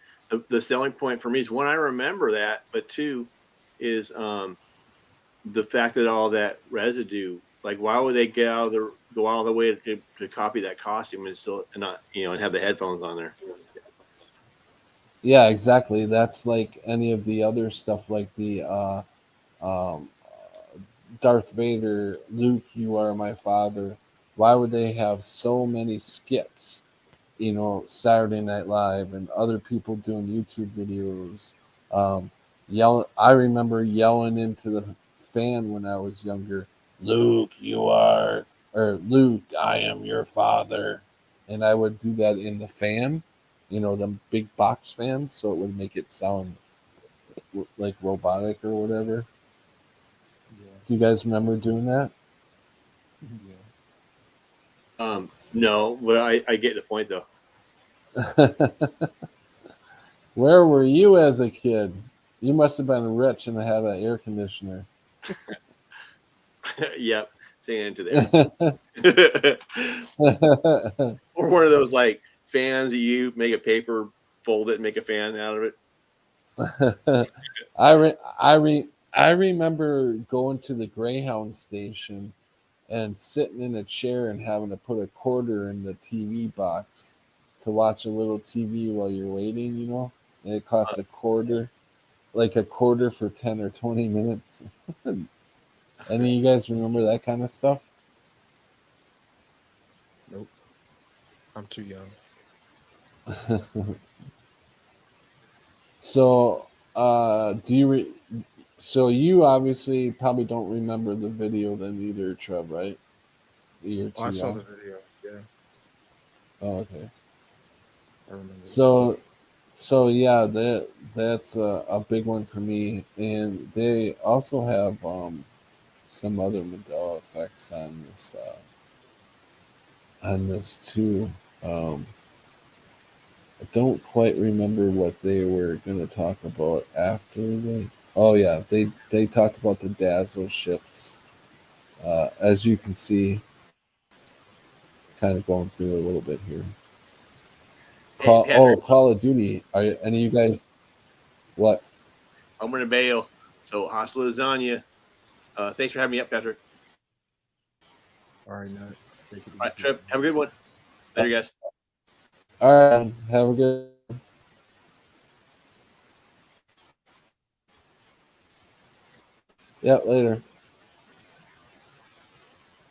the selling point for me is one, I remember that, but 2 is the fact that all that residue, like why would they go all the way to copy that costume and still not, and have the headphones on there? Yeah, exactly. That's like any of the other stuff, like the Darth Vader, Luke, you are my father. Why would they have so many skits you know, Saturday Night Live and other people doing YouTube videos. I remember yelling into the fan when I was younger, Luke, or Luke, I am your father. And I would do that in the fan, you know, the big box fan, so it would make it sound like robotic or whatever. Do you guys remember doing that? No, but I get the point though. Where were you as a kid? You must have been rich and had an air conditioner. Yep, singing into there. Or one of those like fans that you make a paper, fold it, and make a fan out of it. I remember going to the Greyhound station and sitting in a chair and having to put a quarter in the TV box to watch a little TV while you're waiting, you know? And it costs a quarter, like a quarter for 10 or 20 minutes. Any of you guys remember that kind of stuff? Nope. I'm too young. So, so you obviously probably don't remember the video then either, Trev, right? You're Oh, too I saw young. the video. Yeah, Oh, okay. I remember. So yeah, that's a big one for me, and they also have some other Mandela effects on this too. I don't quite remember what they were going to talk about after they. Oh yeah, they talked about the Dazzle ships. As you can see, kind of going through a little bit here. Hey, Patrick, Call of Duty. Are any of you guys? What? I'm gonna bail. So hasta lasagna. Thanks for having me up, Patrick. All right, Nut. Take it All right, easy. Trip. Have a good one. Later, guys. All right, have a good. Yeah, later.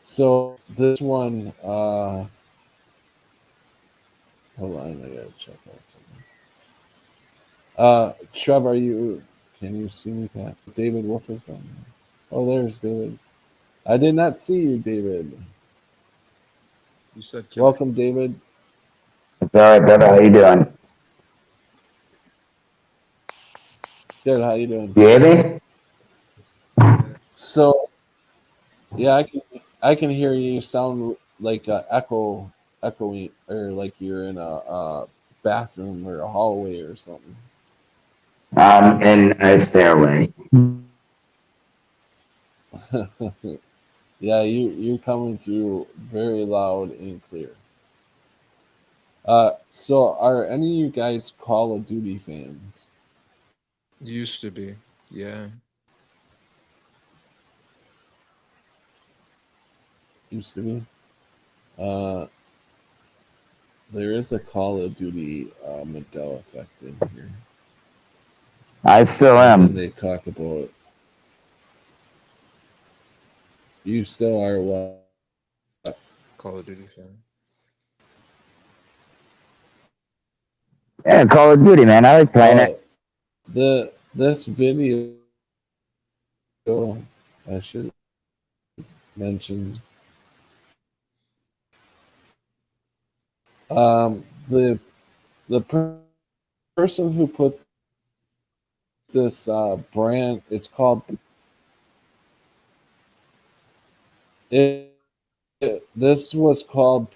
So this one, hold on, I gotta check out something. Trev, can you see me, Pat? David Wolf is on. Oh, there's David. I did not see you, David. You said kill. Welcome, David. It's all right, brother. How you doing? Good. How you doing? You hear me? So, yeah, I can hear you. You sound like echoing, or like you're in a bathroom or a hallway or something. In a stairway. Yeah, you're coming through very loud and clear. So are any of you guys Call of Duty fans? Used to be. Yeah. Used to be. There is a Call of Duty Mandela effect in here. I still And am. they talk about you still are what? Call of Duty fan. Yeah, Call of Duty, man. I like playing it. This video I should mention. The person who put this brand, it's called this was called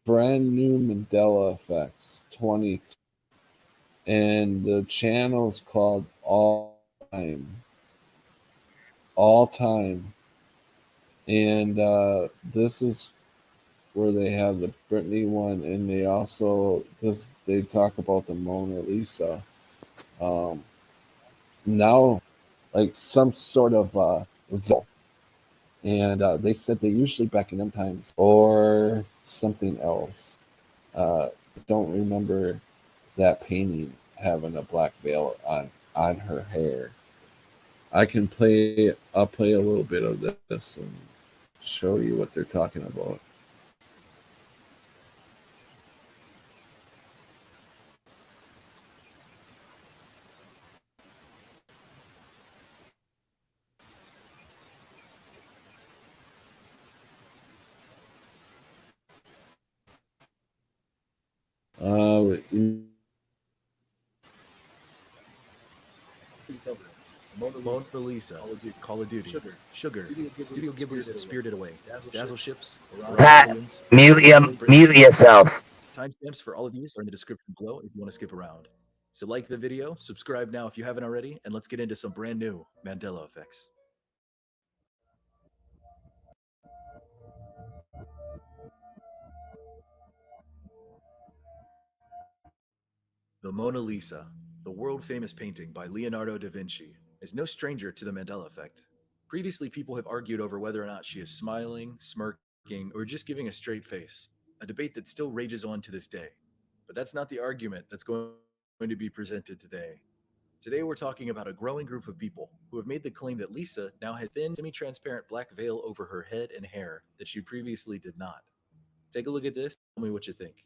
Brand New Mandela Effects 20, and the channel's called All Time, and this is where they have the Britney one, and they talk about the Mona Lisa. Now, like some sort of and they said they usually back in them times or something else. Don't remember that painting having a black veil on her hair. I'll play a little bit of this and show you what they're talking about. So Mona Lisa, Call of Duty, Sugar, Studio Ghibli's Spirited Away, Dazzle Ships, Orion Pat, Balloons, Britney mute Spears. yourself. Timestamps for all of these are in the description below if you want to skip around. So like the video, subscribe now if you haven't already, and let's get into some brand new Mandela Effects. The Mona Lisa, the world famous painting by Leonardo da Vinci, is no stranger to the Mandela Effect. Previously, people have argued over whether or not she is smiling, smirking, or just giving a straight face, a debate that still rages on to this day. But that's not the argument that's going to be presented today. Today, we're talking about a growing group of people who have made the claim that Lisa now has thin, semi transparent black veil over her head and hair that she previously did not. Take a look at this. Tell me what you think.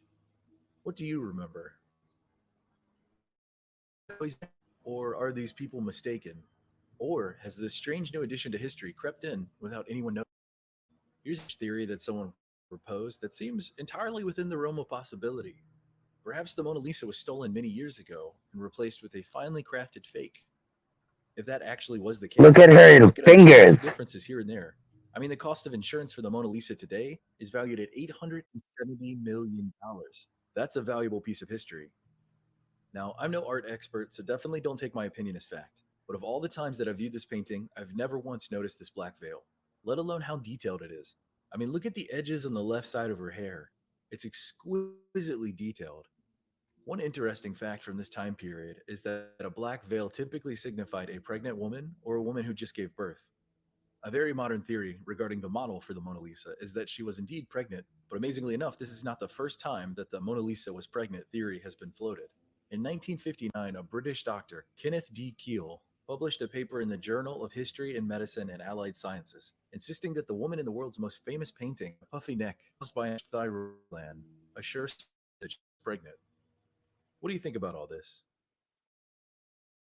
What do you remember? Or are these people mistaken? Or has this strange new addition to history crept in without anyone knowing? Here's a theory that someone proposed that seems entirely within the realm of possibility. Perhaps the Mona Lisa was stolen many years ago and replaced with a finely crafted fake. If that actually was the Look case, at her I could understand the fingers. differences here and there. I mean, the cost of insurance for the Mona Lisa today is valued at $870 million. That's a valuable piece of history. Now, I'm no art expert, so definitely don't take my opinion as fact. But of all the times that I've viewed this painting, I've never once noticed this black veil, let alone how detailed it is. I mean, look at the edges on the left side of her hair. It's exquisitely detailed. One interesting fact from this time period is that a black veil typically signified a pregnant woman or a woman who just gave birth. A very modern theory regarding the model for the Mona Lisa is that she was indeed pregnant, but amazingly enough, this is not the first time that the Mona Lisa was pregnant theory has been floated. In 1959, a British doctor, Kenneth D. Keel, published a paper in the Journal of History and Medicine and Allied Sciences, insisting that the woman in the world's most famous painting, a puffy neck caused by a thyroid gland, assures that she's pregnant. What do you think about all this?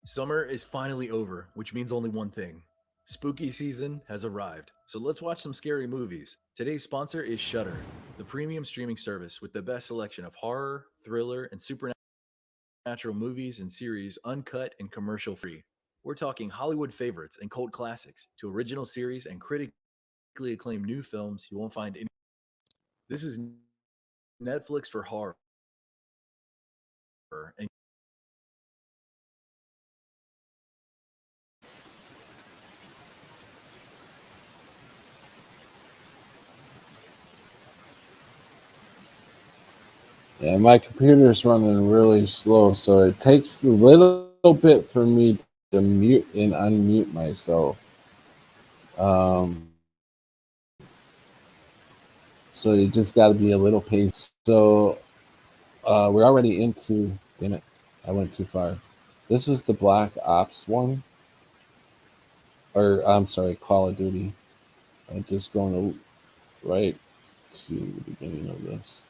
Summer is finally over, which means only one thing. Spooky season has arrived. So let's watch some scary movies. Today's sponsor is Shudder, the premium streaming service with the best selection of horror, thriller, and supernatural movies and series uncut and commercial free. We're talking Hollywood favorites and cult classics to original series and critically acclaimed new films you won't find any. This is Netflix for horror and yeah, my computer's running really slow, so it takes a little bit for me to mute and unmute myself. So you just got to be a little patient. So we're already into. Damn it, I went too far. This is the Black Ops one, or I'm sorry, Call of Duty. I'm just going right to the beginning of this.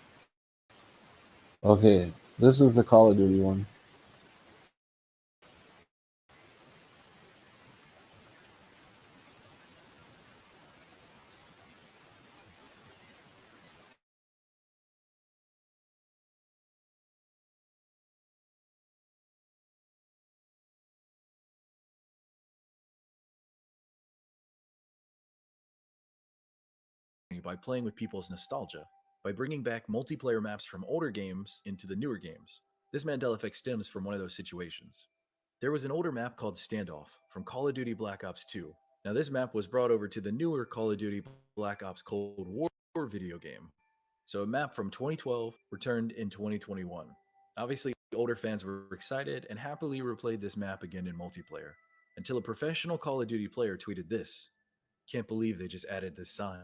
Okay, this is the Call of Duty one. by playing with people's nostalgia, by bringing back multiplayer maps from older games into the newer games. This Mandela effect stems from one of those situations. There was an older map called Standoff from Call of Duty Black Ops 2. Now, this map was brought over to the newer Call of Duty Black Ops Cold War video game. So, a map from 2012 returned in 2021. Obviously, older fans were excited and happily replayed this map again in multiplayer until a professional Call of Duty player tweeted this: "Can't believe they just added this sign."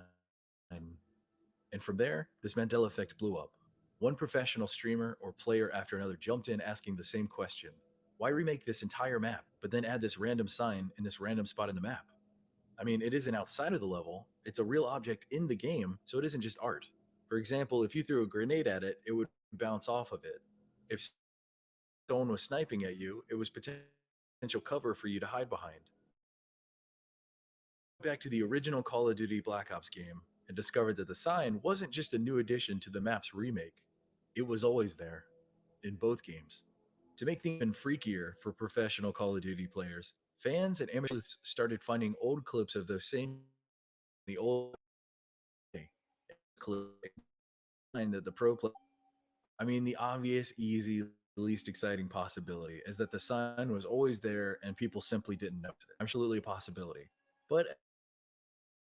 And from there, this Mandela effect blew up. One professional streamer or player after another jumped in asking the same question: why remake this entire map, but then add this random sign in this random spot in the map? I mean, it isn't outside of the level, it's a real object in the game, so it isn't just art. For example, if you threw a grenade at it, it would bounce off of it. If someone was sniping at you, it was potential cover for you to hide behind. Back to the original Call of Duty Black Ops game and discovered that the sign wasn't just a new addition to the map's remake. It was always there. in both games. To make things even freakier for professional Call of Duty players, fans and amateurs started finding old clips of those same the old clip that the pro play. I mean, the obvious, easy, least exciting possibility is that the sign was always there and people simply didn't notice it. Absolutely a possibility. But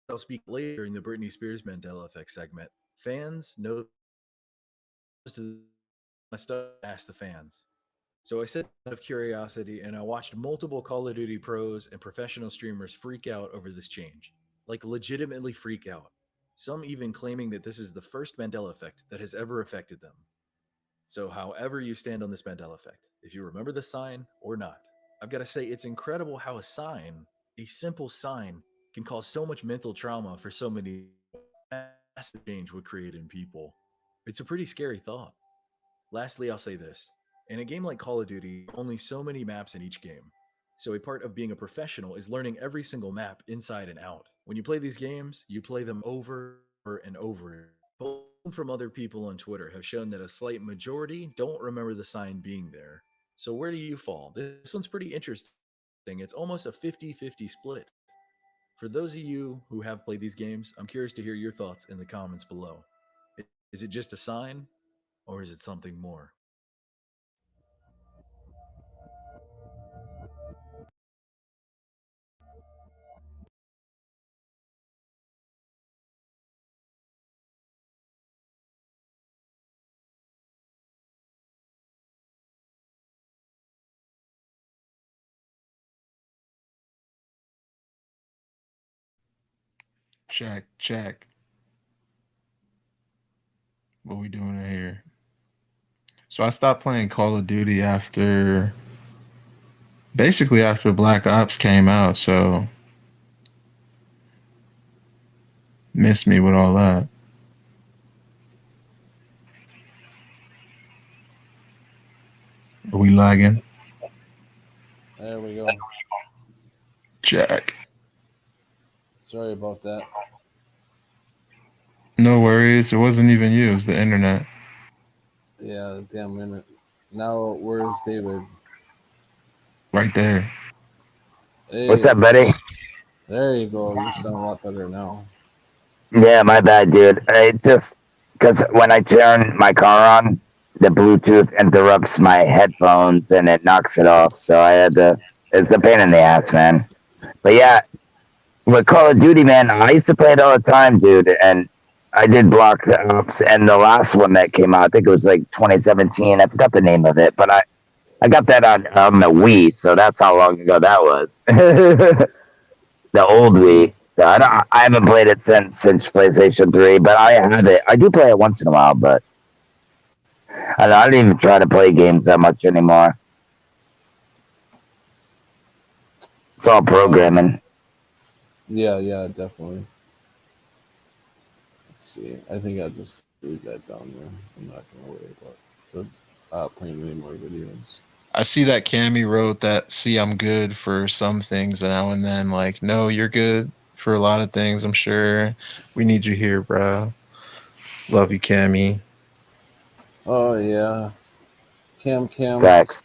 I'll speak later during the Britney Spears Mandela Effect segment. Fans know to ask the fans. So I said out of curiosity and I watched multiple Call of Duty pros and professional streamers freak out over this change. Like legitimately freak out. Some even claiming that this is the first Mandela effect that has ever affected them. So, however you stand on this Mandela effect, if you remember the sign or not, I've got to say it's incredible how a sign, a simple sign, can cause so much mental trauma for so many. Massive change would create in people. It's a pretty scary thought. Lastly, I'll say this. In a game like Call of Duty, only so many maps in each game. So a part of being a professional is learning every single map inside and out. When you play these games, you play them over and over. But from other people on Twitter have shown that a slight majority don't remember the sign being there. So where do you fall? This one's pretty interesting. It's almost a 50-50 split. For those of you who have played these games, I'm curious to hear your thoughts in the comments below. Is it just a sign or is it something more? Check, check. What we doing in here? So I stopped playing Call of Duty basically after Black Ops came out, so missed me with all that. Are we lagging? There we go. Check. Sorry about that. No worries. It wasn't even you. It was the internet. Yeah, damn minute. Now, where's David? Right there. Hey, What's up, buddy? there you go. You sound a lot better now. Yeah, my bad, dude. It just because when I turn my car on, the Bluetooth interrupts my headphones and it knocks it off. So I had to. It's a pain in the ass, man. But yeah, with Call of Duty, man, I used to play it all the time, dude. And I did Black Ops, and the last one that came out, I think it was like 2017. I forgot the name of it, but I got that on the Wii, so that's how long ago that was. The old Wii. So I haven't played it since PlayStation 3, but I have it. I do play it once in a while, but I don't even try to play games that much anymore. It's all programming. Yeah, definitely. Let's see. I think I'll just leave that down there. I'm not gonna worry about playing any more videos. I see that Cammy wrote that, see, I'm good for some things now and then. Like, no, you're good for a lot of things, I'm sure. We need you here, bro. Love you, Cammy. Oh yeah, Cam. Facts.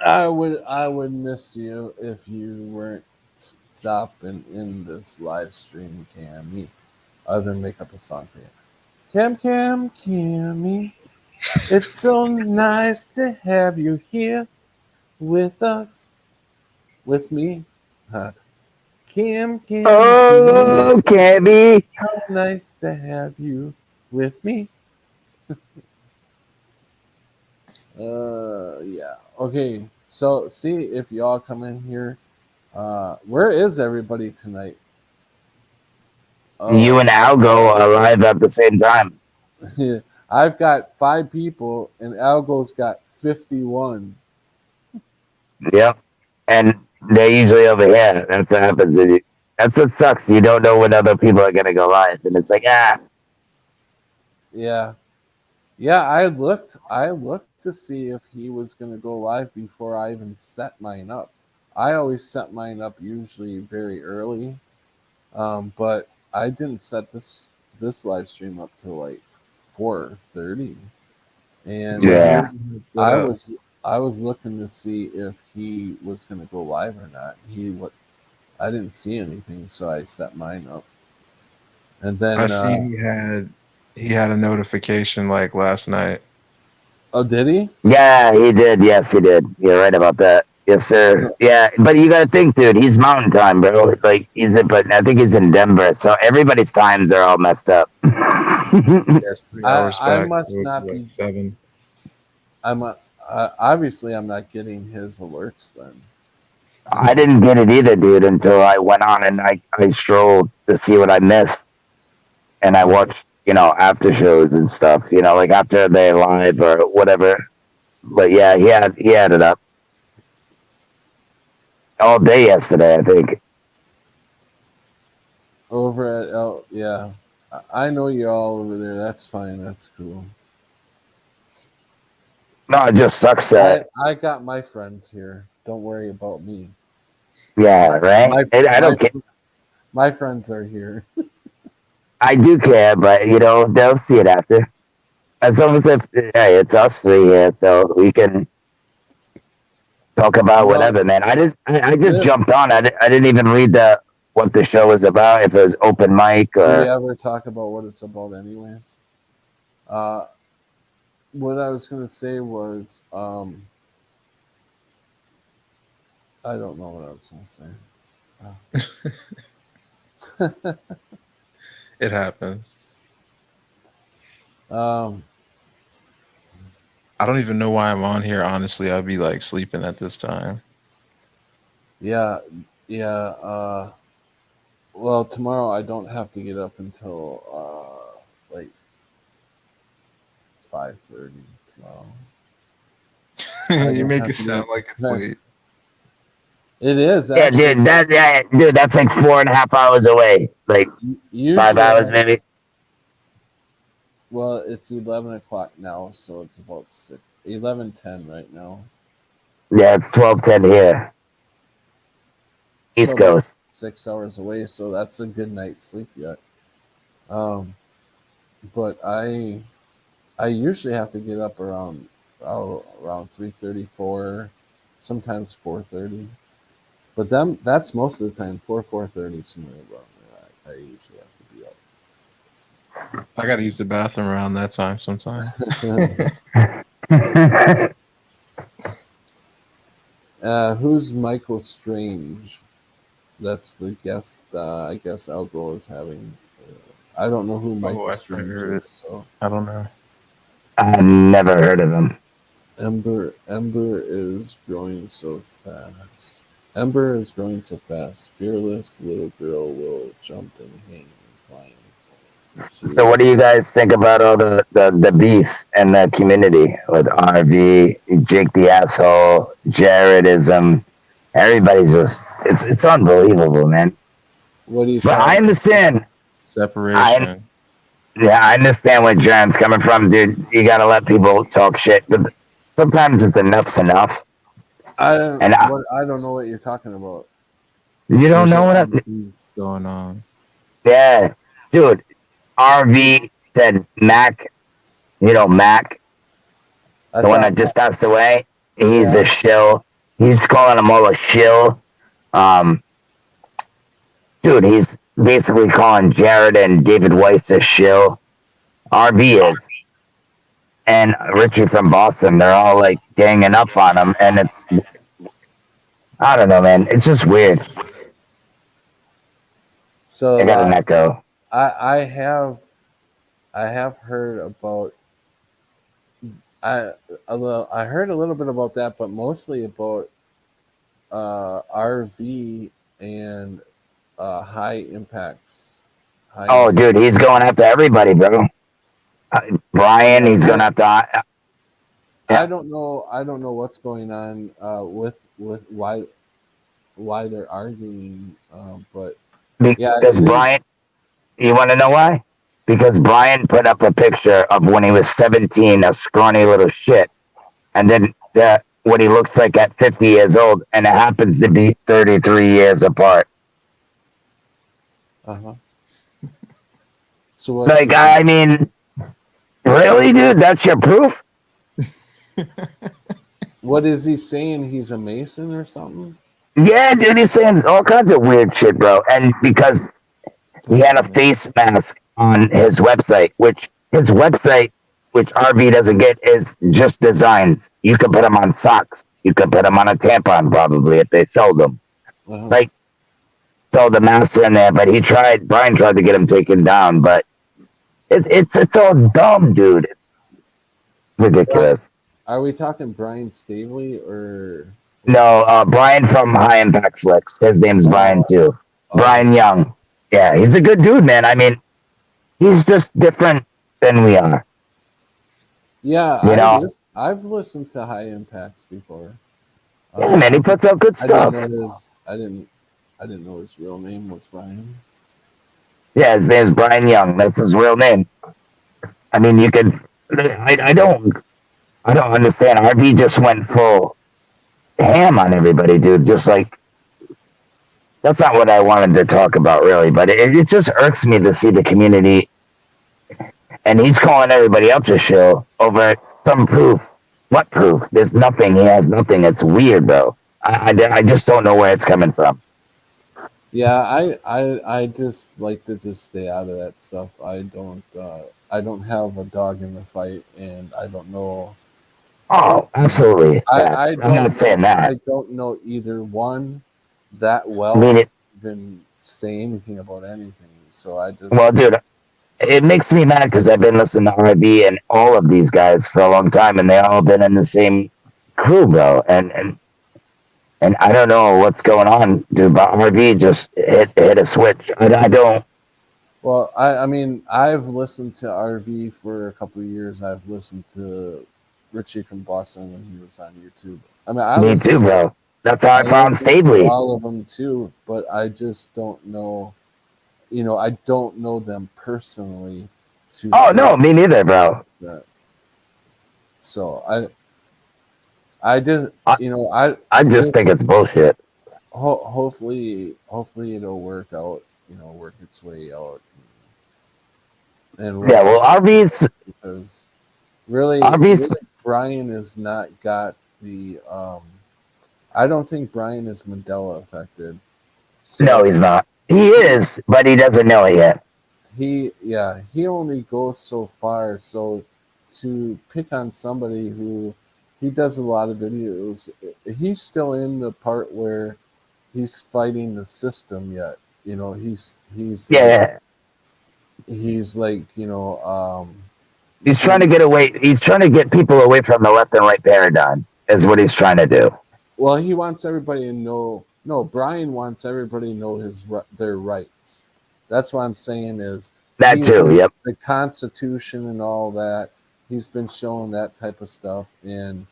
I would miss you if you weren't stopping in this live stream, Cammy. Other than make up a song for you. Cammy. It's so nice to have you here with us, with me. Cam. Oh, Cammy. So nice to have you with me. Yeah. Okay. So see if y'all come in here. Where is everybody tonight? You and Algo are live at the same time. I've got 5 people, and Algo's got 51. Yep. And they're usually over here. That's what happens with you. That's what sucks. You don't know when other people are gonna go live, and it's like, Yeah. Yeah, I looked to see if he was gonna go live before I even set mine up. I always set mine up usually very early, but I didn't set this live stream up till like 4:30. And Yeah. I was looking to see if he was going to go live or not. I didn't see anything, so I set mine up. And then I seen he had a notification like last night. oh, did he? Yeah, he did. Yes, he did. You're right about that. Yes, sir. Yeah, but you got to think, dude. He's Mountain Time, bro. Like but I think he's in Denver, so everybody's times are all messed up. Yes, 3 hours I back. must It not was be. like 7. Obviously I'm not getting his alerts then. I didn't get it either, dude, until I went on and I strolled to see what I missed, and I watched after shows and stuff. Like after they live or whatever. But yeah, he had it up all day yesterday, I think. Over at yeah. I know you're all over there. That's fine. That's cool. No, it just sucks that. I got my friends here. Don't worry about me. Yeah, right. I don't care. My friends are here. I do care, but they'll see it after. As long as hey, it's us three here, so we can talk about whatever, man. I just jumped on. I didn't even read what the show was about. If it was open mic Do we or. ever talk about what it's about, anyways? What I was gonna say was, I don't know what I was gonna say. It happens. I don't even know why I'm on here. Honestly, I'd be like sleeping at this time. Yeah. Well, tomorrow I don't have to get up until like 5:30 tomorrow. You make it sound like it's late. It is. Yeah, dude. That's like 4.5 hours away. Like 5 hours, maybe. Well, it's 11 o'clock now, so it's about 11:10 right now. Yeah, it's 12:10 here. East Coast. 6 hours away, so that's a good night's sleep yet. But I usually have to get up around 3:34, sometimes 4:30. But that's most of the time. 4:30 somewhere around there. I usually have to be up. I gotta use the bathroom around that time sometime. Who's Michael Strange? That's the guest. I guess Algo is having. I don't know who Michael Strange is. So I don't know. I've never heard of him. Ember is growing so fast. Ember is growing so fast. Fearless little girl will jump and hang and climb. So, what do you guys think about all the beef in the community with RV, Jake the asshole, Jaredism? Everybody's just it's unbelievable, man. What do you? But I understand separation. I understand where Jared's coming from, dude. You gotta let people talk shit, but sometimes it's enough's enough. I don't know what you're talking about. You don't know what going on? Yeah, dude. RV said Mac, Mac, the one that just passed away. He's a shill. He's calling them all a shill. Dude, he's basically calling Jared and David Weiss a shill. RV is. And Richie from Boston, they're all like ganging up on him, and I don't know, man. It's just weird. So I got an echo. I have heard about. I heard a little bit about that, but mostly about RV and high impacts. Dude, he's going after everybody, bro. Brian, he's going after. I don't know what's going on with why they're arguing, but because Brian, you want to know why? Because Brian put up a picture of when he was 17, a scrawny little shit, and then what he looks like at 50 years old, and it happens to be 33 years apart. So I mean, really, dude? That's your proof? What is he saying? He's a Mason or something? Yeah, dude, he's saying all kinds of weird shit, bro. And because he had a face mask on his website, which RV doesn't get, is just designs. You could put them on socks. You could put them on a tampon, probably, if they sold them. Like, sold the master in there, but Brian tried to get him taken down, but it's all dumb, dude. It's ridiculous. Are we talking Brian Stavely or? No, Brian from High Impact Flicks. His name's Brian too. Brian Young. Yeah, he's a good dude, man. I mean, he's just different than we are. Yeah, You know? I've listened to High Impacts before. Yeah, man, he puts out good stuff. I didn't know his real name was Brian. Yeah, his name's Brian Young. That's his real name. I mean, you could. I don't understand. RV just went full ham on everybody, dude. Just like, that's not what I wanted to talk about, really. But it just irks me to see the community, and he's calling everybody else a shill over some proof. What proof? There's nothing. He has nothing. It's weird, bro. I just don't know where it's coming from. Yeah, I just like to just stay out of that stuff. I don't have a dog in the fight, and I don't know. Oh, absolutely. I'm not saying that. I don't know either one that well. I mean, to even say anything about anything. So I just. Well, dude, it makes me mad because I've been listening to RV and all of these guys for a long time, and they all been in the same crew, bro. And I don't know what's going on, dude. But RV just hit a switch. I don't. Well, I mean, I've listened to RV for a couple of years. I've listened to Richie from Boston when he was on YouTube. I mean, Me too, bro. That's how I found Stavely. All of them too, but I just don't know. You know, I don't know them personally. Oh no, me neither, bro. So I just, I just think it's bullshit. Hopefully it'll work out. Work its way out. And yeah, well, RV's because really Brian has not got the. I don't think Brian is Mandela affected. So no, he's not. He is, but he doesn't know it yet. He only goes so far. So to pick on somebody who he does a lot of videos, he's still in the part where he's fighting the system yet. He's yeah. He's like, he's trying to get away. He's trying to get people away from the left and right paradigm. Is what he's trying to do. Well, he wants everybody to know. No, Brian wants everybody to know their rights. That's what I'm saying is that too. Yep. The Constitution and all that. He's been showing that type of stuff, and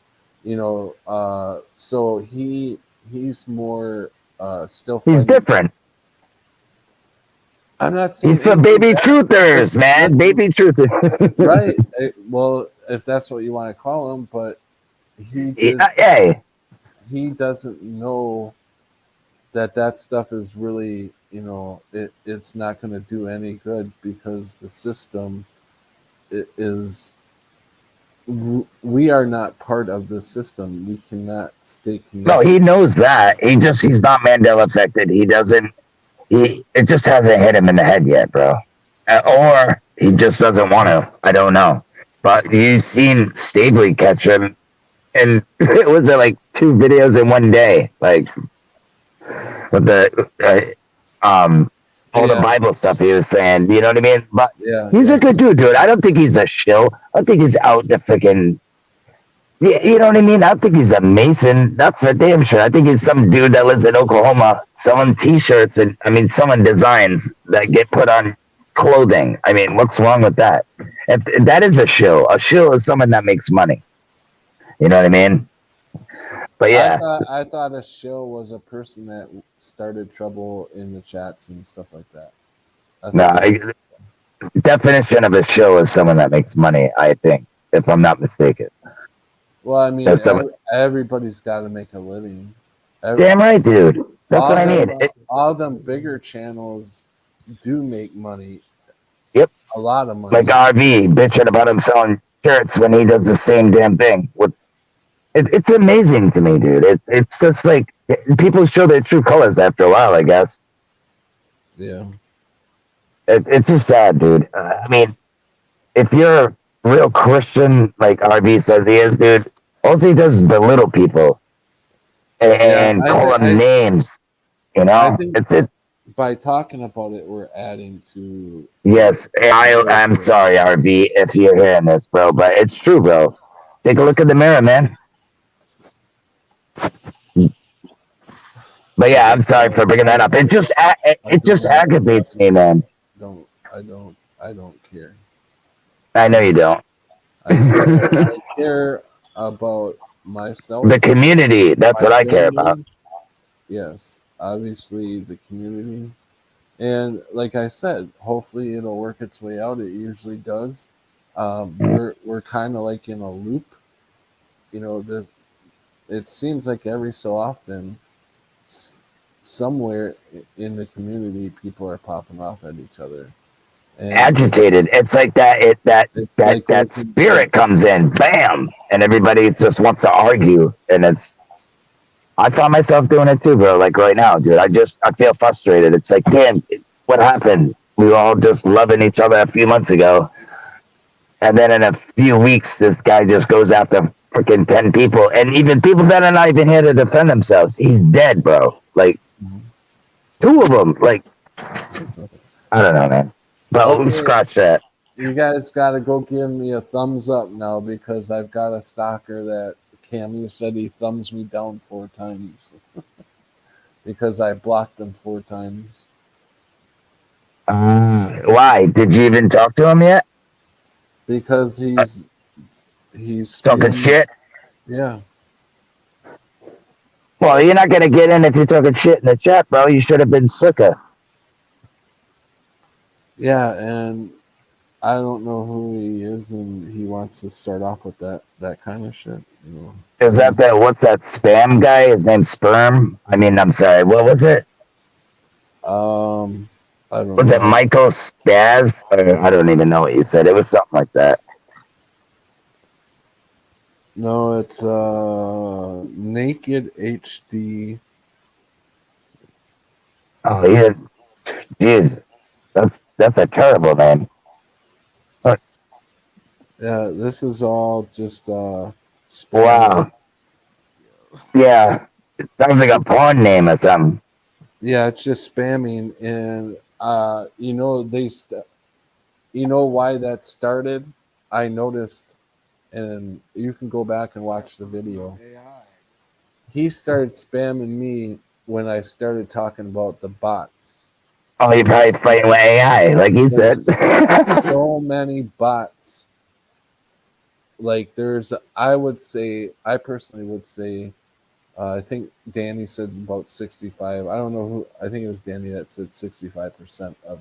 so he's more still. He's different. I'm not saying he's for baby truthers, man. Baby truthers. Right. Well, if that's what you want to call him, but he doesn't know that stuff is really, it's not going to do any good because the system is. We are not part of the system. We cannot stay connected. No, he knows that. He's not Mandela affected. He doesn't. It just hasn't hit him in the head yet, bro. Or he just doesn't want to. I don't know. But you've seen Stavely catch him, and it was like 2 videos in one day, like with the all the Bible stuff he was saying. You know what I mean? But he's a good dude. I don't think he's a shill. I think he's out to freaking. Yeah, you know what I mean? I don't think he's a Mason. That's for damn sure. I think he's some dude that lives in Oklahoma selling T-shirts and selling designs that get put on clothing. I mean, what's wrong with that? If that is a shill is someone that makes money. You know what I mean? But yeah, I thought a shill was a person that started trouble in the chats and stuff like that. Definition of a shill is someone that makes money. I think, if I'm not mistaken. Well, I mean, everybody's got to make a living. Damn right, dude. That's what I mean. All them bigger channels do make money. Yep. A lot of money. Like RV bitching about him selling shirts when he does the same damn thing with It's amazing to me, dude. It's just like people show their true colors after a while, I guess. Yeah. It's just sad, dude. I mean, if you're a real Christian, like RB says he is, dude, all he does is belittle people and call them names. You I know, think it's it. by talking about it, we're adding to. Yes, I'm sorry, RV, if you're hearing this, bro, but it's true, bro. Take a look in the mirror, man. But yeah, I'm sorry for bringing that up. It just aggravates me, man. I don't care. I know you don't. I care about myself. The community. That's my what I care family. about. Yes, obviously the community, and like I said, hopefully it'll work its way out. It usually does. We're kind of like in a loop. You know, it seems like every so often, somewhere in the community, people are popping off at each other. And Agitated. It's like that spirit comes in, bam, and everybody just wants to argue, and I found myself doing it too, bro. Like right now, dude. I feel frustrated. It's like, damn, what happened? We were all just loving each other a few months ago, and then in a few weeks, this guy just goes after freaking 10 people, and even people that are not even here to defend themselves. He's dead, bro. Like 2 of them. Like I don't know, man. But scratch that. You guys got to go give me a thumbs up now because I've got a stalker that Cammy said he thumbs me down 4 times because I blocked him 4 times. Why? Did you even talk to him yet? Because he's talking shit. Yeah. Well, you're not gonna get in if you're talking shit in the chat, bro. You should have been slicker. Yeah, and I don't know who he is, and he wants to start off with that kind of shit. You know. Is that what's that spam guy? His name's Sperm. I mean, I'm sorry. What was it? I don't Was know. it Michael Spaz? Or I don't even know what you said. It was something like that. No, it's Naked HD. Oh yeah, jeez, that's a terrible name. Yeah, this is all just spam. Wow. Yeah, it sounds like a porn name or something. Yeah, it's just spamming, and you know you know why that started? I noticed, and you can go back and watch the video. He started spamming me when I started talking about the bots. Oh, you're probably fighting with AI, like he said. So many bots. Like I personally would say, I think Danny said about 65. I don't know who. I think it was Danny that said 65% of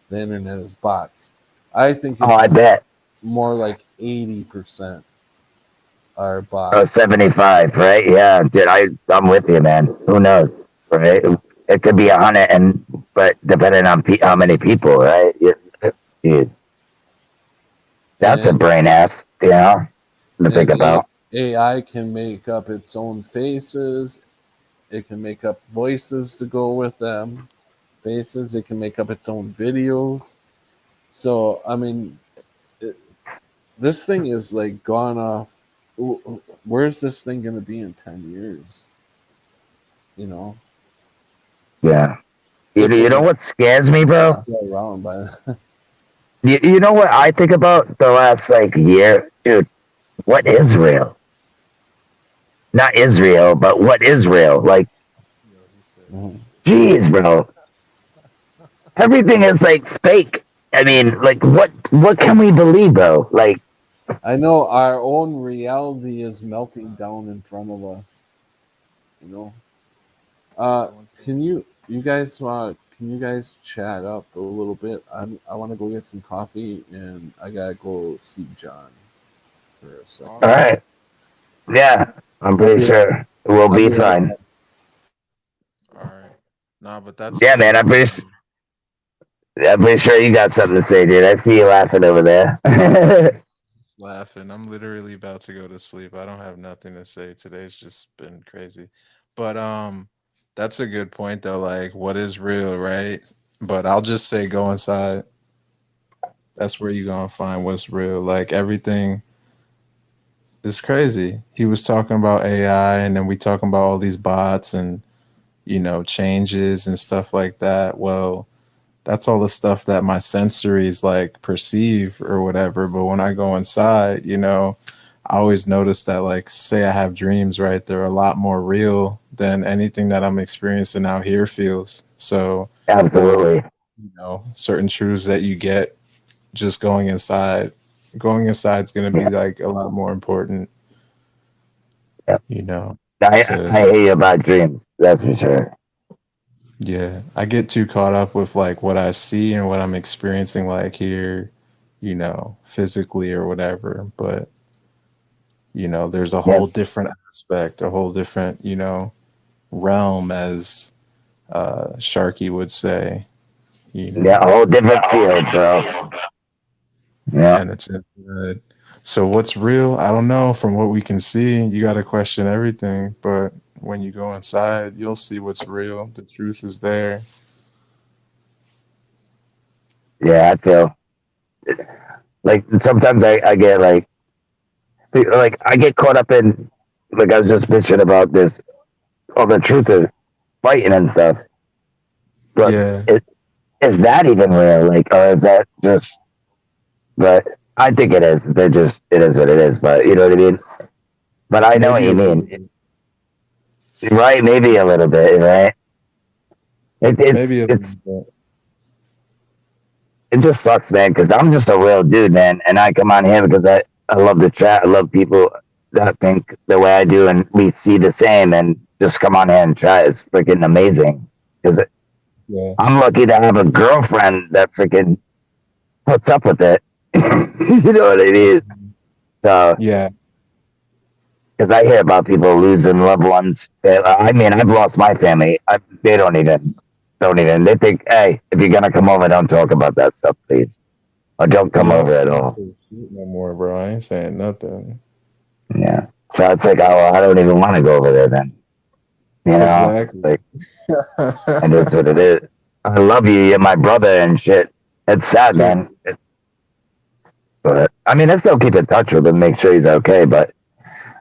the internet is bots. I think it's I bet more like 80% are bots. Oh, 75, right? Yeah, dude, I'm with you, man. Who knows, right? It could be 100, but depending on how many people, right? Jeez, that's a brain F, you know, to think about. AI can make up its own faces. It can make up voices to go with them. Faces. It can make up its own videos. So, I mean, this thing is like gone off. Where's this thing going to be in 10 years? You know? Yeah. You know what scares me, bro? Still around by then. You know what I think about the last year? Dude, what is real? Not Israel, but what is real? Like, geez, bro. Everything is fake. I mean, what can we believe, bro? Like, I know our own reality is melting down in front of us. You know? Can you guys chat up a little bit? I want to go get some coffee and I gotta go see John for a second. All right. Yeah, I'm pretty sure we'll be fine. All right. Nah, but that's Yeah, man. I'm pretty sure you got something to say, dude. I see you laughing over there. laughing. I'm literally about to go to sleep. I don't have nothing to say. Today's just been crazy. But that's a good point though. Like what is real, right? But I'll just say go inside. That's where you're gonna find what's real. Like everything is crazy. He was talking about AI and then we talking about all these bots and changes and stuff like that. Well, that's all the stuff that my sensories like perceive or whatever. But when I go inside, I always notice that, like, say I have dreams, right? They're a lot more real than anything that I'm experiencing out here feels. So, Absolutely. certain truths that you get just going inside is going to be like a lot more important, Yep. I because hear you about dreams. That's for sure. yeah, I get too caught up with like what I see and what I'm experiencing like here, physically or whatever. But, there's a Yep. whole different aspect, a whole different, realm, as Sharky would say, Yeah, a whole different field, bro. Yeah. and it's inside. So what's real? I don't know. From what we can see, you got to question everything. But when you go inside, you'll see what's real. The truth is there. Yeah, I feel like sometimes I get like I get caught up in, like I was just bitching about this, all the truth of fighting and stuff. But Yeah, is that even real? Like, or is that just? But I think it is. It is what it is. But you know what I mean. But I know what maybe you a little mean, bit. right? Maybe a little bit, right? It, it's Maybe a it's little bit. it just sucks, man. Because I'm just a real dude, man, and I come on here because I love the chat. I love people that think the way I do, and we see the same, and just come on here and chat is freaking amazing. Because Yeah. I'm lucky to have a girlfriend that freaking puts up with it. You know what I mean? So, Yeah. because I hear about people losing loved ones. I mean, I've lost my family. They don't even. They think, hey, if you're gonna come over, don't talk about that stuff, please, or don't come Yeah. over at all. No more, bro. I ain't saying nothing. Yeah. So it's like, oh, well, I don't even want to go over there then. Exactly. Like it is what it is. I love you. You're my brother and shit. It's sad, Good. man. But I mean, I still keep in touch with him, make sure he's okay. But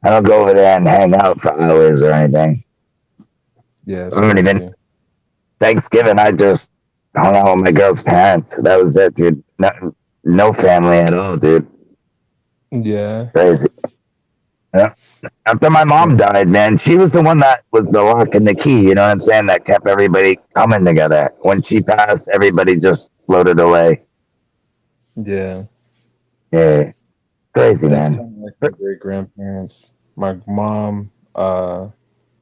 I don't go over there and hang out for hours or anything. Yeah, it's I don't even. crazy. Thanksgiving, I just hung out with my girl's parents. That was it, dude. No family at all, dude. Yeah. Crazy. Yeah. After my Yeah. mom died, man, she was the one that was the lock and the key. You know what I'm saying? That kept everybody coming together. When she passed, everybody just floated away. Yeah. Yeah, crazy, That's man. kind of like my great grandparents. My mom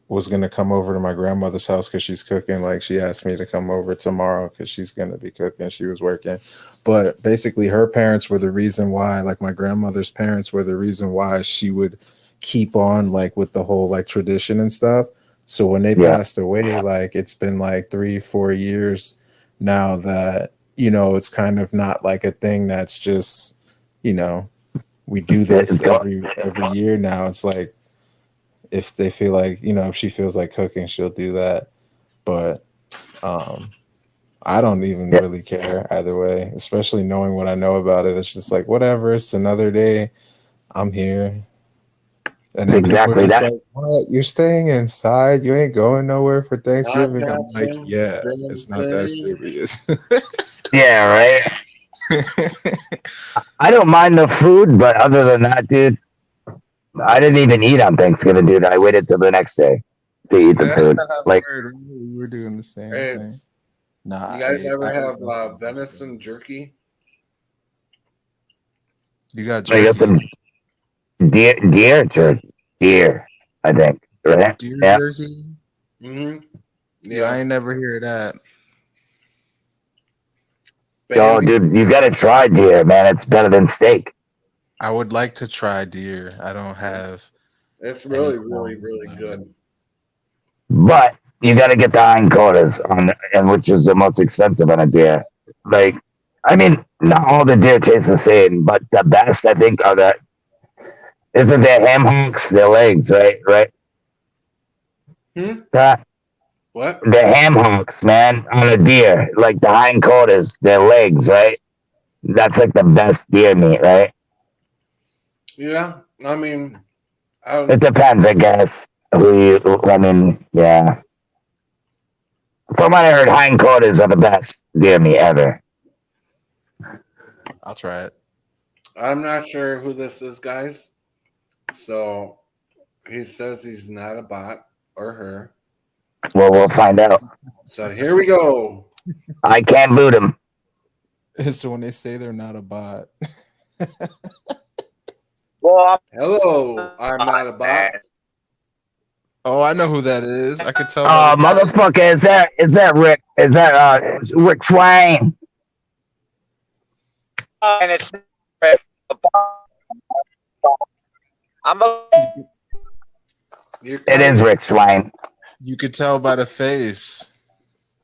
was gonna come over to my grandmother's house because she's cooking. Like she asked me to come over tomorrow because she's gonna be cooking. She was working, but basically her parents were the reason why. Like my grandmother's parents were the reason why she would keep on like with the whole like tradition and stuff. So when they Yeah, passed away, like it's been like 3 4 years now that it's kind of not like a thing that's just you know we do this it's going. every year now. It's like if they feel like if she feels like cooking, she'll do that. But um I don't even Yeah, really care either way, especially knowing what I know about it. It's just like whatever, it's another day. I'm here. And then people are exactly just that. like, what? You're staying inside? You ain't going nowhere for I Thanksgiving? I'm like, gotcha. yeah, Same, it's not that same. serious. Yeah, right. I don't mind the food, but other than that, dude, I didn't even eat on Thanksgiving, dude. I waited till the next day to eat the Yeah, food. Like, word, we were doing the same Hey, thing. Nah, you I guys ate. ever I ate have nothing. venison jerky? You got I got jerky? some deer jerky. Deer, I think. Right? Deer Yeah. jerky? Mm-hmm. Yeah, Yeah. I ain't never hear that. Oh, Bambi. dude, you gotta try deer, man. It's better than steak. I would like to try deer. I don't have It's any really, really, qualms really about it. good. But you got to get the hindquarters on, and which is the most expensive on a deer. Like, I mean, not all the deer taste the same, but the best I think are the Isn't their ham hocks their legs, right? Right. That What? the ham hocks, man, on a deer, like the hind quarters, their legs, right? That's like the best deer meat, right? Yeah, I mean, It depends, I guess. I mean, yeah. From what I heard, hind quarters are the best deer meat ever. I'll try it. I'm not sure who this is, guys. So he says he's not a bot or her. Well, we'll find out. So here we go. I can't boot him. So when they say they're not a bot, Well, hello, I'm not a bot. oh, I know who that is. I could tell. Oh, motherfucker! Is that Rick? Is that Rick Swain? And it's I'm a. It is Rick Swain. You could tell by the face.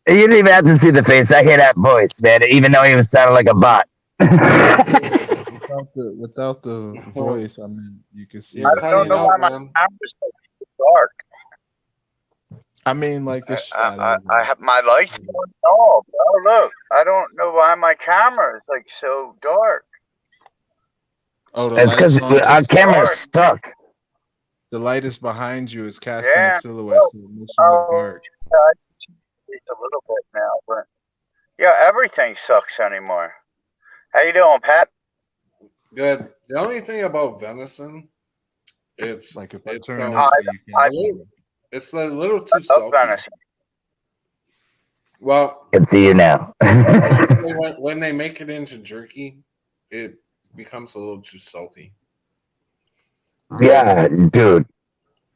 You didn't even have to see the face. I hear that voice, man. Even though he was sounding like a bot. Without the voice, I mean, you can see. I don't know why my camera's so dark. I mean, like the shadow. I have my lights going off. Oh look, I don't know why my camera is like so dark. Oh, the It's because light's on. our camera's stuck. The light is behind you. It's casting a silhouette, so it makes you look dark. It's a little bit now, but yeah, everything sucks anymore. How you doing, Pat? Good. The only thing about venison, it's like if I it's, turn this way, you can. it's a little too salty. Venison. Well, I can see you now. when they make it into jerky, it becomes a little too salty. Yeah, dude.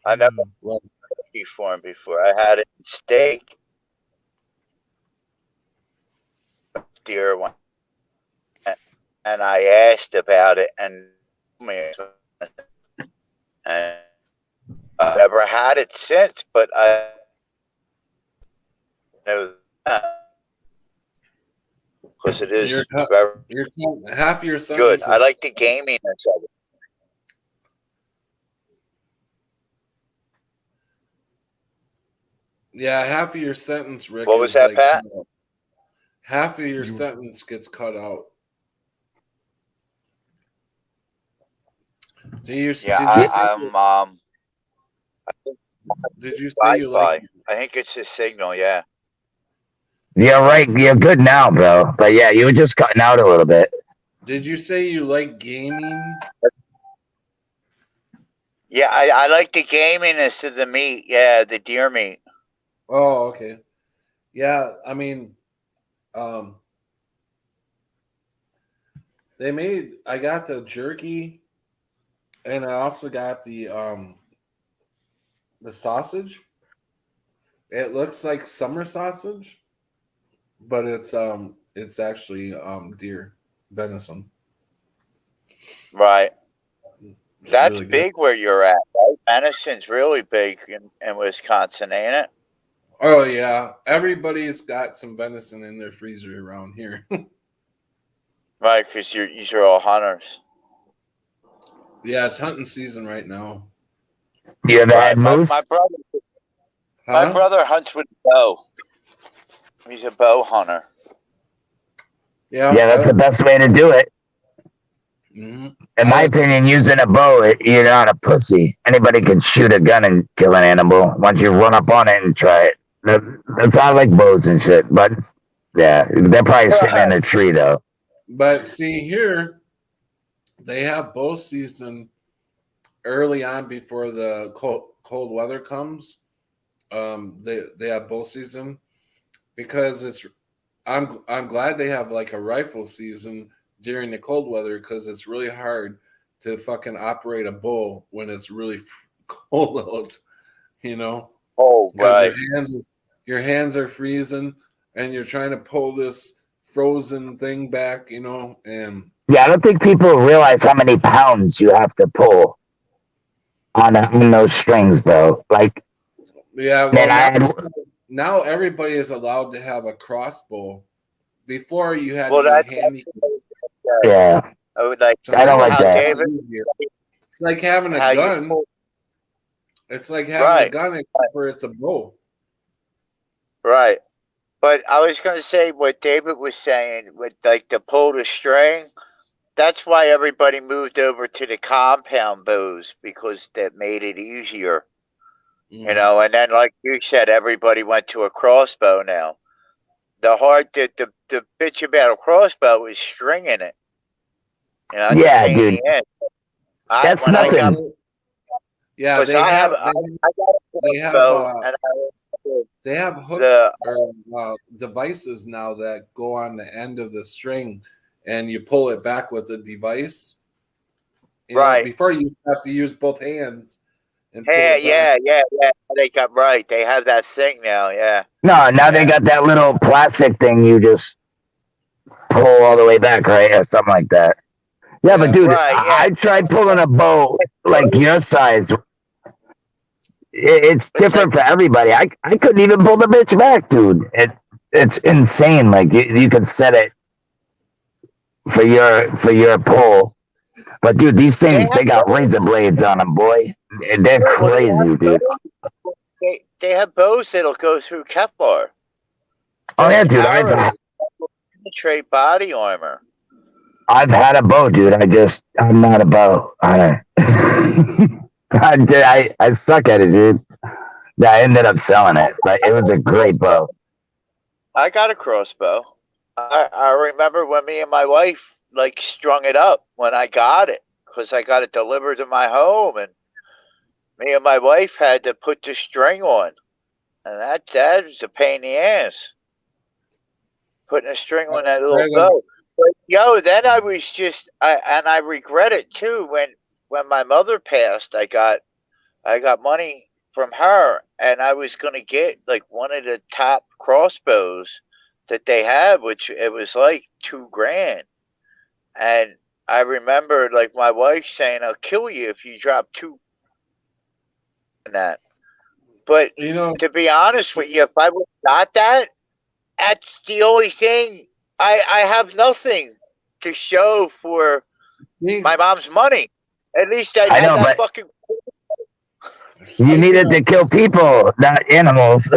I never had turkey for him before. I had it in steak. Deer one, and I asked about it, and I've never had it since. But I know because it is You're half your good. sentence I is- like the gaminess of it. Yeah, half of your sentence, Rick. What was is that, like, Pat? Half of your sentence gets cut out. Yeah, Did you say you like? I think it's the signal. Yeah. You're right. You're good now, bro. But yeah, you were just cutting out a little bit. Did you say you like gaming? Yeah, I like the gaminess of the meat. Yeah, the deer meat. Oh, okay. Yeah, I mean, I got the jerky, and I also got the sausage. It looks like summer sausage, but it's actually deer venison. Right. It's That's really good. big where you're at, right? Venison's really big in Wisconsin, ain't it? Oh yeah, everybody's got some venison in their freezer around here. Right, because you're all hunters. Yeah, it's hunting season right now. You ever had moose? My brother hunts with a bow. He's a bow hunter. Yeah, that's the best way to do it. Mm-hmm. In my opinion, using a bow, you're not a pussy. Anybody can shoot a gun and kill an animal once you run up on it and try it. That's why I like bows and shit. But yeah, they're probably sitting in a tree though. But see here, they have bow season early on before the cold weather comes. They have bow season because I'm glad they have like a rifle season during the cold weather because it's really hard to fucking operate a bow when it's really cold out, you know? Oh, right. Your hands are freezing and you're trying to pull this frozen thing back, you know, and yeah, I don't think people realize how many pounds you have to pull on those strings, bro. Like, yeah, well, man, now everybody is allowed to have a crossbow. Before you had Well, to that's be handy. Yeah. I would like. I don't like how that. David It's like having a how you gun. pull. It's like having a Right, gun, except for it's a bow. right. But I was going to say what David was saying with like the pull the string. That's why everybody moved over to the compound bows because that made it easier. You know, and then like you said, everybody went to a crossbow now. The bitch about a crossbow is stringing it. You know, it's a Yeah, pain in dude. the ass. That's When I got, nothing. Yeah, because they I have, have I got a they have crossbow, and they have hooks the or devices now that go on the end of the string, and you pull it back with a device. You know, right. before you have to use both hands and pull Hey, it back. yeah. They got right. They have that thing now. Yeah, No, now they yeah, got that little plastic thing you just pull all the way back, right? Or something like that. Yeah, but Yeah. dude, right. Yeah, I tried pulling a bow like your size. It's it's like different for everybody. I couldn't even pull the bitch back, dude. It's insane. Like you could set it for your pull. But dude, these they things have they got bows. razor blades on them, boy. They're Well, they have crazy, dude. bows. They have bows that'll go through Kevlar. Oh yeah, Those dude. arrows penetrate body armor. I've had a bow, dude. I'm not a bow. I don't. I suck at it, dude. Yeah, I ended up selling it, but it was a great bow. I got a crossbow. I remember when me and my wife like strung it up when I got it because I got it delivered to my home, and me and my wife had to put the string on, and that was a pain in the ass putting a string on that little bow. But yo, then I was and I regret it too when my mother passed. I got money from her, and I was gonna get like one of the top crossbows that they have, which it was like $2,000. And I remember like my wife saying, "I'll kill you if you drop two in that." But You know, to be honest with you, if I would have got that, that's the only thing. I have nothing to show for my mom's money. At least I I had know, that but fucking. you needed to kill people, not animals.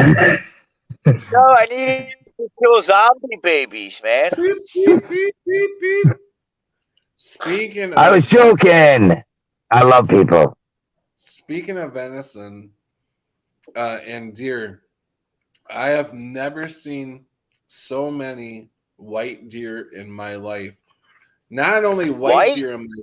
No, I needed to kill zombie babies, man. Beep, beep, beep, beep, beep. Speaking I was of joking. I love people. venison and deer, I have never seen so many white deer in my life. Not only white deer in my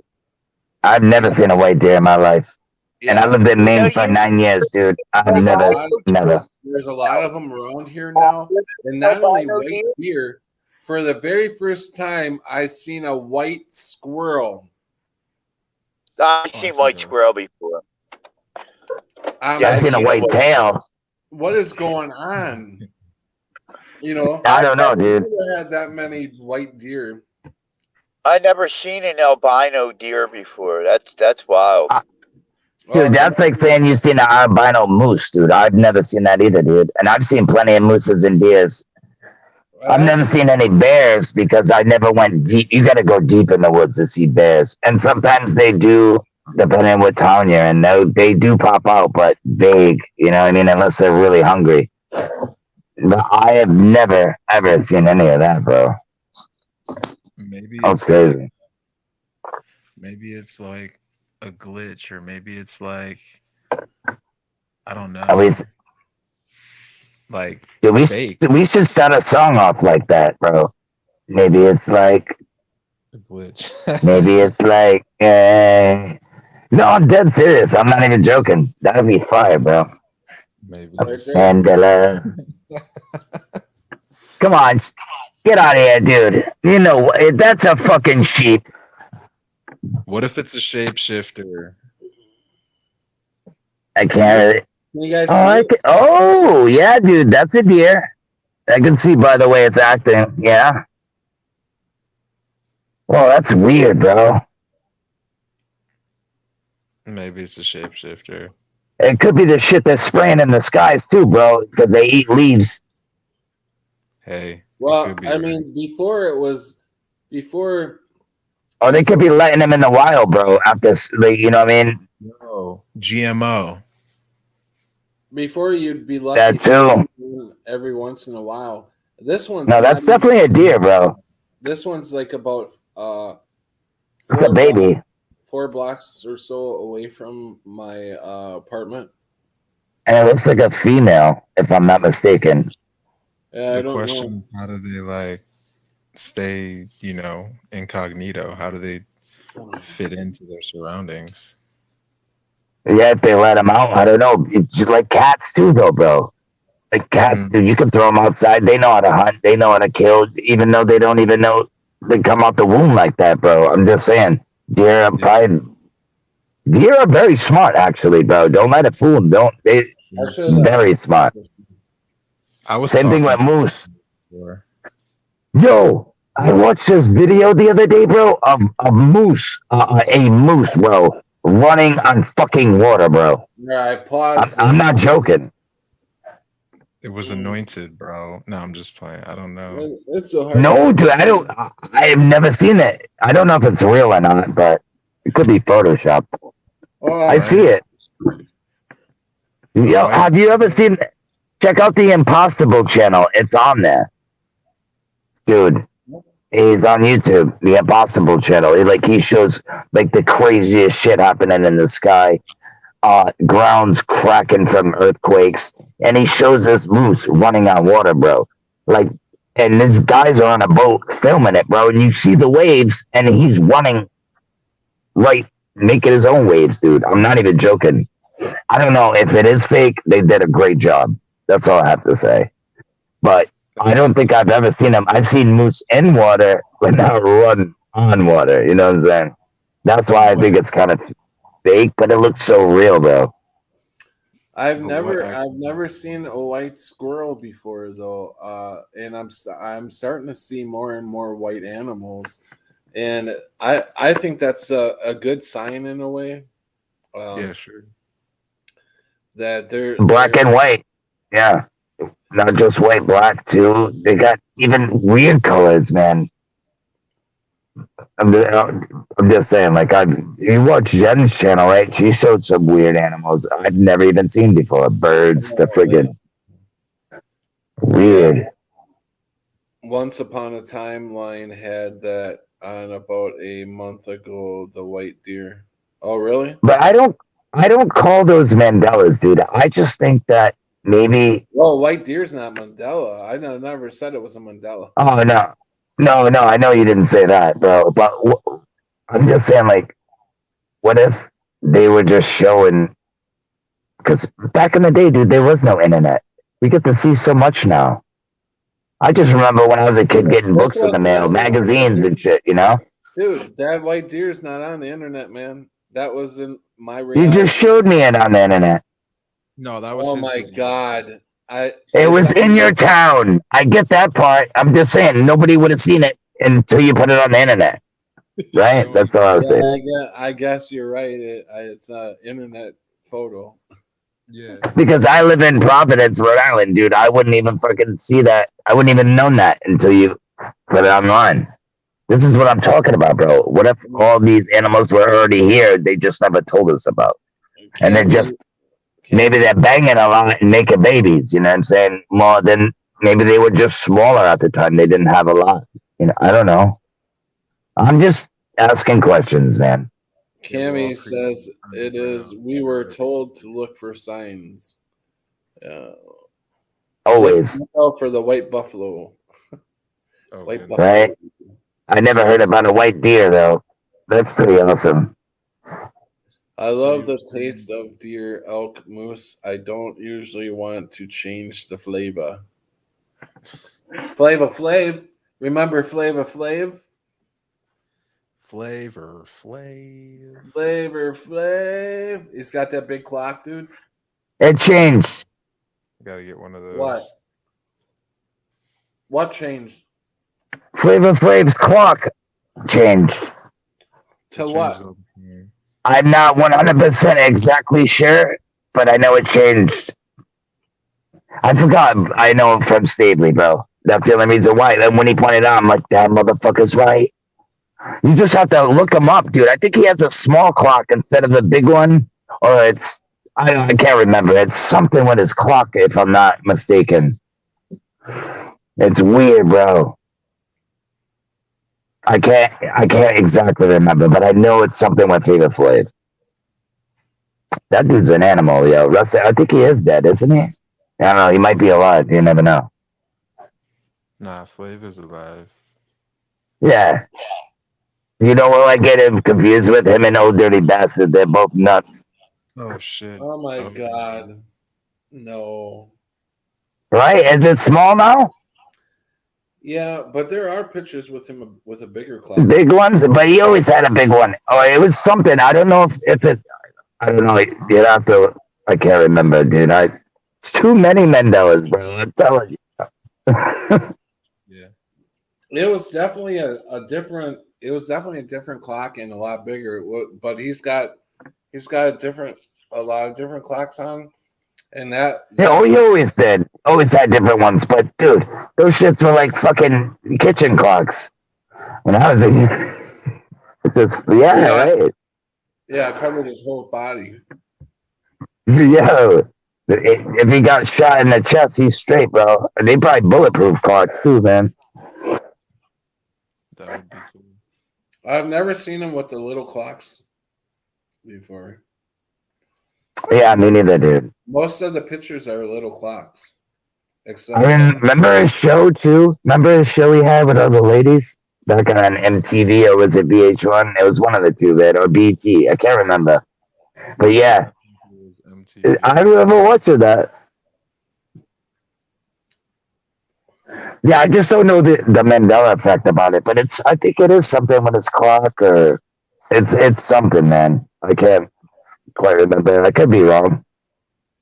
I've never seen a white deer in my life. And I yeah. lived in Maine for 9 years, dude. I've There's never. there's a lot of them around here now, and not only white deer. For the very first time, I seen a white squirrel. I've seen white squirrel before. I've seen a white tail. What is going on? You know, I don't know, dude. I've never had that many white deer. I never seen an albino deer before. That's wild. Dude, that's like saying you've seen an albino moose, dude. I've never seen that either, dude. And I've seen plenty of mooses and deers. I've never seen any bears because I never went deep. You got to go deep in the woods to see bears. And sometimes they do, depending on what town you're in, they do pop out, but vague, you know what I mean? Unless they're really hungry. But I have never, ever seen any of that, bro. Maybe That's it's crazy. maybe it's like a glitch, or maybe it's like, I don't know. At least, like dude, fake. we should start a song off like that, bro. Maybe it's like A glitch. maybe it's like no, I'm dead serious. I'm not even joking. That'd be fire, bro. Maybe Mandela. Come on, get out of here, dude. You know that's a fucking sheep. What if it's a shapeshifter? I can't really. Can you guys Oh, yeah, dude, that's a deer. I can see by the way it's acting. Yeah. Well, that's weird, bro. Maybe it's a shapeshifter. It could be the shit they're spraying in the skies too, bro, because they eat leaves. Hey. Well, I mean, before Or they could be letting them in the wild, bro. After, like, you know what I mean? No, GMO. Before you'd be lucky That too. every once in a while. This one's No, that's definitely a deer, bro. This one's like about It's a baby. 4 blocks or so away from my apartment. And it looks like a female, if I'm not mistaken. Yeah, The question is, how do they like stay, incognito? How do they fit into their surroundings? Yeah, if they let them out, I don't know. It's just like cats too, though, bro. Like cats, dude, you can throw them outside. They know how to hunt. They know how to kill, even though they don't even know they come out the womb like that, bro. I'm just saying, deer are very smart, actually, bro. Don't let it fool them. Very smart. I was Same thing with talking moose. before. Yo, I watched this video the other day, bro, of a moose, bro, running on fucking water, bro. Yeah, I paused. I'm not joking. It was anointed, bro. No, I'm just playing. I don't know. It's so hard. No, dude, I have never seen it. I don't know if it's real or not, but it could be Photoshopped. I see it. Yo, have you ever seen? Check out the Impossible channel. It's on there, dude. He's on YouTube. The Impossible channel. He shows like the craziest shit happening in the sky. Grounds cracking from earthquakes, and he shows this moose running on water, bro. And these guys are on a boat filming it, bro. And you see the waves, and he's running, making his own waves, dude. I'm not even joking. I don't know if it is fake. They did a great job. That's all I have to say. But I don't think I've ever seen them. I've seen moose in water, but not run on water. You know what I'm saying? That's why I think it's kind of fake, but it looks so real, bro. I've never seen a white squirrel before though, and I'm starting to see more and more white animals, and I think that's a good sign in a way. Yeah, sure. That they're black and white, yeah, not just white, black too. They got even weird colors, man. I'm just saying, you watch Jen's channel, right? She showed some weird animals I've never even seen before. Birds, the friggin' weird. Once Upon a Timeline had that on about a month ago, the white deer. Oh, really? But I don't call those Mandelas, dude. I just think that maybe. Well, white deer's not Mandela. I never said it was a Mandela. Oh no. No, I know you didn't say that, bro. But I'm just saying, what if they were just showing? Because back in the day, dude, there was no internet. We get to see so much now. I just remember when I was a kid getting books in the mail, magazines and shit, you know? Dude, that white deer's not on the internet, man. That was in my reality. You just showed me it on the internet. No, that was. Oh my god. It was in your town. I get that part. I'm just saying nobody would have seen it until you put it on the internet, right? That's all I was saying. I guess you're right. It's an internet photo. Yeah. Because I live in Providence, Rhode Island, dude. I wouldn't even fucking see that. I wouldn't even known that until you put it online. This is what I'm talking about, bro. What if all these animals were already here? They just never told us about, and they're just. Maybe they're banging a lot and making babies, you know what I'm saying? More than maybe they were just smaller at the time. They didn't have a lot. I don't know. I'm just asking questions, man. Cammy says it is. We were told to look for signs. Always. For the white buffalo. White buffalo. Right? I never heard about a white deer, though. That's pretty awesome. I love the taste of deer, elk, moose. I don't usually want to change the flavor. Flavor Flav. Remember Flavor Flav? Flavor Flav. Flavor Flav. He's got that big clock, dude. It changed. Gotta get one of those. What? What changed? Flavor Flav's clock changed. To what? I'm not 100% exactly sure, but I know it changed. I forgot. I know from Stavely, bro. That's the only reason why. And when he pointed out, I'm like, that motherfucker's right. You just have to look him up, dude. I think he has a small clock instead of the big one, or it's I can't remember. It's something with his clock, if I'm not mistaken. It's weird, bro. I can't exactly remember, but I know it's something with Flavor Flav. That dude's an animal, yo. Russ, I think he is dead, isn't he? I don't know. He might be alive. You never know. Nah, Flavor's alive. Yeah. You know what I get him confused with? Him and Old Dirty Bastard. They're both nuts. Oh shit. Oh my Oh, god. No. Right? Is it small now? Yeah, but there are pictures with him with a bigger clock. Big ones? But he always had a big one. Oh, it was something. I don't know if it, I don't know. You'd have to, I can't remember, dude. It's too many Mandelas, bro. I'm telling you. It was definitely a different. It was definitely a different clock and a lot bigger. But he's got a lot of different clocks on, and that. Yeah, oh, he always did. Always had different ones. But, dude, those shits were like fucking kitchen clocks. When I was a it's just, yeah, right? Yeah, it covered his whole body. Yo, if he got shot in the chest, he's straight, bro. They probably bulletproof clocks, too, man. That would be cool. I've never seen him with the little clocks before. Yeah, me neither, dude. Most of the pictures are little clocks. Except I mean, remember his show too? Remember his show he had with all the ladies back on MTV, or was it VH1? It was one of the two, man, or BT. I can't remember. But yeah, I remember watching that. Yeah, I just don't know the Mandela effect about it, but I think it is something with his clock, or it's something, man. I can't quite remember. I could be wrong.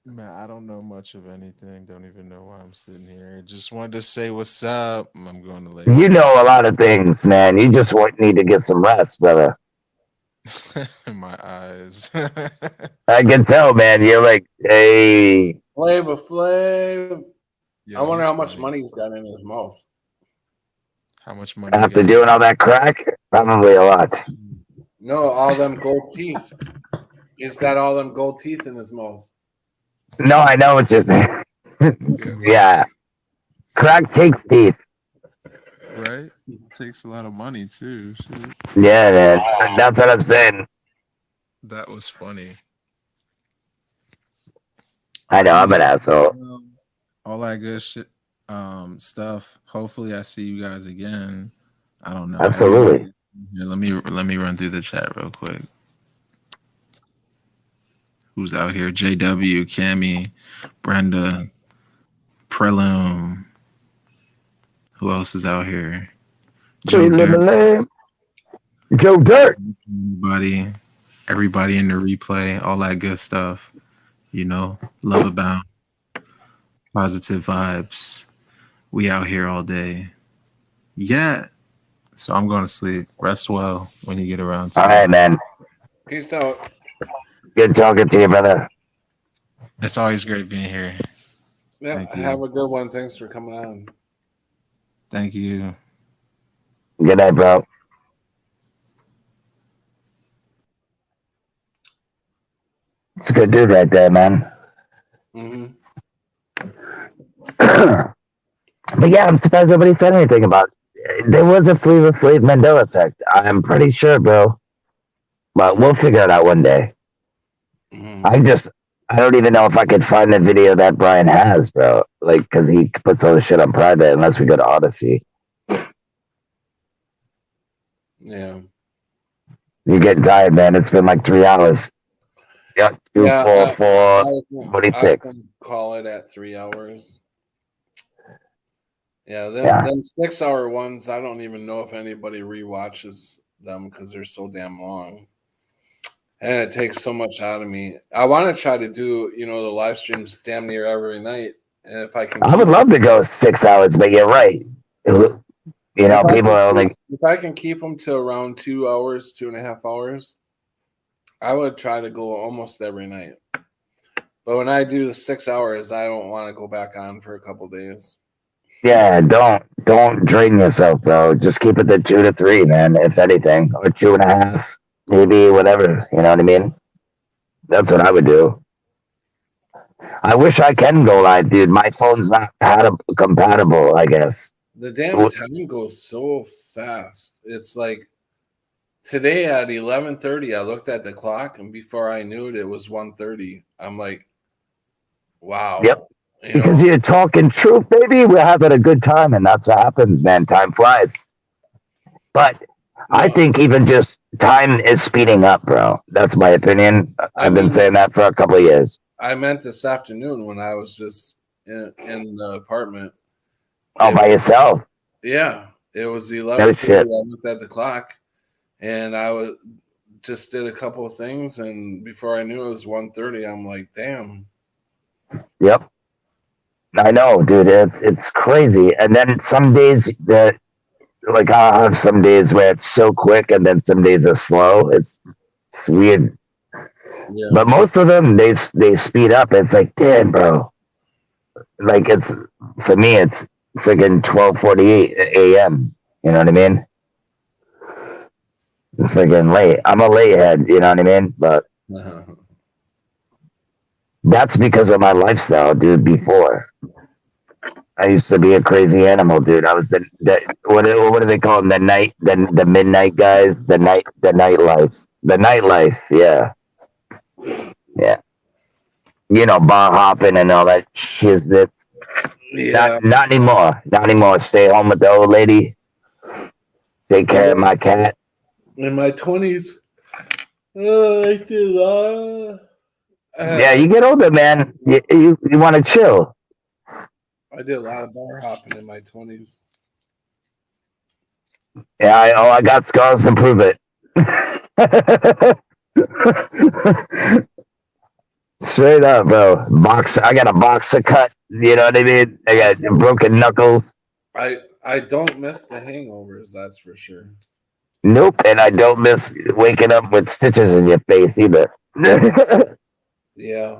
Man, I don't know much of anything. Don't even know why I'm sitting here. Just wanted to say what's up. I'm going to lay You know a lot of things, man. You just need to get some rest, brother. my eyes. I can tell, man. You're like, hey. Flavor Flav. Yeah, I wonder he's how much funny. money he's got in his mouth. How much money? After doing all that crack, probably a lot. No, all them gold teeth. He's got all them gold teeth in his mouth. No, I know what you're saying. Yeah. Crack takes teeth. Right? It takes a lot of money too. Shit. Yeah, man. That's what I'm saying. That was funny. I know, I'm an asshole. All that good shit, stuff. Hopefully, I see you guys again. I don't know. Absolutely. Here, let me run through the chat real quick. Who's out here? JW, Cammy, Brenda, Prelim. Who else is out here? Joe Dirt. Joe Dirt. Everybody in the replay, all that good stuff. You know, love abound, positive vibes. We out here all day. Yeah. So I'm going to sleep. Rest well when you get around to All right, man. Peace out. Good talking to you, brother. It's always great being here. Yeah, Thank you. have a good one. Thanks for coming on. Thank you. Good night, bro. It's a good dude right there, man. Mm-hmm. But yeah, I'm surprised nobody said anything about it. There was a Flavor Flav Mandela effect. I'm pretty sure, bro. But we'll figure it out one day. Mm-hmm. I don't even know if I could find the video that Brian has, bro. Like, because he puts all the shit on private unless we go to Odyssey. Yeah. You're getting tired, man. It's been like 3 hours. Yeah, 244 I can call it at 3 hours. Yeah, them 6 hour ones, I don't even know if anybody rewatches them because they're so damn long. And it takes so much out of me. I want to try to do, the live streams damn near every night. And if I can I would love to go 6 hours, but you're right. People are like, if I can keep them to around 2 hours, 2.5 hours, I would try to go almost every night. But when I do the 6 hours, I don't want to go back on for a couple days. Yeah, don't drain yourself, bro. Just keep it to 2 to 3, man. If anything, or 2.5, maybe whatever. You know what I mean? That's what I would do. I wish I can go live, dude. My phone's not compatible, I guess. The damn time goes so fast. It's like today at 11:30, I looked at the clock, and before I knew it, it was 1:30. I'm like, wow. Yep. You Because know? you're talking truth, baby. We're having a good time, and that's what happens, man. Time flies. But I think even just time is speeding up, bro. That's my opinion. I've been saying that for a couple of years. I meant this afternoon when I was just in the apartment. Oh, by yourself? Yeah, it was 11:30. No shit. I looked at the clock, and I just did a couple of things, and before I knew it was 1:30. I'm like, damn. Yep. I know, dude. It's crazy. And then some days that, like, I'll have some days where it's so quick, and then some days are slow. It's weird. Yeah. But most of them, they speed up. It's like, damn, bro. Like, it's for me, it's freaking 12:48 a.m. You know what I mean? It's freaking late. I'm a late head. You know what I mean? But that's because of my lifestyle, dude. Before, I used to be a crazy animal, dude. I was the what do they call them? The midnight guys, the nightlife, yeah, yeah. You know, bar hopping and all that shiznit. Yeah. Not anymore. Not anymore. Stay home with the old lady. Take care of my cat. In my 20s, I did Yeah, you get older, man. You want to chill. I did a lot of bar hopping in my 20s. Yeah, I got scars to prove it. Straight up, bro. I got a boxer cut. You know what I mean? I got broken knuckles. I don't miss the hangovers, that's for sure. Nope, and I don't miss waking up with stitches in your face either. Yeah.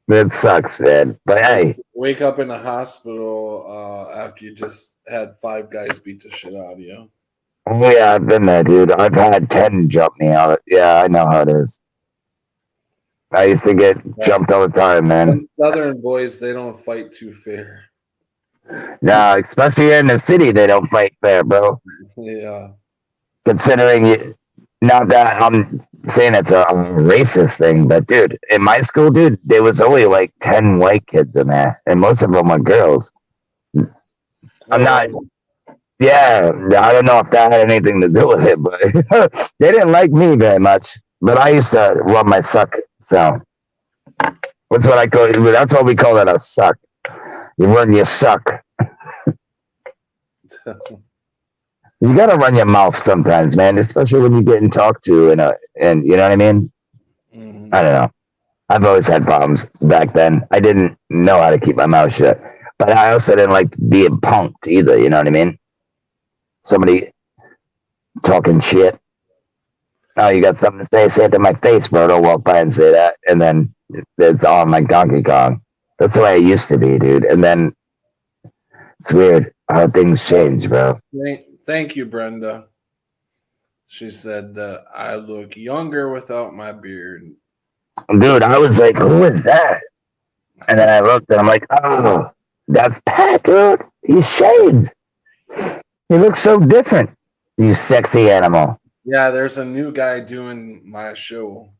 That sucks, man. But hey, Wake up in a hospital after you just had 5 guys beat the shit out of you. oh yeah, I've been there, dude. I've had 10 jump me out. Yeah, I know how it is. I used to get jumped all the time, man. Southern boys, they don't fight too fair. No, especially here in the city, they don't fight fair, bro. Yeah. Considering you, not that I'm saying it's a racist thing, but dude, in my school, dude, there was only like 10 white kids in there, and most of them were girls. I'm not. Yeah, I don't know if that had anything to do with it, but they didn't like me very much. But I used to rub my suck, so that's what I call it. That's what we call it, a suck. You run your suck. You gotta run your mouth sometimes, man, especially when you're getting talked to, and you know what I mean. I don't know. I've always had problems back then. I didn't know how to keep my mouth shut, but I also didn't like being punked either. You know what I mean? Somebody talking shit. Oh, you got something to say it to my face, bro. Don't walk by and say that. And then it's on like Donkey Kong. That's the way it used to be, dude. And then it's weird how things change, bro. Thank you, Brenda. She said that I look younger without my beard. Dude, I was like, who is that? And then I looked and I'm like, oh, that's Pat, dude. He's shaved. He looks so different. You sexy animal. Yeah, there's a new guy doing my show.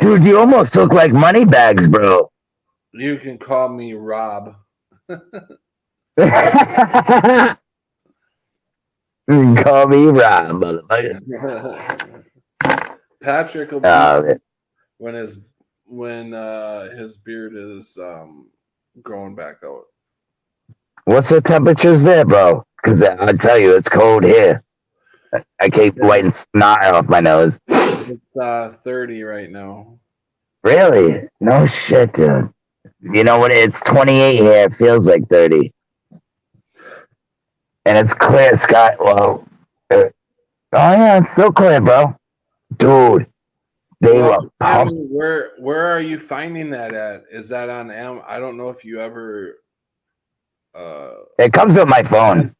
Dude, you almost look like Moneybags, bro. You can call me Rob. Call me Rob, motherfucker. Patrick will be when his beard is growing back out. What's the temperatures there, bro? Because I tell you, it's cold here. I keep wiping snot off my nose. It's 30 right now. Really? No shit, dude. You know what? It's 28 here. It feels like 30. And it's clear sky. Well, oh yeah, it's still clear, bro. Dude, they were pumped. Where are you finding that at? Is that on I don't know if you ever It comes with my phone.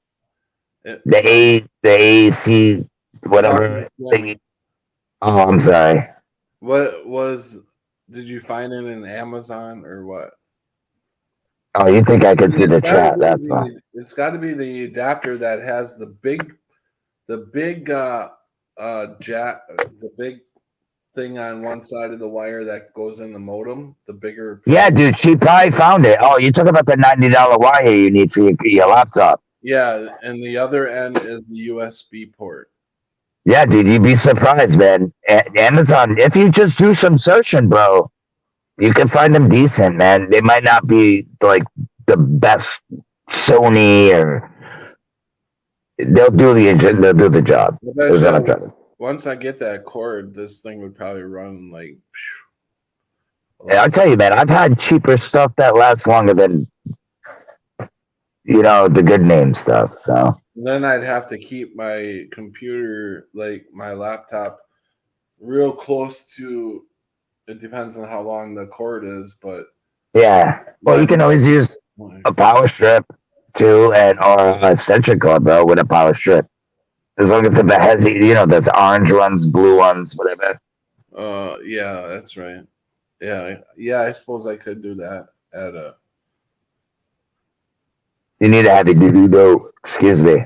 It, The AC, whatever. Oh, I'm sorry. What was? Did you find it in Amazon or what? Oh, you think I could see the chat? That's why. It's got to be the adapter that has the big jack, the big thing on one side of the wire that goes in the modem. The bigger. Yeah, dude, she probably found it. Oh, you talk about the $90 wire you need for your laptop. Yeah, and the other end is the USB port. Yeah, dude, you'd be surprised, man. Amazon, if you just do some searching, bro, you can find them decent, man. They might not be like the best Sony, or they'll do the job. Is what I'm trying to say. Once I get that cord, this thing would probably run like. Yeah, I'll tell you, man, I've had cheaper stuff that lasts longer than, the good name stuff. So then I'd have to keep my computer, like my laptop, real close to. It depends on how long the cord is, but yeah. Well, you can always use a power strip too, or an extension cord, bro, with a power strip. As long as if it has, there's orange ones, blue ones, whatever. Yeah, that's right. Yeah. I suppose I could do that at a. You need a heavy duty though. Excuse me.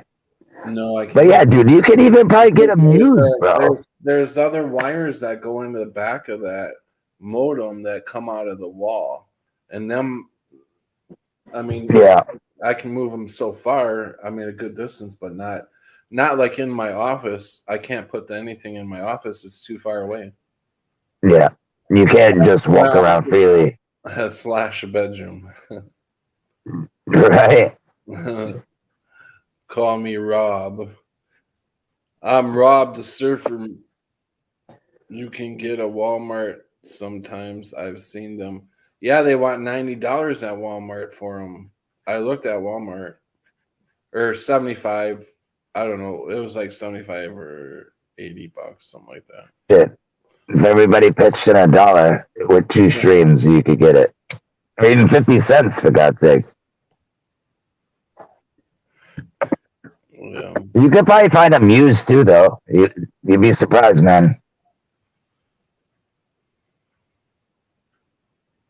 No, I can't. But yeah, dude, you could even probably get a Muse, bro. There's other wires that go into the back of that modem that come out of the wall, and them. I mean, yeah, I can move them so far. I mean, a good distance, but not like in my office. I can't put anything in my office. It's too far away. Yeah, you can't just walk around freely. Slash a bedroom. Right. Call me Rob. I'm Rob the Surfer. You can get a Walmart sometimes. I've seen them. Yeah, they want $90 at Walmart for them. I looked at Walmart. Or 75. I don't know. It was like 75 or $80, something like that. Shit. If everybody pitched in $1 with 2 streams, you could get it. Or even 50 cents, for God's sakes. Yeah. You could probably find a Muse too, though. You'd be surprised, man.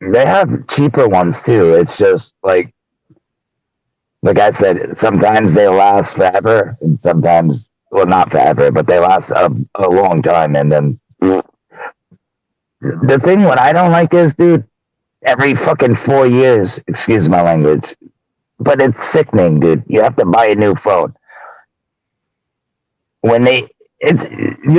They have cheaper ones too. It's just like I said, sometimes they last forever, and sometimes, well, not forever, but they last a long time. And then the thing what I don't like is, dude, every fucking 4 years, excuse my language, but it's sickening, dude. You have to buy a new phone. You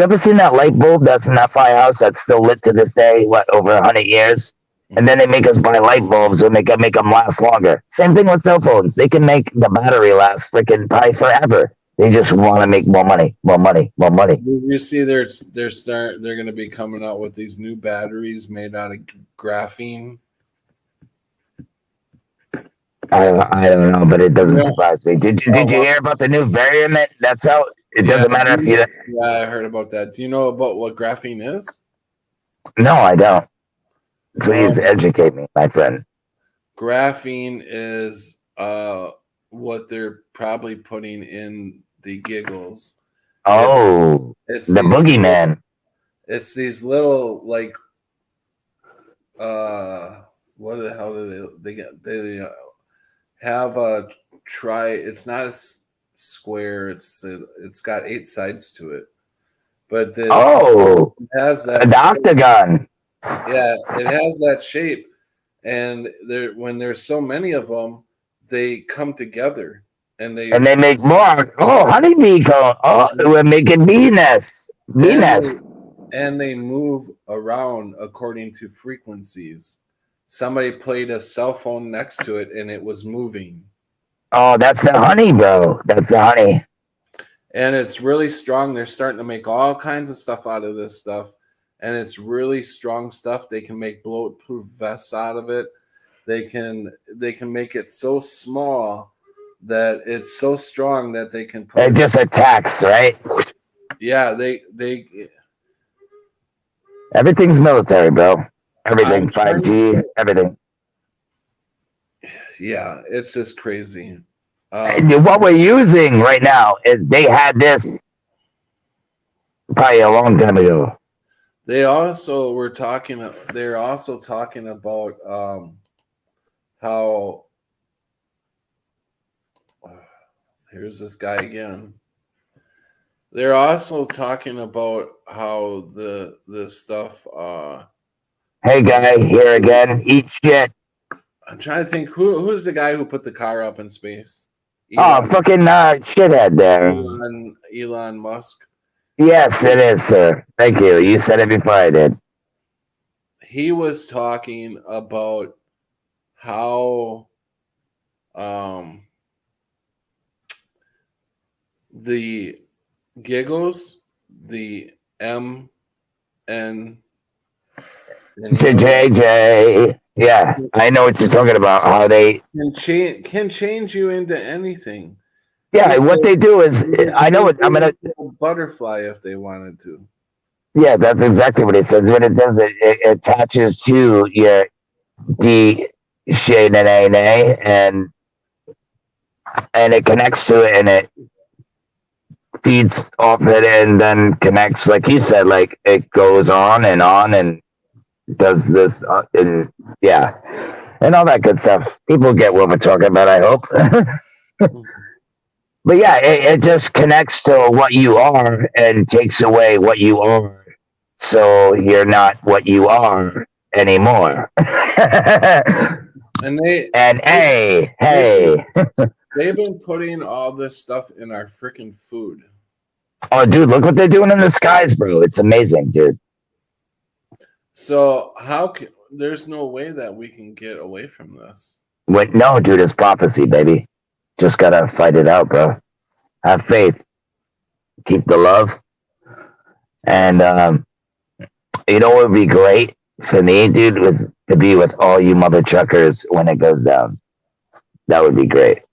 ever seen that light bulb that's in that firehouse that's still lit to this day? What, over 100 years? And then they make us buy light bulbs when they can make them last longer. Same thing with cell phones. They can make the battery last freaking probably forever. They just want to make more money, more money, more money. You see, they're going to be coming out with these new batteries made out of graphene. I don't know, but it doesn't surprise me. Did you hear about the new variant that's out? It doesn't matter if you. Yeah, I heard about that. Do you know about what graphene is? No, I don't. Please educate me, my friend. Graphene is what they're probably putting in the giggles. Oh, it's the boogeyman. It's these little like what the hell do they have a it's not a square, it's got 8 sides to it, but it has that an octagon. Yeah, it has that shape, and when there's so many of them, they come together and they make more. Oh, honeybee cone. Oh, we're making bee nests. Bee nests. And they move around according to frequencies. Somebody played a cell phone next to it, and it was moving. Oh, that's the honey, bro. That's the honey. And it's really strong. They're starting to make all kinds of stuff out of this stuff. And it's really strong stuff. They can make bulletproof vests out of it. They can make it so small that it's so strong that they can put it just attacks, right? Yeah, they everything's military, bro. Everything, 5G, everything. Yeah, it's just crazy. What we're using right now is they had this probably a long time ago. They also were talking. They're also talking about how. Here's this guy again. They're also talking about how the stuff. Hey, guy, here again. Eat shit. I'm trying to think who's the guy who put the car up in space. Fucking shithead there. Elon Musk. Yes, it is, sir. Thank you. You said it before I did. He was talking about how the giggles, the M N JJ. Yeah, I know what you're talking about. How they can change you into anything. Yeah, what they do is I know what I'm gonna butterfly if they wanted to. Yeah, that's exactly what it says. What it does, it attaches to your D shade and it connects to it and it feeds off it and then connects, like you said, like it goes on and does this and yeah, and all that good stuff. People get what we're talking about, I hope. But yeah, it just connects to what you are and takes away what you are. So you're not what you are anymore. And hey. They've been putting all this stuff in our freaking food. Oh, dude, look what they're doing in the skies, bro. It's amazing, dude. So there's no way that we can get away from this. Wait, no, dude, it's prophecy, baby. Just gotta fight it out, bro. Have faith. Keep the love. And you know what would be great for me, dude, was to be with all you mother truckers when it goes down. That would be great.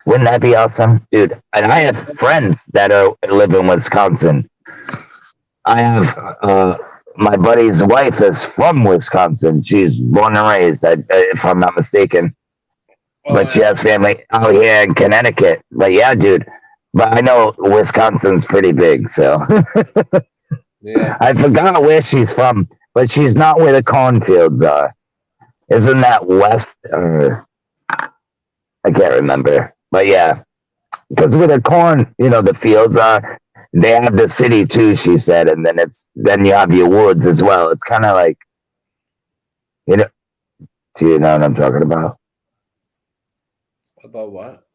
Wouldn't that be awesome, dude? And I have friends that live in Wisconsin. I have my buddy's wife is from Wisconsin. She's born and raised, if I'm not mistaken. But she has family out here in Connecticut. But yeah, dude. But I know Wisconsin's pretty big, so. Yeah. I forgot where she's from, but she's not where the cornfields are. Isn't that west? I can't remember. But yeah. Because where the corn, the fields are, they have the city too, she said, and then you have your woods as well. It's kind of like, do you know what I'm talking about? About what?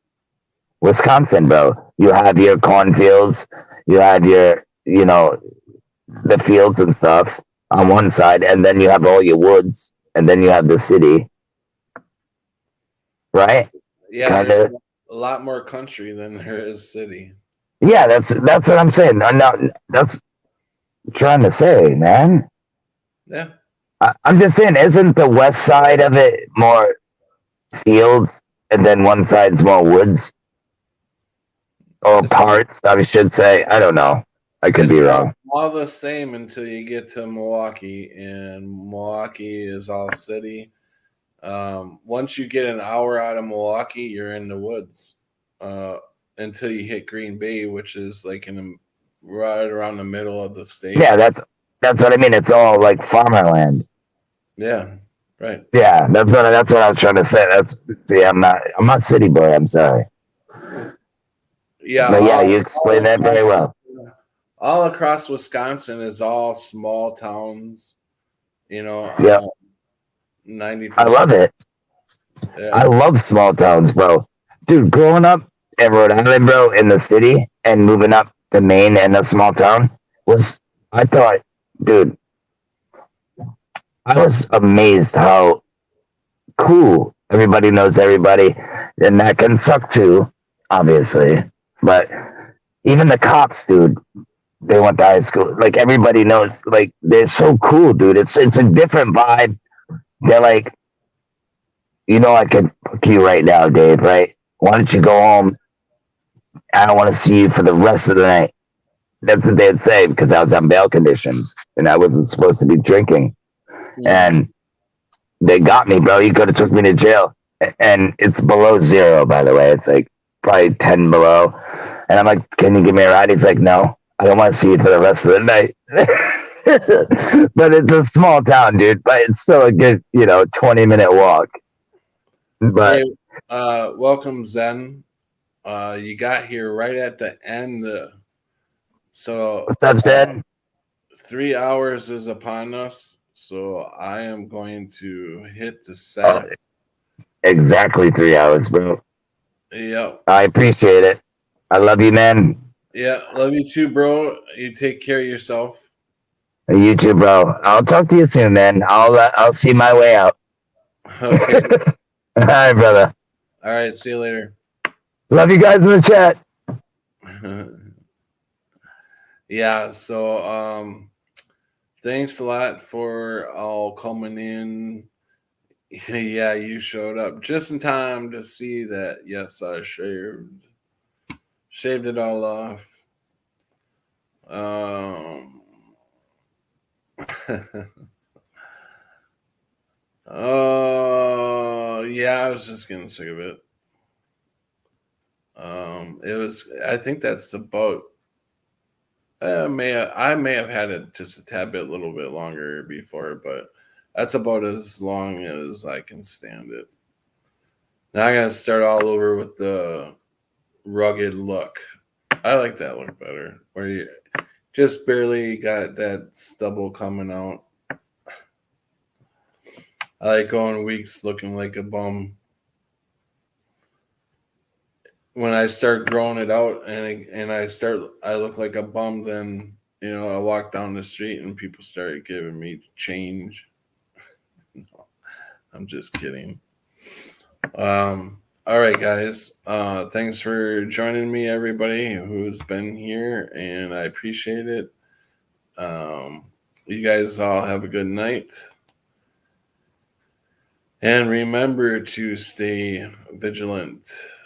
Wisconsin, bro. You have your cornfields, you have your, the fields and stuff on one side, and then you have all your woods, and then you have the city. Right? Yeah, there's a lot more country than there is city. Yeah, that's what I'm saying. No, that's trying to say, man. Yeah. I'm just saying, isn't the west side of it more fields, and then one side's more woods? Or parts, I should say. I don't know. I could be wrong. All the same until you get to Milwaukee, and Milwaukee is all city. Once you get an hour out of Milwaukee, you're in the woods until you hit Green Bay, which is like right around the middle of the state. Yeah, that's what I mean. It's all like farmland. Yeah, right. Yeah, that's what I was trying to say. I'm not city boy. I'm sorry. Yeah, but yeah, you explained that very well. All across Wisconsin is all small towns. 90%. I love it. Yeah. I love small towns, bro. Dude, growing up in Rhode Island, bro, in the city, and moving up to Maine in a small town I thought, dude, I was amazed how cool everybody knows everybody, and that can suck too, obviously. But even the cops, dude, they went to high school. Like, everybody knows, like, they're so cool, dude. It's a different vibe. They're like, I could fuck you right now, Dave, right? Why don't you go home? I don't want to see you for the rest of the night. That's what they'd say, because I was on bail conditions and I wasn't supposed to be drinking. Yeah. And they got me, bro. You could have took me to jail. and it's below zero, by the way. It's like probably 10 below. And I'm like, can you give me a ride? He's like, no, I don't want to see you for the rest of the night. But it's a small town, dude. But it's still a good, 20-minute walk. But Hey, welcome, Zen. You got here right at the end. So what's up, Zen? 3 hours is upon us. So I am going to hit the Oh, set. exactly 3 hours, bro. Yep. I appreciate it. I love you, man. Yeah, love you too, bro. You take care of yourself. You too, bro. I'll talk to you soon, man. I'll see my way out. Okay. All right, brother. All right. See you later. Love you guys in the chat. Yeah. So, thanks a lot for all coming in. Yeah, you showed up just in time to see that. Yes, I shaved it all off. Oh, yeah, I was just getting sick of it. It was. I think that's about. I may have had it just a tad bit, little bit longer before, but that's about as long as I can stand it. Now I gotta start all over with the rugged look. I like that look better, where you just barely got that stubble coming out. I like going weeks looking like a bum. When I start growing it out and I look like a bum, then I walk down the street and people start giving me change. No, I'm just kidding. All right, guys. Thanks for joining me, everybody who's been here, and I appreciate it. You guys all have a good night. And remember to stay vigilant.